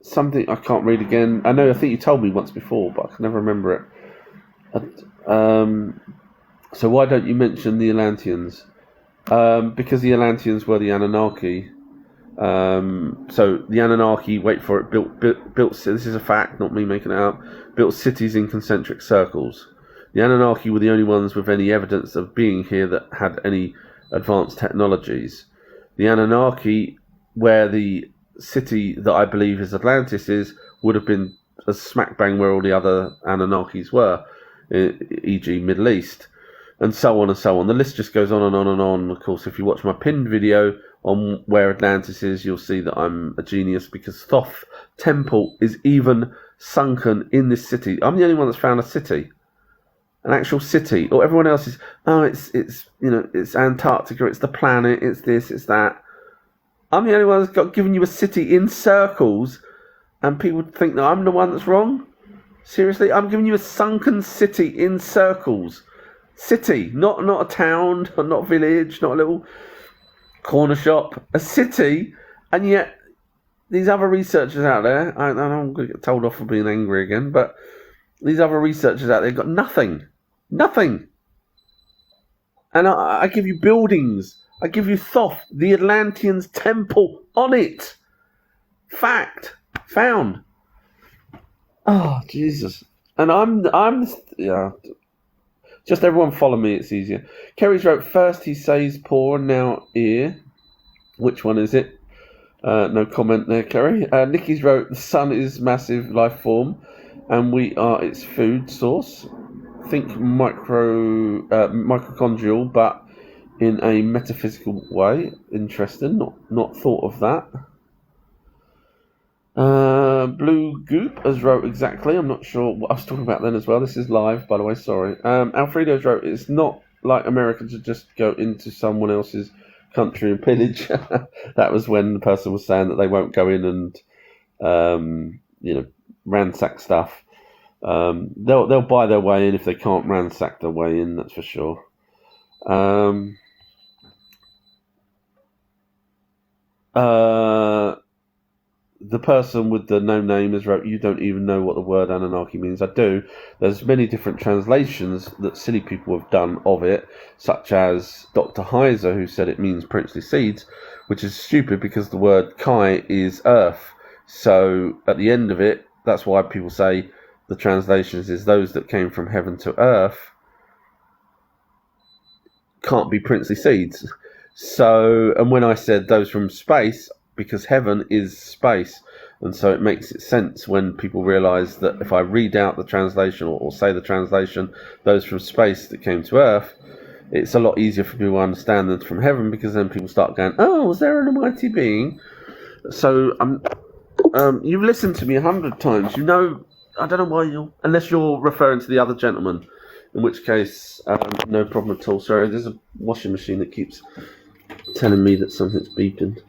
Something I can't read again. I think you told me once before, but I can never remember it. So why don't you mention the Atlanteans? Because the Atlanteans were the Anunnaki. So the Anunnaki, wait for it, built. This is a fact, not me making it up. Built cities in concentric circles. The Anunnaki were the only ones with any evidence of being here that had any advanced technologies. The Anunnaki, where the city that I believe is Atlantis is, would have been a smack bang where all the other Anunnakis were, e.g. Middle East, and so on and so on. The list just goes on and on and on. Of course, if you watch my pinned video on where Atlantis is, you'll see that I'm a genius, because Thoth Temple is even sunken in this city. I'm the only one that's found a city. An actual city, or everyone else is, it's Antarctica, it's the planet, it's this, it's that. I'm the only one that's given you a city in circles, and people think that I'm the one that's wrong. Seriously, I'm giving you a sunken city in circles. City, not a town, not a village, not a little corner shop. A city, and yet these other researchers out there, I'm going to get told off for being angry again, but these other researchers out there got nothing. Nothing. And I give you buildings. I give you Thoth, the Atlanteans' temple on it. Fact. Found. Oh, Jesus. And I'm just everyone follow me, it's easier. Kerry's wrote, first he says poor, now ear. Which one is it? No comment there, Kerry. Nikki's wrote, the sun is massive life form, and we are its food source. Think mitochondrial, but in a metaphysical way. Interesting. Not thought of that. Blue Goop has wrote exactly. I'm not sure what I was talking about then as well. This is live, by the way. Sorry. Alfredo's wrote, it's not like America to just go into someone else's country and pillage. That was when the person was saying that they won't go in and ransack stuff. They'll buy their way in if they can't ransack their way in. That's for sure. The person with the no name has wrote, "You don't even know what the word Anunnaki means." I do. There's many different translations that silly people have done of it, such as Dr. Heiser, who said it means princely seeds, which is stupid because the word Kai is earth. So at the end of it, that's why people say the translations is those that came from heaven to earth can't be princely seeds. So, and when I said those from space, because heaven is space, and so it makes sense when people realize that if I read out the translation or say the translation, those from space that came to earth, it's a lot easier for people to understand than from heaven, because then people start going, oh, is there an almighty being? So you've listened to me 100 times. You know, I don't know why unless you're referring to the other gentleman, in which case, no problem at all. Sorry, there's a washing machine that keeps telling me that something's beeping.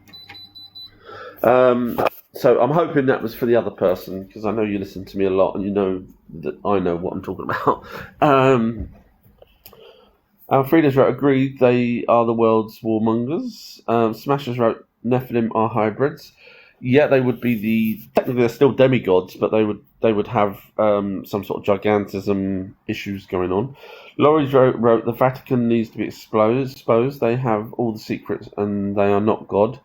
So I'm hoping that was for the other person, because I know you listen to me a lot and you know that I know what I'm talking about. Alfreda's wrote, agreed, they are the world's warmongers. Smashers wrote, Nephilim are hybrids. Yeah, they would be technically they're still demigods, but they would have some sort of gigantism issues going on. Laurie wrote, the Vatican needs to be exposed. They have all the secrets and they are not God,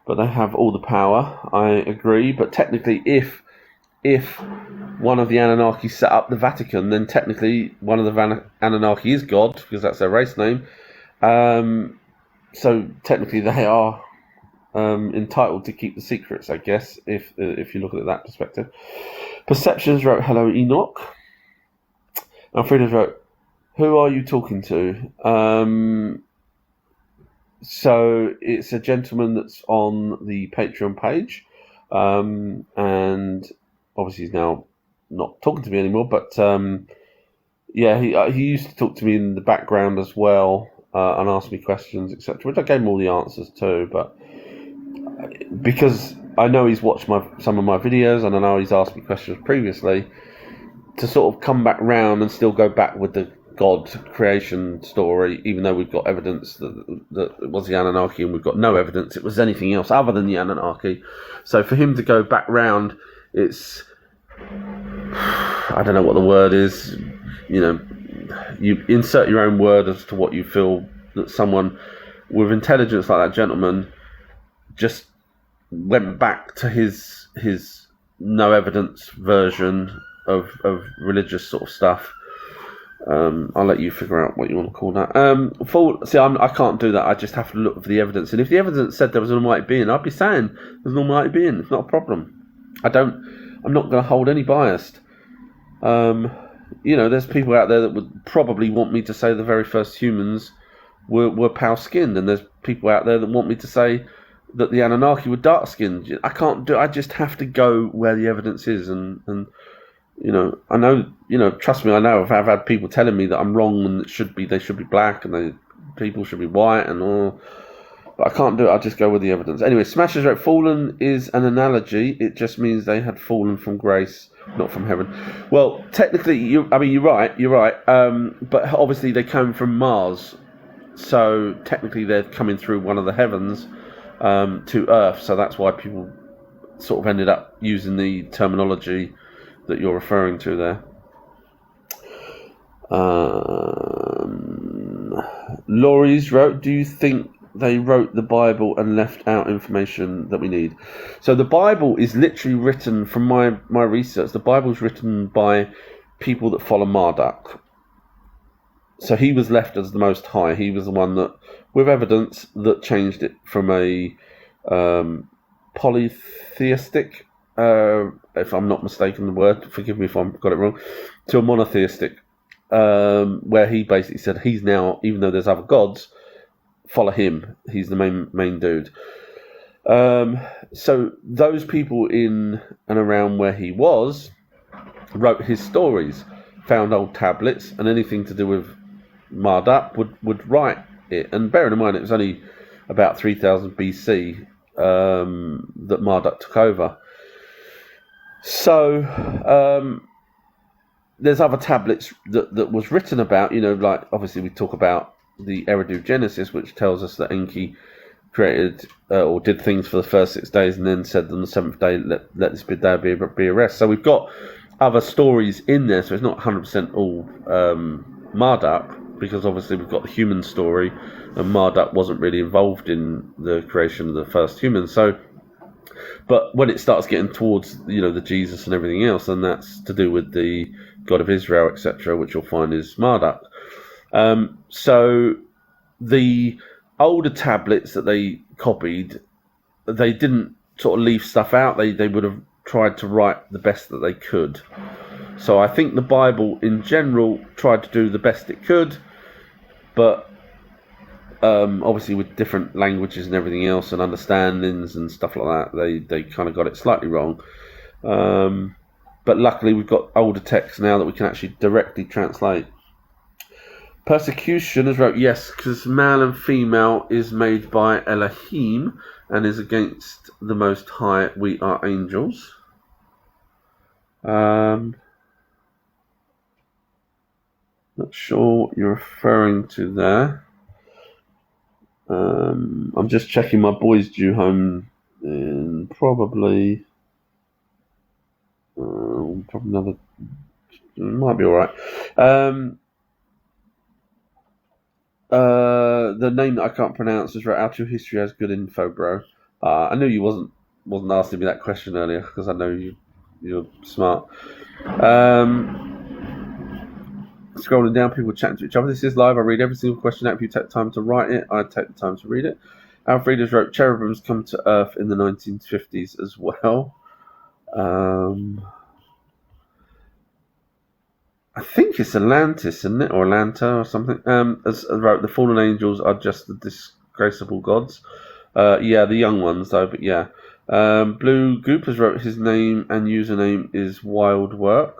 but they have all the power. I agree, but technically if one of the Anunnaki set up the Vatican, then technically one of the Anunnaki is God, because that's their race name. So technically they are entitled to keep the secrets, I guess, if you look at it that perspective. Perceptions wrote, hello Enoch. Alfreda's wrote, who are you talking to? So it's a gentleman that's on the Patreon page, and obviously he's now not talking to me anymore, but he used to talk to me in the background as well, and ask me questions, etc., which I gave him all the answers to, but because I know he's watched some of my videos and I know he's asked me questions previously, to sort of come back round and still go back with the God creation story, even though we've got evidence that it was the Anunnaki, and we've got no evidence it was anything else other than the Anunnaki. So for him to go back round, it's, I don't know what the word is, you insert your own word as to what you feel that someone with intelligence like that gentleman just went back to his no evidence version of religious sort of stuff. I'll let you figure out what you want to call that. I can't do that. I just have to look for the evidence. And if the evidence said there was an almighty being, I'd be saying there's an almighty being. It's not a problem. I'm not going to hold any bias. There's people out there that would probably want me to say the very first humans were pale-skinned, and there's people out there that want me to say that the Anunnaki were dark-skinned. I can't do. I just have to go where the evidence is, and I know, trust me, I know I've had people telling me that I'm wrong and they should be black and people should be white and all, but I can't do it. I just go with the evidence. Anyway, Smashers wrote, fallen is an analogy. It just means they had fallen from grace, not from heaven. Well, technically, you're right. But obviously they came from Mars, so technically they're coming through one of the heavens to Earth. So that's why people sort of ended up using the terminology that you're referring to there. Laurie's wrote, do you think they wrote the Bible and left out information that we need? So the Bible is literally written, from my research, the Bible's written by people that follow Marduk. So he was left as the Most High. He was the one that, with evidence, that changed it from a polytheistic, if I'm not mistaken the word, forgive me if I've got it wrong, to a monotheistic, where he basically said he's now, even though there's other gods, follow him. He's the main dude. So those people in and around where he was wrote his stories, found old tablets, and anything to do with Marduk would write it. And bearing in mind, it was only about 3000 BC that Marduk took over. So there's other tablets that was written about, like obviously we talk about the Eridu Genesis, which tells us that Enki created or did things for the first 6 days and then said on the seventh day, let this day be a rest. So we've got other stories in there, so it's not 100% all Marduk, because obviously we've got the human story, and Marduk wasn't really involved in the creation of the first human. So, but when it starts getting towards the Jesus and everything else, then that's to do with the God of Israel, etc., which you'll find is Marduk. So the older tablets that they copied, they didn't sort of leave stuff out. They would have tried to write the best that they could. So I think the Bible in general tried to do the best it could, but obviously with different languages and everything else and understandings and stuff like that, they kind of got it slightly wrong. But luckily we've got older texts now that we can actually directly translate. Persecution has wrote, yes, because male and female is made by Elohim and is against the Most High. We are angels. Not sure what you're referring to there. I'm just checking my boys due home in probably another. Might be all right. The name that I can't pronounce is right. Our true history has good info, bro. I knew you wasn't asking me that question earlier because I know you're smart. Scrolling down, people chatting to each other. This is live. I read every single question out. If you take the time to write it, I take the time to read it. Alfreda's wrote, cherubims come to Earth in the 1950s as well. I think it's Atlantis, isn't it? Or Atlanta or something. As wrote, the fallen angels are just the disgraceable gods. Yeah, the young ones though, but yeah. Blue Goop has wrote, his name and username is Wild Work.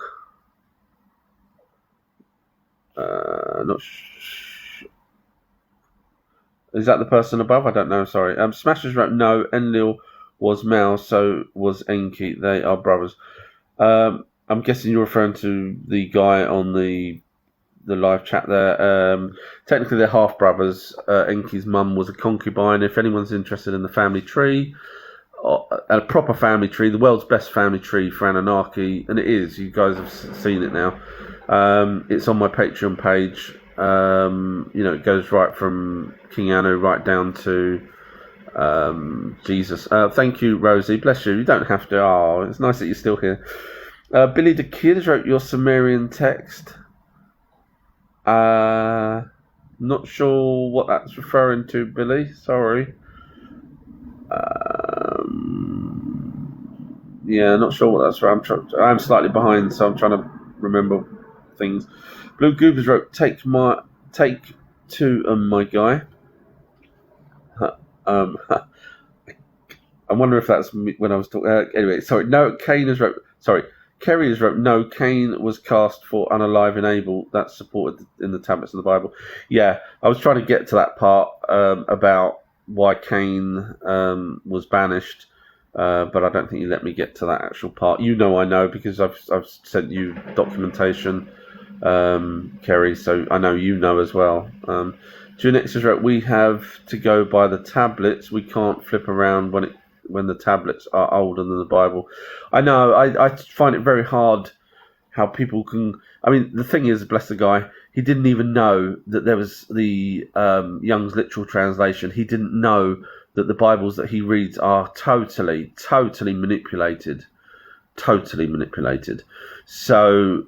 Is that the person above? I don't know, sorry. Smashers wrote, no, Enlil was male, so was Enki. They are brothers. I'm guessing you're referring to the guy on the live chat there. Technically, they're half brothers. Enki's mum was a concubine. If anyone's interested in the family tree, a proper family tree, the world's best family tree for Anunnaki, and it is. You guys have seen it now. It's on my Patreon page. It goes right from King Anu right down to Jesus. Thank you, Rosie. Bless you. You don't have to. Oh, it's nice that you're still here. Billy the Kid wrote your Sumerian text. Not sure what that's referring to, Billy. Sorry. Yeah, not sure what that's for. I'm slightly behind, so I'm trying to remember things. Blue Goobers wrote, take two, my guy. I wonder if that's me when I was talking. Anyway, sorry. No, Kane has wrote. Sorry. Kerry has wrote, no, Cain was cast for unalive Abel. That's supported in the tablets of the Bible. Yeah, I was trying to get to that part about why Cain was banished, but I don't think you let me get to that actual part. I know because I've sent you documentation, Kerry, so I know you know as well. Junix has wrote, we have to go by the tablets. We can't flip around when the tablets are older than the Bible. I know, I find it very hard how people can... I mean, the thing is, bless the guy, he didn't even know that there was the Young's literal translation. He didn't know that the Bibles that he reads are totally manipulated. Totally manipulated. So,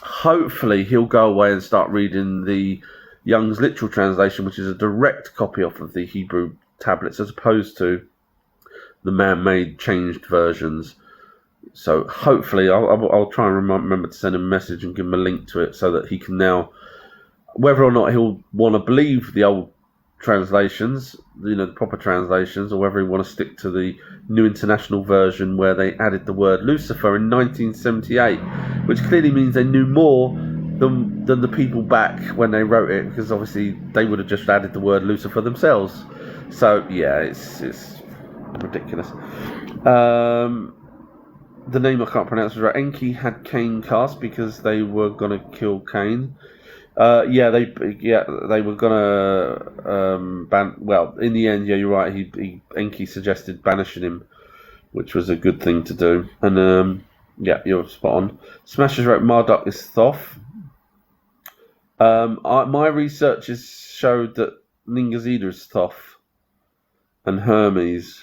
hopefully he'll go away and start reading the Young's literal translation, which is a direct copy off of the Hebrew tablets as opposed to the man-made changed versions. So hopefully I'll try and remember to send him a message and give him a link to it so that he can now, whether or not he'll want to believe the old translations, the proper translations, or whether he want to stick to the New International Version where they added the word Lucifer in 1978, which clearly means they knew more than the people back when they wrote it, because obviously they would have just added the word Lucifer themselves. So yeah, it's ridiculous. The name I can't pronounce was right. Enki had Cain cast because they were gonna kill Cain. They were gonna ban. Well, in the end, yeah, you're right. Enki suggested banishing him, which was a good thing to do. And yeah, you're spot on. Smashers wrote Marduk is Thoth. My research has showed that Ningazida is Thoth and Hermes.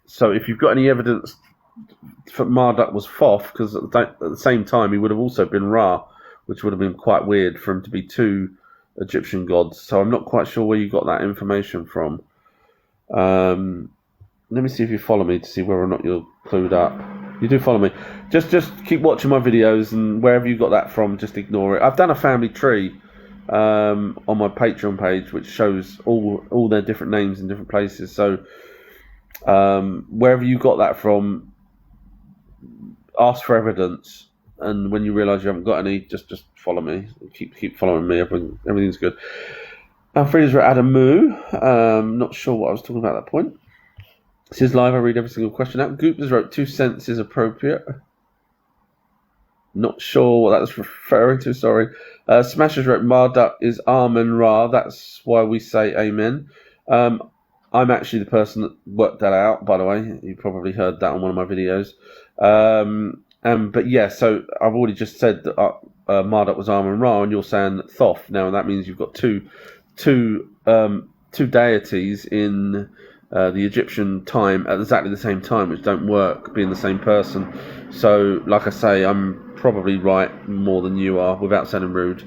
So if you've got any evidence for Marduk was Thoth, because at the same time he would have also been Ra, which would have been quite weird for him to be two Egyptian gods. So I'm not quite sure where you got that information from. Let me see if you follow me to see whether or not you're clued up. You do follow me. Just keep watching my videos, and wherever you got that from, just ignore it. I've done a family tree on my Patreon page, which shows all their different names in different places. So wherever you got that from, ask for evidence, and when you realise you haven't got any, just follow me. Keep following me. Everything's good. Frida's wrote Adam Moo. Not sure what I was talking about at that point. This is live. I read every single question out. Goop has wrote 2 cents is appropriate. Not sure what that was referring to. Sorry. Smashers wrote Marduk is Amen Ra. That's why we say Amen. I'm actually the person that worked that out, by the way. You probably heard that on one of my videos. But yeah, so I've already just said that Marduk was Amen Ra, and you're saying Thoth. Now that means you've got two deities in the Egyptian time at exactly the same time, which don't work being the same person. So, like I say, I'm probably right more than you are, without sounding rude.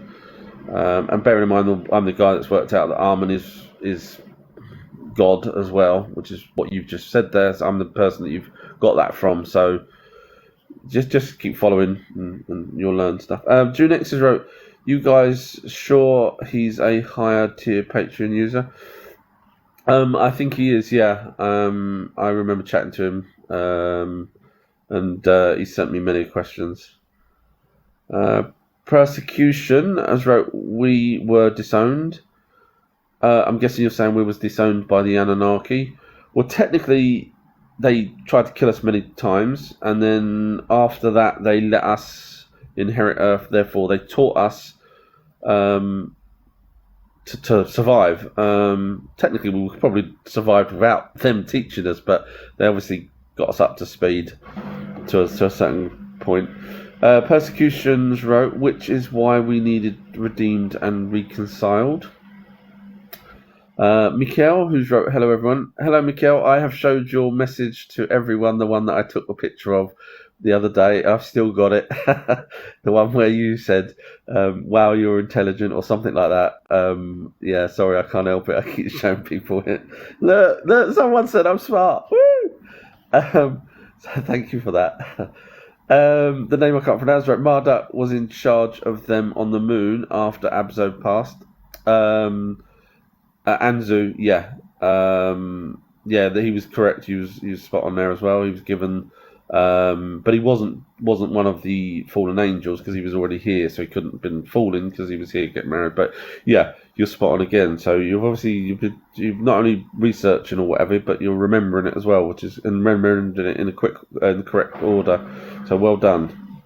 And bearing in mind, I'm the guy that's worked out that Amen is God as well, which is what you've just said there. So I'm the person that you've got that from. So just keep following, and you'll learn stuff. Junex has wrote, you guys sure he's a higher tier Patreon user? I think he is, yeah. I remember chatting to him, and he sent me many questions. Persecution has wrote, we were disowned. I'm guessing you're saying we was disowned by the Anunnaki. Well, technically, they tried to kill us many times, and then after that, they let us inherit Earth. Therefore, they taught us to survive. Technically, we probably survived without them teaching us, but they obviously got us up to speed to a certain point. Persecutions wrote, which is why we needed redeemed and reconciled. Mikhail, who's wrote, hello everyone. Hello Mikhail, I have showed your message to everyone, the one that I took a picture of the other day. I've still got it. The one where you said, wow, you're intelligent, or something like that. Yeah, sorry, I can't help it. I keep showing people it. Look, someone said I'm smart. Woo! So thank you for that. The name I can't pronounce, right? Marduk was in charge of them on the moon after Abzo passed. Anzu, yeah. He was correct. He was spot on there as well. He was given, but he wasn't one of the fallen angels because he was already here, so he couldn't have been fallen because he was here to get married. But yeah, you're spot on again. So you've not only researching or whatever, but you're remembering it as well, and remembering it in the correct order. So well done.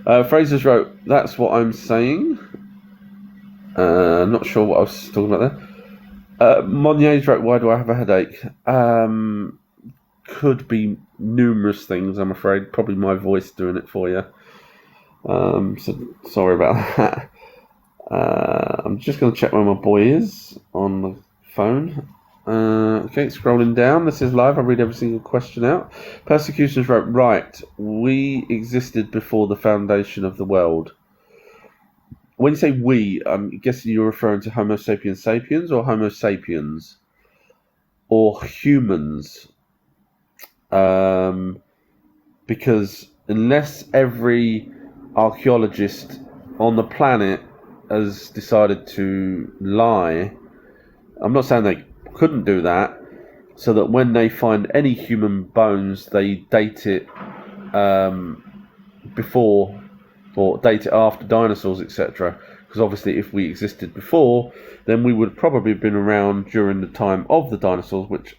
Fraser's wrote, that's what I'm saying. Not sure what I was talking about there. Monier's wrote, why do I have a headache? Could be numerous things, I'm afraid. Probably my voice doing it for you. So sorry about that. I'm just going to check where my boy is on the phone. Okay, scrolling down. This is live. I read every single question out. Persecutions wrote, right, we existed before the foundation of the world. When you say we, I'm guessing you're referring to Homo sapiens sapiens or Homo sapiens or humans. Because unless every archaeologist on the planet has decided to lie, I'm not saying they couldn't do that, so that when they find any human bones, they date it before or date it after dinosaurs, etc. Because obviously, if we existed before, then we would probably have been around during the time of the dinosaurs, which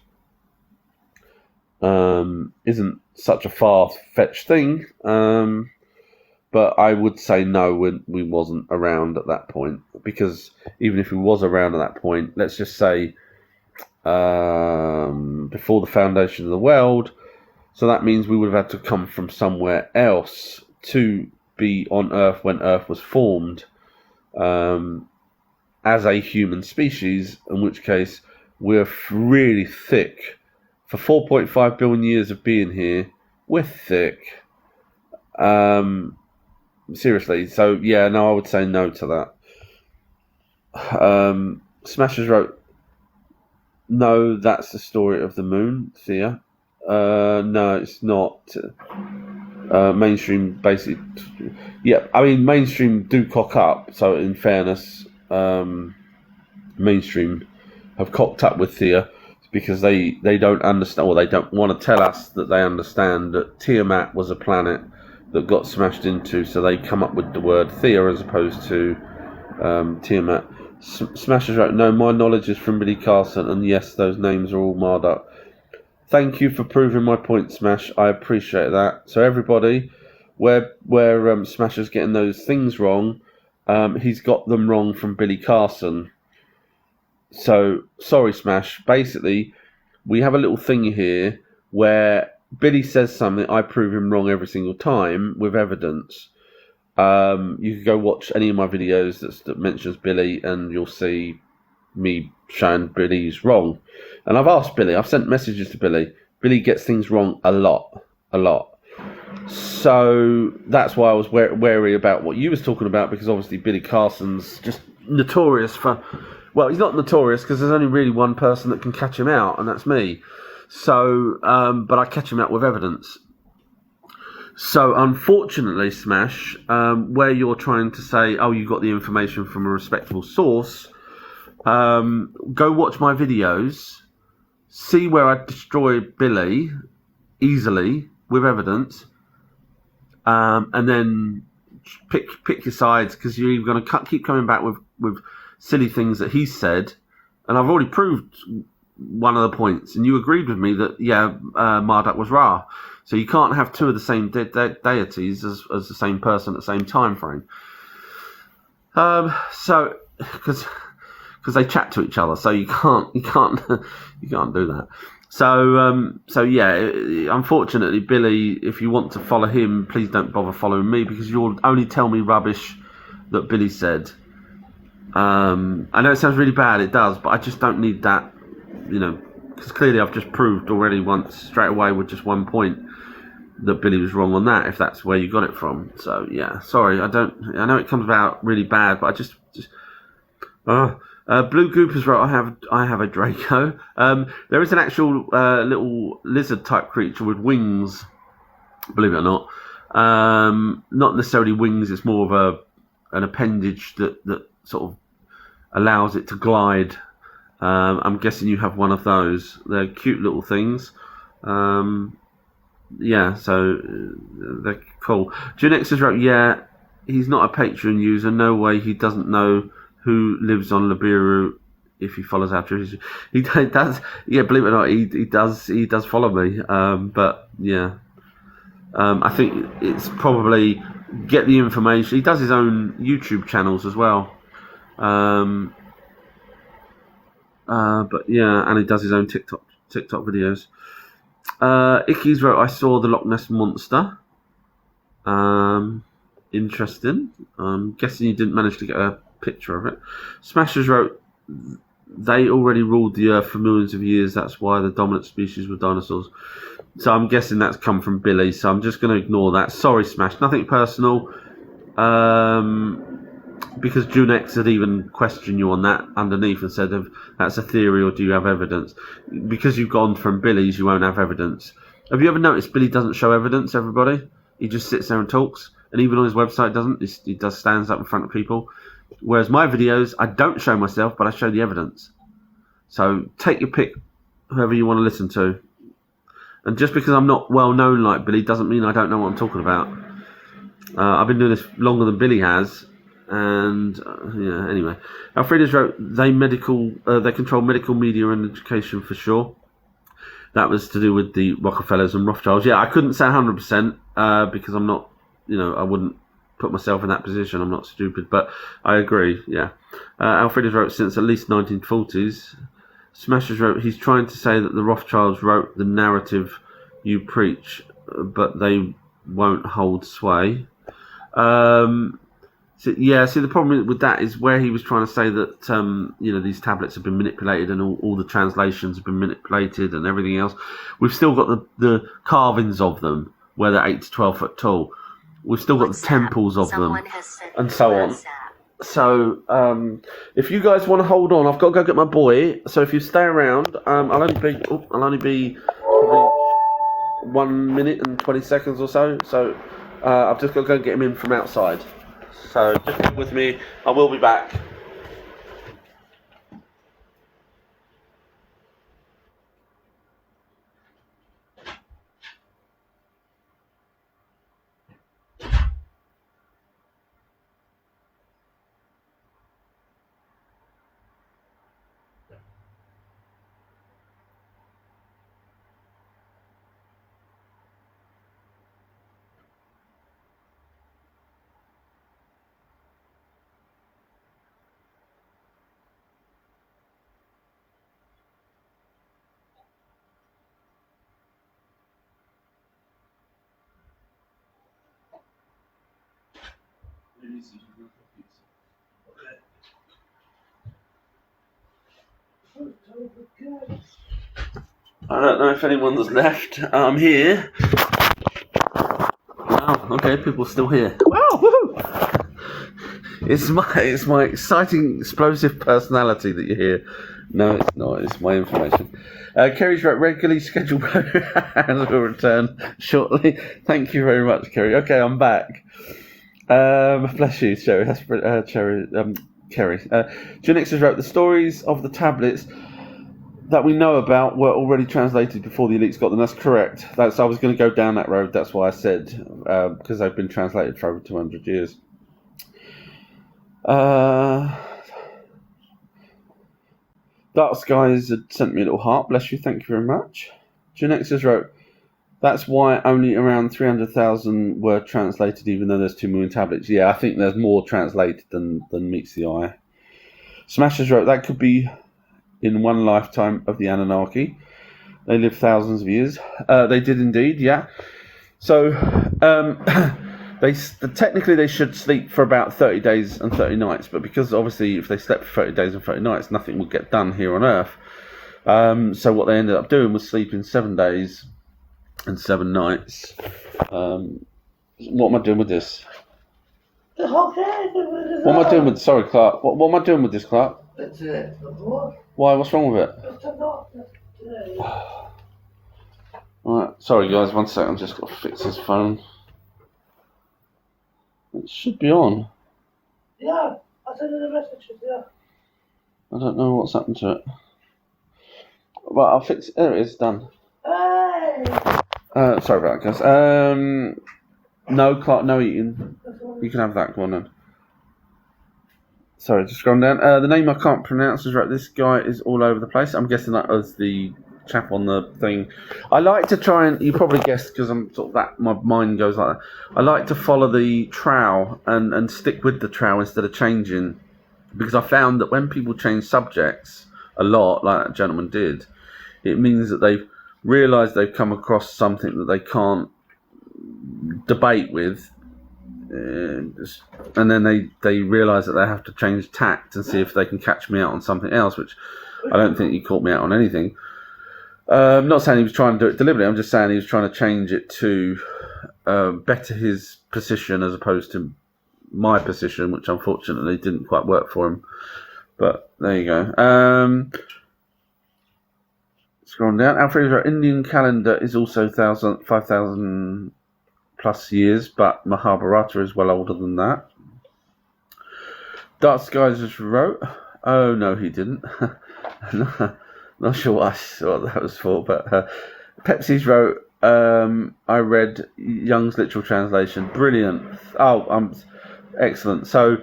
isn't such a far-fetched thing. But I would say no, we wasn't around at that point. Because even if we was around at that point, let's just say before the foundation of the world, so that means we would have had to come from somewhere else to be on Earth when Earth was formed as a human species, in which case we're really thick. For 4.5 billion years of being here, we're thick. Seriously, so yeah, no, I would say no to that. Smashers wrote, no, that's the story of the moon, Thea. No, it's not. Mainstream basically, yeah, I mean, mainstream do cock up, so in fairness, mainstream have cocked up with Thea because they don't understand, or they don't want to tell us that they understand that Tiamat was a planet that got smashed into, so they come up with the word Thea as opposed to Tiamat. Smashers wrote, no, my knowledge is from Billy Carson, and yes, those names are all Marduk. Thank you for proving my point, Smash. I appreciate that. So everybody, where Smasher's getting those things wrong, he's got them wrong from Billy Carson. So, sorry, Smash. Basically, we have a little thing here where Billy says something, I prove him wrong every single time with evidence. You can go watch any of my videos that mentions Billy, and you'll see me showing Billy's wrong. And I've asked Billy, I've sent messages to Billy. Billy gets things wrong a lot. So that's why I was wary about what you was talking about, because obviously Billy Carson's just notorious for... Well, he's not notorious because there's only really one person that can catch him out, and that's me. So, but I catch him out with evidence. So, unfortunately, Smash, where you're trying to say, oh, you got the information from a respectable source, go watch my videos, see where I destroy Billy easily with evidence, and then pick your sides, because you're either going to keep coming back with silly things that he said, and I've already proved one of the points, and you agreed with me that, yeah, Marduk was Ra. So you can't have two of the same deities as the same person at the same time frame. So, because they chat to each other, so you can't do that. So yeah, unfortunately, Billy, if you want to follow him, please don't bother following me, because you'll only tell me rubbish that Billy said. I know it sounds really bad, it does, but I just don't need that, because clearly I've just proved already once straight away with just one point that Billy was wrong on that, if that's where you got it from. So yeah, sorry, I know it comes about really bad, but I just Blue Goopers wrote, I have a Draco. There is an actual little lizard type creature with wings, believe it or not. Not necessarily wings, it's more of an appendage that sort of allows it to glide. I'm guessing you have one of those. They're cute little things. Yeah, so they're cool. Junexus wrote, yeah, he's not a Patreon user. No way he doesn't know who lives on Nibiru if he follows after his... He does, yeah, believe it or not, he does follow me. But yeah, I think it's probably get the information. He does his own YouTube channels as well. But yeah, and he does his own TikTok videos. Icky's wrote, I saw the Loch Ness Monster. Interesting. I'm guessing you didn't manage to get a picture of it. Smashers wrote, they already ruled the earth for millions of years, that's why the dominant species were dinosaurs. So I'm guessing that's come from Billy, so I'm just going to ignore that. Sorry, Smash, nothing personal. Because Junex had even questioned you on that underneath and said, that's a theory or do you have evidence? Because you've gone from Billy's, you won't have evidence. Have you ever noticed Billy doesn't show evidence, everybody? He just sits there and talks, and even on his website doesn't. He does stands up in front of people. Whereas my videos, I don't show myself, but I show the evidence. So take your pick, whoever you want to listen to. And just because I'm not well known like Billy doesn't mean I don't know what I'm talking about. I've been doing this longer than Billy has, and yeah. Anyway, Alfreda's wrote they control medical media and education for sure. That was to do with the Rockefellers and Rothschilds. Yeah, I couldn't say 100% because I'm not, I wouldn't put myself in that position. I'm not stupid, but I agree. Yeah, Alfreda's wrote since at least 1940s. Smashers wrote he's trying to say that the Rothschilds wrote the narrative you preach, but they won't hold sway. See, the problem with that is where he was trying to say that these tablets have been manipulated and all the translations have been manipulated and everything else. We've still got the carvings of them where they're 8 to 12 foot tall. We've still got the temples of them and so on. So if you guys want to hold on, I've got to go get my boy. So if you stay around, I'll only be probably 1 minute and 20 seconds or so. So I've just got to go get him in from outside. So just bear with me. I will be back. I don't know if anyone's left. I'm here. Wow, okay, people are still here. Wow, woohoo! It's my exciting, explosive personality that you hear. No, it's not. It's my information. Kerry's wrote regularly scheduled and will return shortly. Thank you very much, Kerry. Okay, I'm back. Bless you, Sherry. That's Kerry. Junix has wrote the stories of the tablets that we know about were already translated before the elites got them. That's correct. I was going to go down that road. That's why I said because they've been translated for over 200 years. Dark Skies had sent me a little heart. Bless you. Thank you very much. Junix has wrote that's why only around 300,000 were translated, even though there's 2 million tablets. Yeah, I think there's more translated than meets the eye. Smashers wrote that could be in one lifetime of the Anunnaki. They lived thousands of years. They did indeed, yeah. So technically they should sleep for about 30 days and 30 nights, but because obviously if they slept for 30 days and 30 nights, nothing would get done here on Earth. So what they ended up doing was sleeping 7 days and 7 nights. What am I doing with this? What am I doing with? Sorry, Clark. What am I doing with this, Clark? Why? What's wrong with it? Alright, sorry guys, 1 second. I've just got to fix this phone. It should be on. Yeah, I sent you the messages. Yeah. I don't know what's happened to it. Right, I'll fix it. There it is. Done. Hey. Sorry about that, guys. No, Clark, no eating. You can have that. Go on then. Sorry, just scrolling down. The name I can't pronounce is right. This guy is all over the place. I'm guessing that was the chap on the thing. I like to try and, you probably guessed because I'm sort of that, my mind goes like that. I like to follow the trowel and stick with the trowel instead of changing, because I found that when people change subjects a lot, like that gentleman did, it means that they've realised they've come across something that they can't debate with. And then they realise that they have to change tact and see if they can catch me out on something else, which I don't think he caught me out on anything. I'm not saying he was trying to do it deliberately. I'm just saying he was trying to change it to better his position as opposed to my position, which unfortunately didn't quite work for him. But there you go. Scrolling down. Alfred's Indian calendar is also 5,000 plus years, but Mahabharata is well older than that. Dark Skies just wrote. Oh no, he didn't. Not sure what that was for, but Pepsi's wrote I read Young's literal translation. Brilliant. Oh, excellent. So,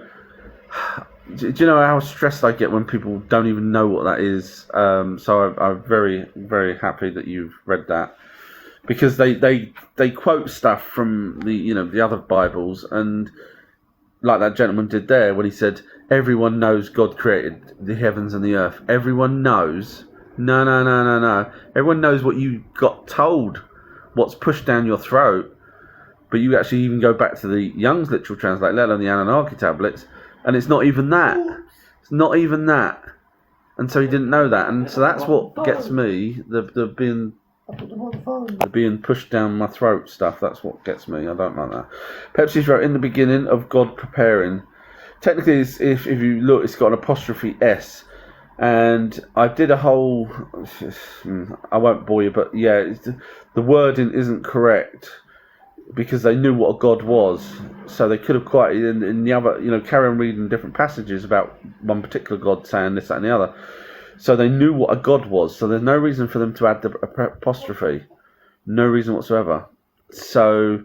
do you know how stressed I get when people don't even know what that is? So I'm very, very happy that you've read that, because they quote stuff from the other Bibles, and like that gentleman did there when he said, everyone knows God created the heavens and the earth. Everyone knows. No. Everyone knows what you got told, what's pushed down your throat. But you actually even go back to the Young's literal translation, let alone the Anunnaki tablets, and it's not even that. It's not even that. And so he didn't know that. And so that's what gets me, the being pushed down my throat stuff. That's what gets me. I don't like that. Pepsi's wrote, in the beginning of God preparing. Technically, if you look, it's got an apostrophe S. And I did a whole... I won't bore you, but yeah, the wording isn't correct, because they knew what a god was. So they could have quite... In the other... carry on reading different passages about one particular god saying this, that and the other. So they knew what a god was. So there's no reason for them to add the apostrophe. No reason whatsoever. So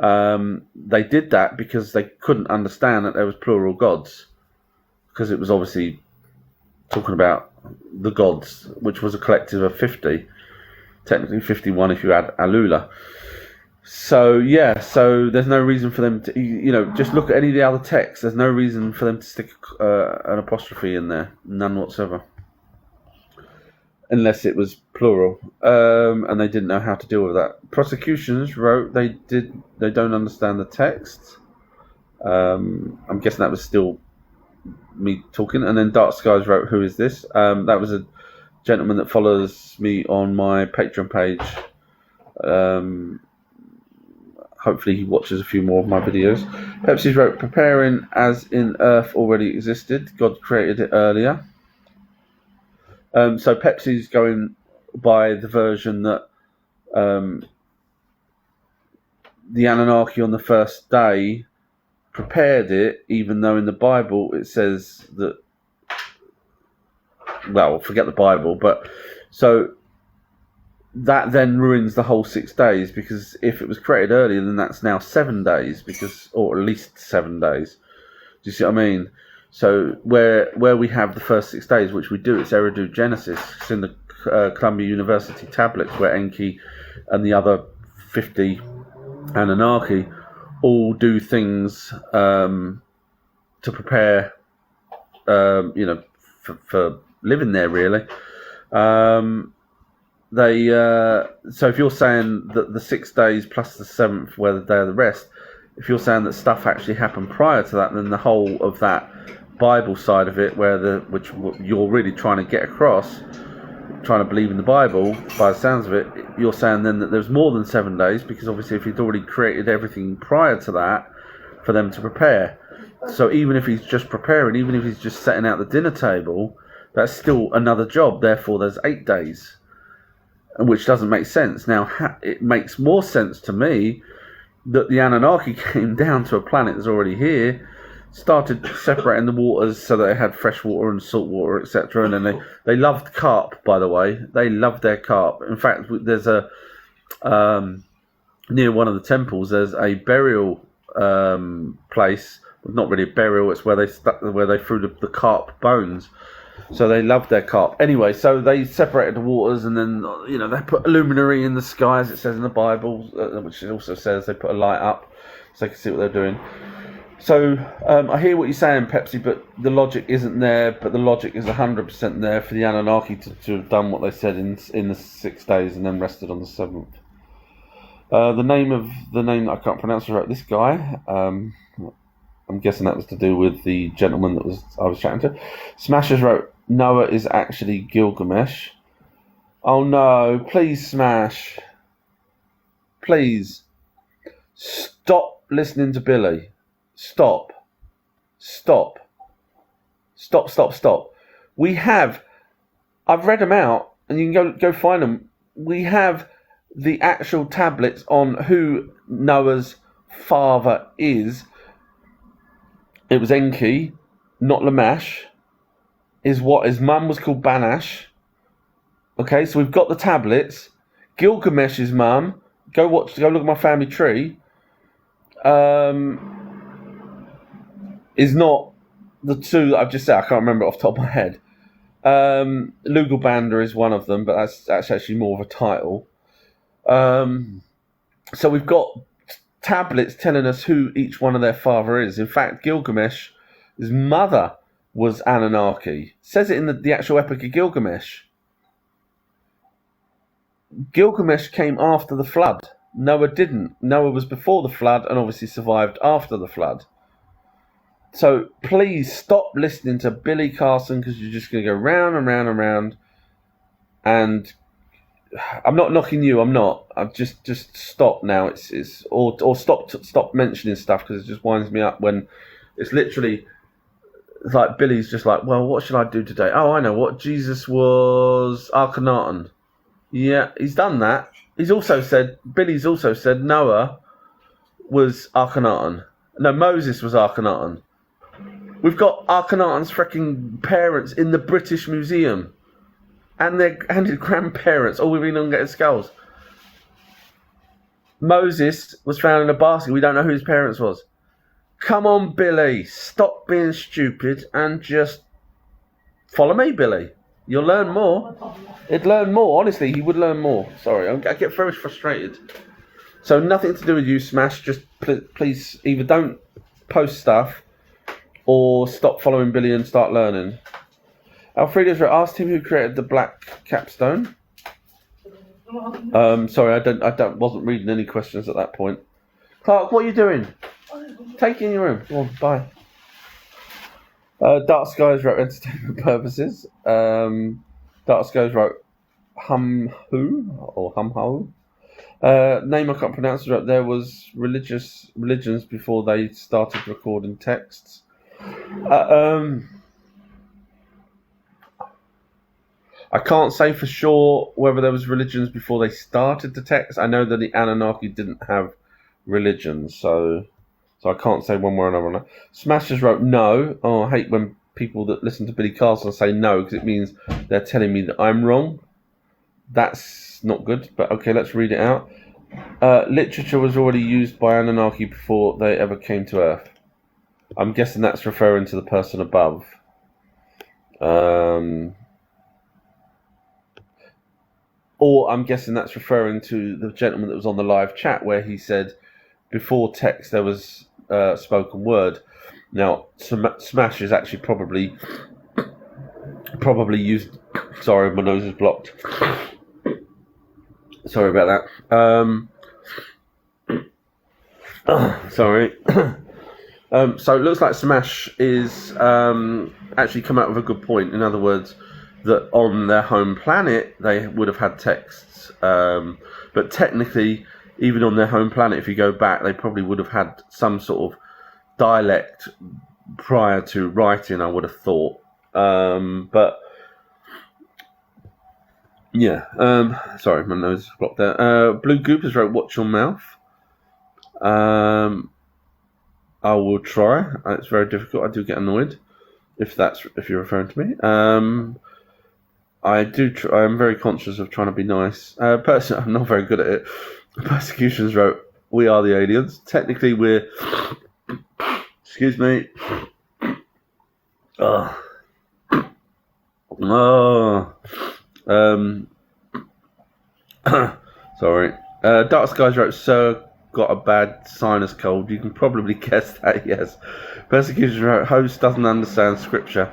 they did that because they couldn't understand that there was plural gods. Because it was obviously talking about the gods, which was a collective of 50. Technically 51 if you add Alula. So yeah, so there's no reason for them to, just look at any of the other texts. There's no reason for them to stick an apostrophe in there. None whatsoever. Unless it was plural, and they didn't know how to deal with that. Prosecutions wrote they don't understand the text. I'm guessing that was still me talking. And then Dark Skies wrote, who is this? That was a gentleman that follows me on my Patreon page. Hopefully he watches a few more of my videos. Pepsi's wrote, preparing as in Earth already existed. God created it earlier. So Pepsi's going by the version that the Anunnaki on the first day prepared it, even though in the Bible it says that, well, forget the Bible, but so that then ruins the whole 6 days, because if it was created earlier, then that's now 7 days, or at least 7 days. Do you see what I mean? So where we have the first 6 days, which we do, it's Eridu Genesis. It's in the Columbia University tablets, where Enki and the other 50 Anunnaki all do things to prepare, for living there, really. So if you're saying that the 6 days plus the 7th were the day of the rest, if you're saying that stuff actually happened prior to that, then the whole of that Bible side of it, which you're really trying to get across, trying to believe in the Bible, by the sounds of it, you're saying then that there's more than 7 days, because obviously if he'd already created everything prior to that for them to prepare. So even if he's just preparing, even if he's just setting out the dinner table, that's still another job. Therefore, there's 8 days, which doesn't make sense. Now, it makes more sense to me that the Anunnaki came down to a planet that's already here, started separating the waters so that they had fresh water and salt water, etc. And then they loved carp, by the way. They loved their carp. In fact, there's a near one of the temples, there's a burial place. Not really a burial, it's where they threw the carp bones. So they loved their carp. Anyway, so they separated the waters, and then they put a luminary in the sky, as it says in the Bible, which it also says they put a light up so they can see what they're doing. So I hear what you're saying, Pepsi, but the logic isn't there. But the logic is 100% there for the Anunnaki to have done what they said in the 6 days and then rested on the 7th. The name that I can't pronounce was right. This guy. I'm guessing that was to do with the gentleman that I was chatting to. Smashers wrote, Noah is actually Gilgamesh. Oh no, please, Smash. Please. Stop listening to Billy. Stop. I've read them out, and you can go find them. We have the actual tablets on who Noah's father is. It was Enki, not Lamash. His mum was called Banash. Okay, so we've got the tablets. Gilgamesh's mum go look at my family tree. Is not the two that I've just said. I can't remember it off the top of my head. Lugalbanda is one of them, but that's actually more of a title. So we've got tablets telling us who each one of their father is. In fact, Gilgamesh's mother was Anunnaki. It says it in the actual Epic of Gilgamesh. Gilgamesh came after the flood. Noah didn't. Noah was before the flood and obviously survived after the flood. So please stop listening to Billy Carson, because you're just going to go round and round and round. And I'm not knocking you. I'm not. I've just stop now. Or stop mentioning stuff, because it just winds me up when it's literally like Billy's just like, well, what should I do today? Oh, I know what. Jesus was Akhenaten. Yeah, he's done that. Billy's also said Noah was Akhenaten. No, Moses was Akhenaten. We've got Akhenaten's freaking parents in the British Museum. And his grandparents, all with elongated skulls. Moses was found in a basket. We don't know who his parents was. Come on, Billy. Stop being stupid and just follow me, Billy. You'll learn more. He'd learn more. Honestly, he would learn more. Sorry, I get very frustrated. So nothing to do with you, Smash. Just please either don't post stuff or stop following Billy and start learning. Alfredo's asked him who created the black capstone. Sorry, I wasn't reading any questions at that point. Clark, what are you doing? Take it in your room. Come on, bye. Dark Skies wrote entertainment purposes. Dark Skies wrote hum ho. Name I can't pronounce. Wrote there was religions before they started recording texts. I can't say for sure whether there was religions before they started the text. I know that the Anunnaki didn't have religions, so I can't say one way or another. Smashers wrote no. Oh, I hate when people that listen to Billy Carson say no, because it means they're telling me that I'm wrong. That's not good, but okay, let's read it out. Literature was already used by Anunnaki before they ever came to Earth. I'm guessing that's referring to the person above. Or I'm guessing that's referring to the gentleman that was on the live chat where he said before text there was spoken word. Now, Smash is actually probably used... Sorry, my nose is blocked. Sorry about that. Sorry. So it looks like Smash is actually come out with a good point. In other words, that on their home planet they would have had texts, but technically even on their home planet, if you go back, they probably would have had some sort of dialect prior to writing, I would have thought. But yeah, sorry, my nose is blocked there. Blue Goopers wrote watch your mouth. I will try. It's very difficult. I do get annoyed if you're referring to me. I do. I am very conscious of trying to be nice. Personally, I'm not very good at it. Persecutions wrote, "We are the aliens. Technically, we're." Excuse me. Oh. Sorry. Dark Skies wrote, "Sir, got a bad sinus cold. You can probably guess that. Yes." Persecutions wrote, "Host doesn't understand scripture."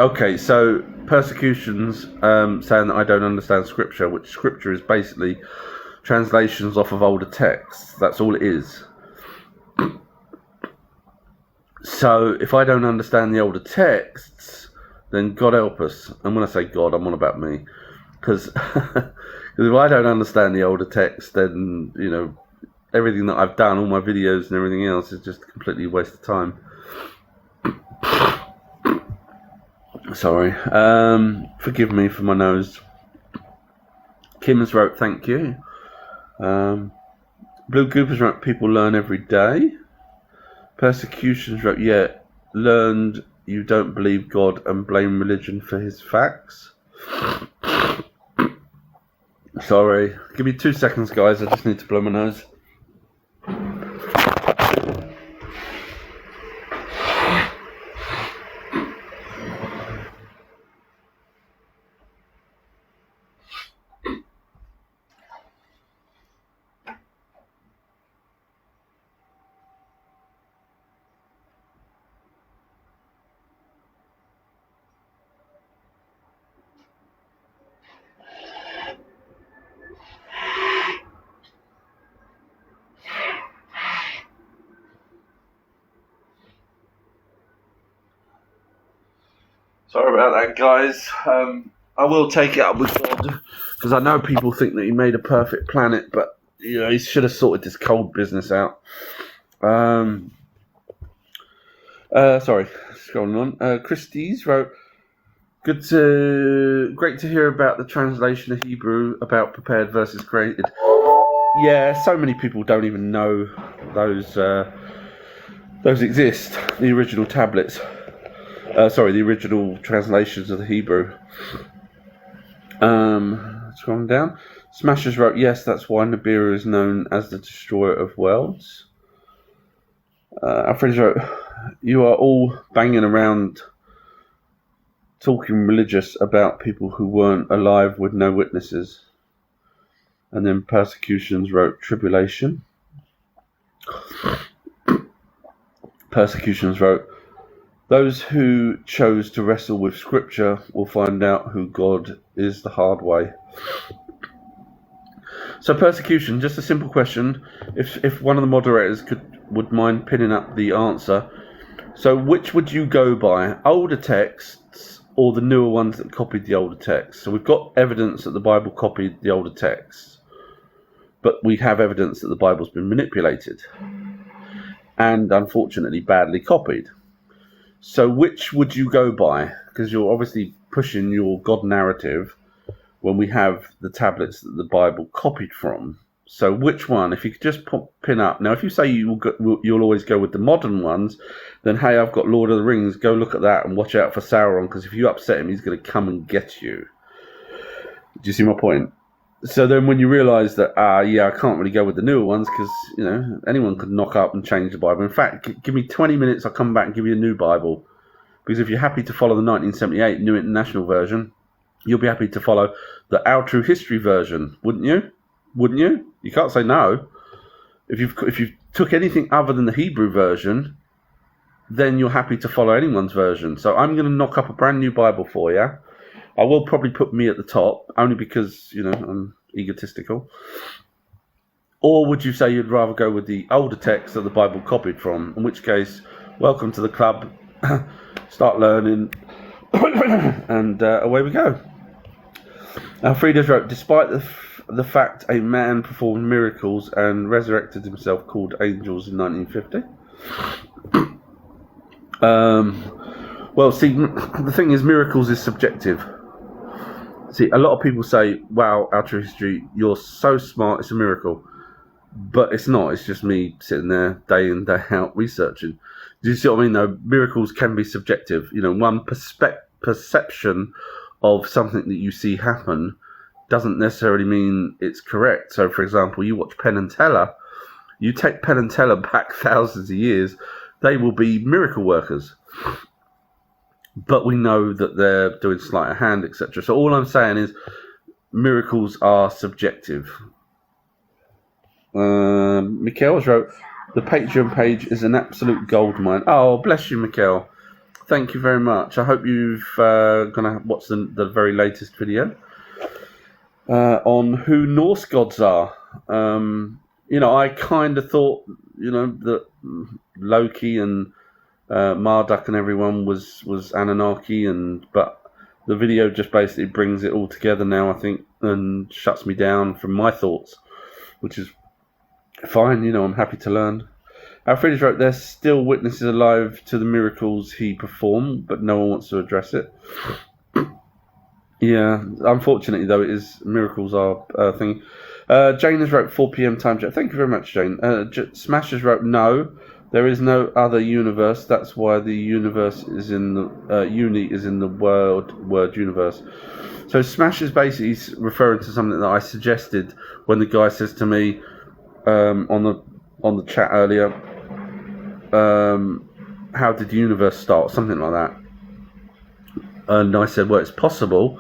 Okay, so Persecutions saying that I don't understand scripture, which scripture is basically translations off of older texts. That's all it is. So if I don't understand the older texts, then God help us. And when I say God, I'm on about me. Because if I don't understand the older text, then, you know, everything that I've done, all my videos and everything else, is just completely a waste of time. Sorry. Forgive me for my nose. Kim's wrote, thank you. Blue Goopers wrote, people learn every day. Persecutions wrote, yeah, learned you don't believe God and blame religion for his facts. Sorry. Give me 2 seconds, guys. I just need to blow my nose. Sorry about that, guys. I will take it up with God, because I know people think that he made a perfect planet, but he should have sorted this cold business out. Sorry, scrolling on. Christie's wrote, great to hear about the translation of Hebrew about prepared versus created. Yeah, so many people don't even know those exist, the original tablets. The original translations of the Hebrew. Scrolling down. Smashers wrote, yes, that's why Nibiru is known as the destroyer of worlds. Alfred wrote, you are all banging around talking religious about people who weren't alive with no witnesses. And then Persecutions wrote, tribulation. Persecutions wrote, those who chose to wrestle with Scripture will find out who God is the hard way. So Persecution, just a simple question. If one of the moderators would mind pinning up the answer. So which would you go by? Older texts or the newer ones that copied the older texts? So we've got evidence that the Bible copied the older texts. But we have evidence that the Bible's been manipulated. And unfortunately badly copied. So which would you go by? Because you're obviously pushing your God narrative when we have the tablets that the Bible copied from. So which one? If you could just pin up. Now, if you say you'll always go with the modern ones, then hey, I've got Lord of the Rings. Go look at that and watch out for Sauron, because if you upset him, he's going to come and get you. Do you see my point? So then when you realise that, I can't really go with the newer ones because, anyone could knock up and change the Bible. In fact, give me 20 minutes, I'll come back and give you a new Bible. Because if you're happy to follow the 1978 New International Version, you'll be happy to follow the Our True History version, wouldn't you? Wouldn't you? You can't say no. If you took anything other than the Hebrew version, then you're happy to follow anyone's version. So I'm going to knock up a brand new Bible for you. I will probably put me at the top, only because, I'm egotistical. Or would you say you'd rather go with the older text that the Bible copied from? In which case, welcome to the club. Start learning. And away we go. Frida's wrote, despite the fact a man performed miracles and resurrected himself called angels in 1950. Well, see, the thing is, miracles is subjective. See, a lot of people say, wow, Our True History, you're so smart, it's a miracle. But it's not, it's just me sitting there day in, day out researching. Do you see what I mean, though? Miracles can be subjective. One perception of something that you see happen doesn't necessarily mean it's correct. So, for example, you watch Penn and Teller, you take Penn and Teller back thousands of years, they will be miracle workers. But we know that they're doing sleight of hand, etc. So all I'm saying is miracles are subjective. Mikhail wrote, the Patreon page is an absolute goldmine. Oh, bless you, Mikhail. Thank you very much. I hope you've gonna watch the very latest video on who Norse gods are. I kind of thought, that Loki and Marduk and everyone was Anunnaki, but the video just basically brings it all together now, I think, and shuts me down from my thoughts, which is fine. I'm happy to learn. Alfred wrote, there's still witnesses alive to the miracles he performed, but no one wants to address it. Yeah, unfortunately, though, miracles are a thing. Jane has wrote 4 p.m. time check. Thank you very much, Jane. Smashers wrote, no, There is no other universe. That's why the universe is in the uni is in the word universe. So Smash is basically referring to something that I suggested when the guy says to me on the chat earlier, how did the universe start? Something like that. And I said, well, it's possible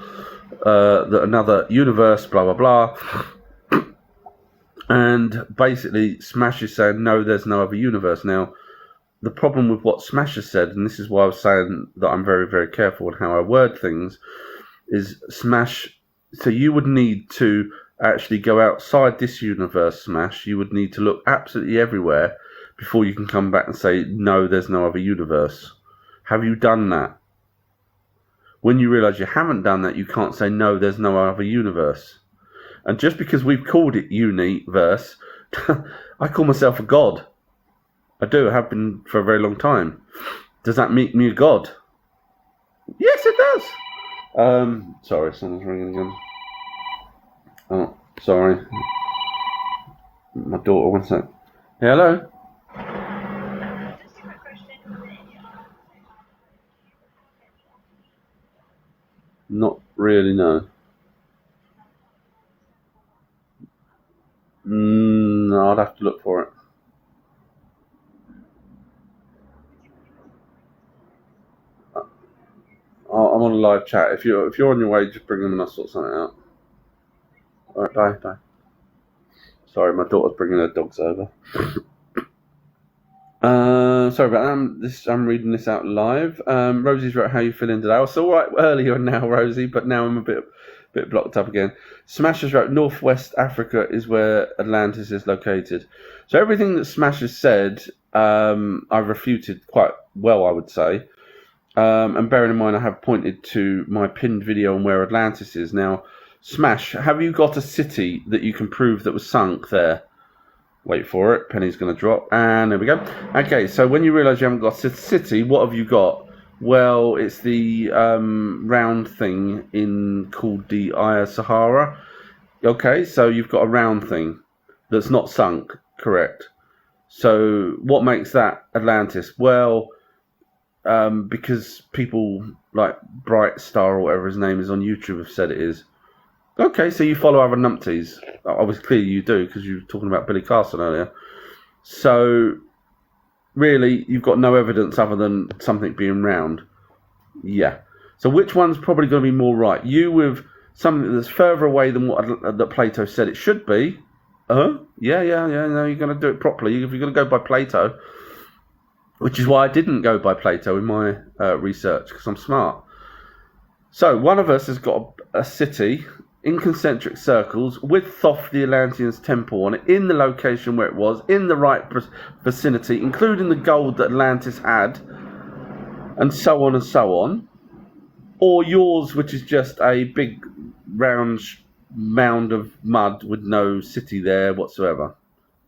that another universe, blah, blah, blah. And basically, Smash is saying, no, there's no other universe. Now, the problem with what Smash has said, and this is why I was saying that I'm very, very careful in how I word things, is Smash. So you would need to actually go outside this universe, Smash. You would need to look absolutely everywhere before you can come back and say, no, there's no other universe. Have you done that? When you realise you haven't done that, you can't say, no, there's no other universe. And just because we've called it universe, I call myself a god. I do. I have been for a very long time. Does that make me a god? Yes, it does. Sorry, someone's ringing again. Oh, sorry. My daughter, one sec. Hello? Not really, no. No, I'd have to look for it. I'm on a live chat. If you're on your way, just bring them and I'll sort something out. All right, bye. Sorry, my daughter's bringing her dogs over. Sorry about that. I'm reading this out live. Rosie's wrote, how you feeling today? I was all right earlier now, Rosie, but now I'm a bit blocked up again. Smashers wrote, Northwest Africa is where Atlantis is located. So everything that Smashers said, I've refuted quite well, I would say. And bearing in mind, I have pointed to my pinned video on where Atlantis is. Now, Smash, have you got a city that you can prove that was sunk there? Wait for it. Penny's going to drop. And there we go. Okay, so when you realise you haven't got a city, what have you got? Well, it's the round thing called the Eye of Sahara. Okay, so you've got a round thing that's not sunk, correct? So what makes that Atlantis? Well, because people like Bright Star or whatever his name is on YouTube have said it is. Okay, so you follow other numpties. Obviously, clearly you do, because you were talking about Billy Carson earlier. So, really, you've got no evidence other than something being round. Yeah. So which one's probably going to be more right? You with something that's further away than what that Plato said it should be. Yeah, no, you're going to do it properly. If you're going to go by Plato, which is why I didn't go by Plato in my research, because I'm smart. So, one of us has got a city in concentric circles with Thoth the Atlantean's temple on it, in the location where it was, in the right vicinity, including the gold that Atlantis had, and so on and so on. Or yours, which is just a big round mound of mud with no city there whatsoever.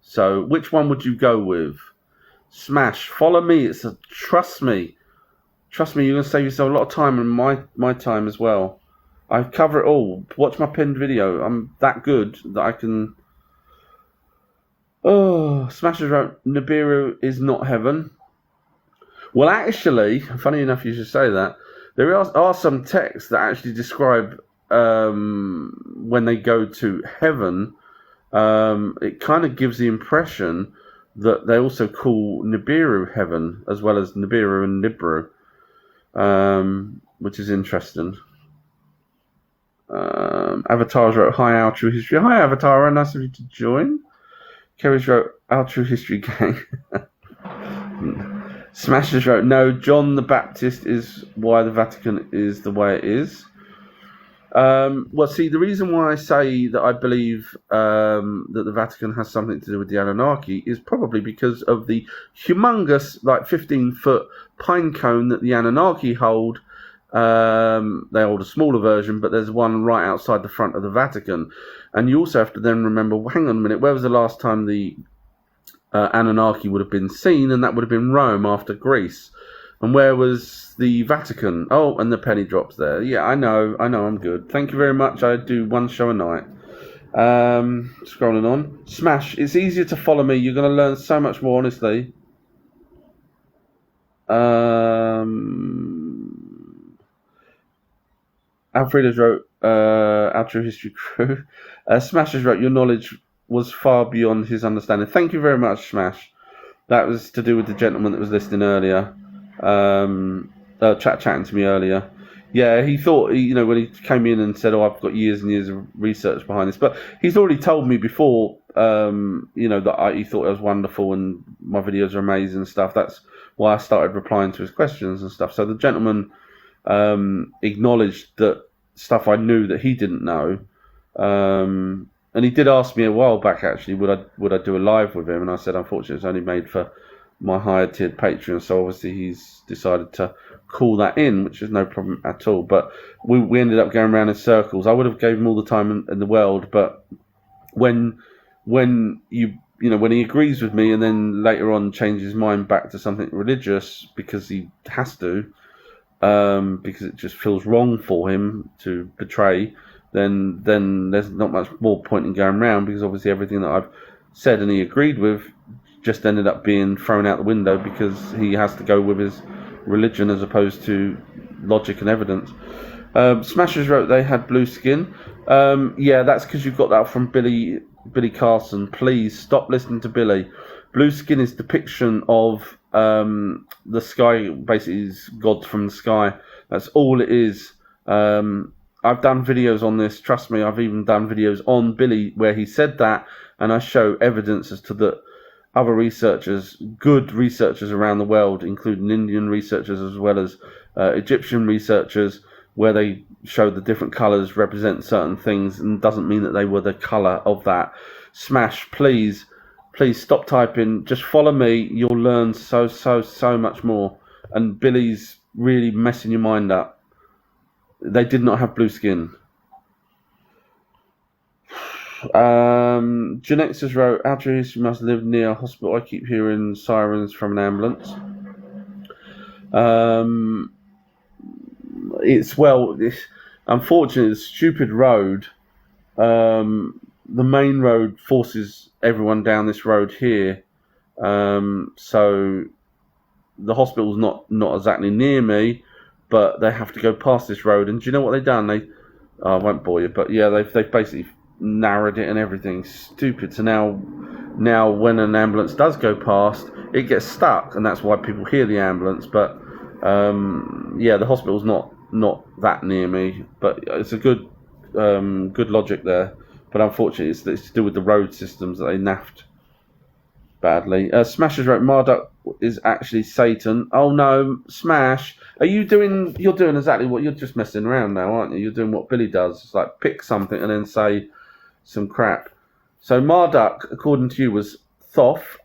So, which one would you go with? Smash, follow me. Trust me. Trust me, you're going to save yourself a lot of time and my time as well. I cover it all. Watch my pinned video. I'm that good that I can... Oh, Smashers wrote, Nibiru is not heaven. Well, actually, funny enough you should say that, there are some texts that actually describe when they go to heaven. It kind of gives the impression that they also call Nibiru heaven, as well as Nibiru and Nibru. Which is interesting. Avatar's wrote, hi, Our True History. Hi, Avatar, nice of you to join. Kerry's wrote, Our True History gang. Smashers wrote, no, John the Baptist is why the Vatican is the way it is. Well, see, the reason why I say that I believe that the Vatican has something to do with the Anunnaki is probably because of the humongous, like 15-foot pine cone that the Anunnaki hold. They hold a smaller version, but there's one right outside the front of the Vatican. And you also have to then remember, well, hang on a minute, where was the last time the Anunnaki would have been seen? And that would have been Rome after Greece. And where was the Vatican? Oh, and the penny drops there. Yeah, I know, I'm good. Thank you very much. I do one show a night. Scrolling on. Smash, it's easier to follow me. You're going to learn so much more, honestly. Alfredo's wrote, Our True History Crew. Smashers wrote, your knowledge was far beyond his understanding. Thank you very much, Smash. That was to do with the gentleman that was listening earlier, chatting to me earlier. Yeah, he thought, when he came in and said, I've got years and years of research behind this. But he's already told me before, that he thought it was wonderful and my videos are amazing and stuff. That's why I started replying to his questions and stuff. So the gentleman acknowledged that stuff I knew that he didn't know. And he did ask me a while back, actually, would I do a live with him? And I said, unfortunately, it's only made for my higher tiered Patreon. So obviously he's decided to call that in, which is no problem at all. But we ended up going around in circles. I would have gave him all the time in the world, but when he agrees with me and then later on changes his mind back to something religious because he has to, because it just feels wrong for him to betray, then there's not much more point in going around, because obviously everything that I've said and he agreed with just ended up being thrown out the window because he has to go with his religion as opposed to logic and evidence. Smashers wrote they had blue skin. Yeah, that's because you got that from Billy Carson. Please stop listening to Billy. Blue skin is depiction of the sky, basically is gods from the sky. That's all it is. I've done videos on this, trust me. I've even done videos on Billy where he said that, and I show evidence as to that other researchers, good researchers around the world, including Indian researchers as well as Egyptian researchers, where they show the different colours represent certain things, and doesn't mean that they were the colour of that. Smash, please stop typing. Just follow me. You'll learn so much more. And Billy's really messing your mind up. They did not have blue skin. Genexus wrote, Our True History must live near a hospital. I keep hearing sirens from an ambulance. Unfortunately, the stupid road, the main road forces everyone down this road here. So the hospital's not exactly near me, but they have to go past this road. And do you know what they've done? I won't bore you, but yeah, they've basically narrowed it and everything. Stupid. So now when an ambulance does go past, it gets stuck, and that's why people hear the ambulance. But yeah, the hospital's not that near me, but it's a good logic there. But unfortunately, it's to do with the road systems that they naffed badly. Smashers wrote, Marduk is actually Satan. Oh no, Smash, you're doing exactly what you're just messing around now, aren't you? You're doing what Billy does. It's like pick something and then say some crap. So Marduk, according to you, was Thoth,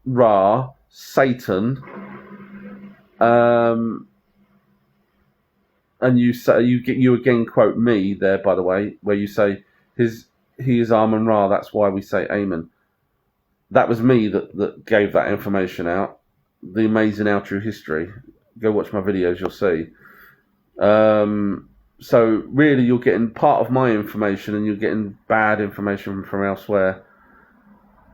Ra, Satan. And you say you again quote me there, by the way, where you say he is Amun Ra. That's why we say Amen. That was me that gave that information out. The amazing Our True History. Go watch my videos, you'll see. So really, you're getting part of my information, and you're getting bad information from elsewhere.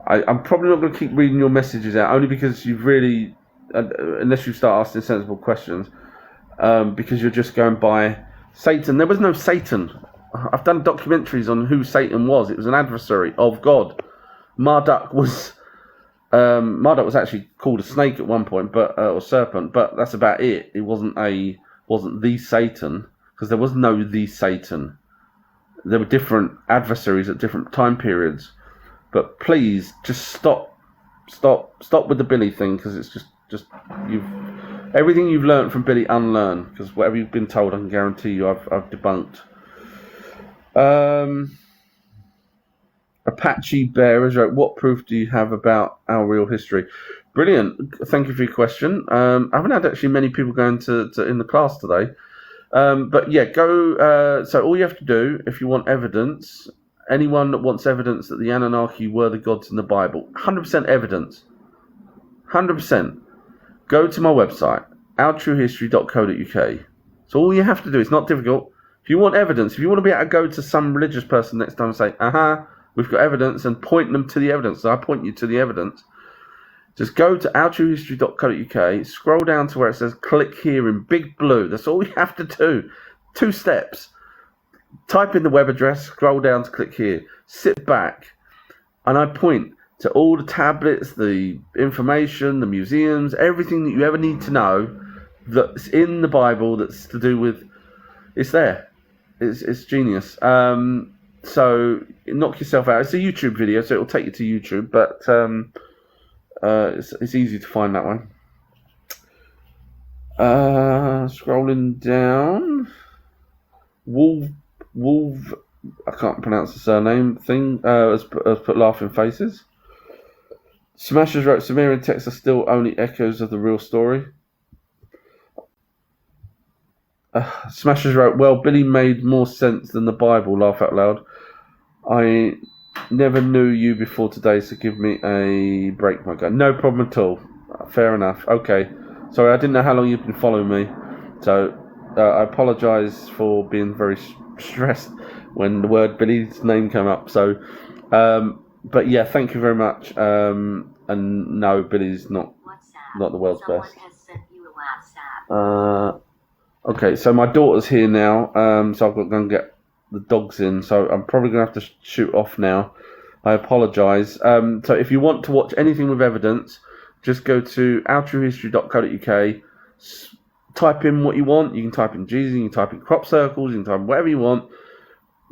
I'm probably not going to keep reading your messages out, only because you've really, unless you start asking sensible questions, because you're just going by Satan. There was no Satan. I've done documentaries on who Satan was. It was an adversary of God. Marduk was actually called a snake at one point, but or serpent, but that's about it. It wasn't the Satan, because there was no the Satan. There were different adversaries at different time periods. But please, just stop with the Billy thing, because it's just everything you've learned from Billy, unlearn, because whatever you've been told, I can guarantee you, I've debunked. Apache Bearers wrote, what proof do you have about our real history? Brilliant. Thank you for your question. I haven't had actually many people going to in the class today. But yeah, go. So all you have to do, if you want evidence, anyone that wants evidence that the Anunnaki were the gods in the Bible, 100% evidence, 100%, go to my website, ourtruehistory.co.uk. So all you have to do, it's not difficult. If you want evidence, if you want to be able to go to some religious person next time and say, we've got evidence, and point them to the evidence. So I point you to the evidence. Just go to ourtruehistory.co.uk, scroll down to where it says click here in big blue. That's all you have to do. 2 steps. Type in the web address, scroll down to click here. Sit back, and I point to all the tablets, the information, the museums, everything that you ever need to know that's in the Bible that's to do with... It's there. It's genius. So knock yourself out. It's a YouTube video, so it'll take you to YouTube, but it's easy to find that one. Scrolling down, Wolf, I can't pronounce the surname thing. Has put laughing faces. Smashers wrote Sumerian texts are still only echoes of the real story. Smashers wrote, well, Billy made more sense than the Bible, laugh out loud. I never knew you before today, so give me a break, my guy. No problem at all. Fair enough. Okay. Sorry, I didn't know how long you've been following me. So, I apologise for being very stressed when the word Billy's name came up. So, but yeah, thank you very much. And no, Billy's not the world's best. Okay, so my daughter's here now, so I've got to go and get the dogs in, so I'm probably going to have to shoot off now. I apologise. So if you want to watch anything with evidence, just go to ourtruehistory.co.uk, type in what you want. You can type in Jesus, you can type in crop circles, you can type in whatever you want.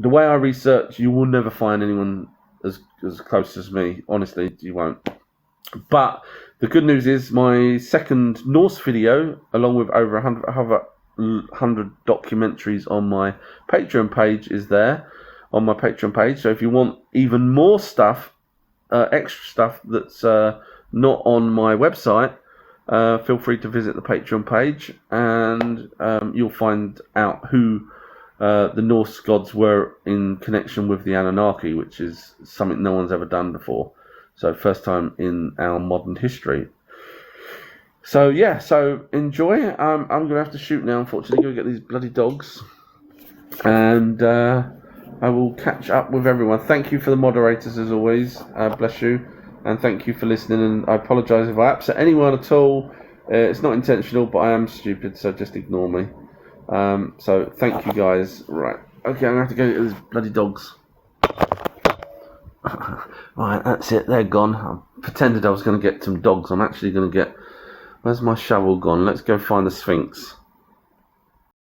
The way I research, you will never find anyone as close as me. Honestly, you won't. But the good news is my second Norse video, along with over 100 documentaries on my Patreon page, is there on my Patreon page. So if you want even more stuff, extra stuff that's not on my website, feel free to visit the Patreon page, and you'll find out who the Norse gods were in connection with the Anunnaki, which is something no one's ever done before. So first time in our modern history. So yeah, so enjoy. I'm going to have to shoot now, unfortunately. Go get these bloody dogs. And I will catch up with everyone. Thank you for the moderators as always. Bless you. And thank you for listening. And I apologise if I upset anyone at all. It's not intentional, but I am stupid, so just ignore me. So thank you guys. Right. Okay, I'm going to have to go get these bloody dogs. Right, that's it. They're gone. I pretended I was going to get some dogs. I'm actually going to get... Where's my shovel gone? Let's go find the Sphinx.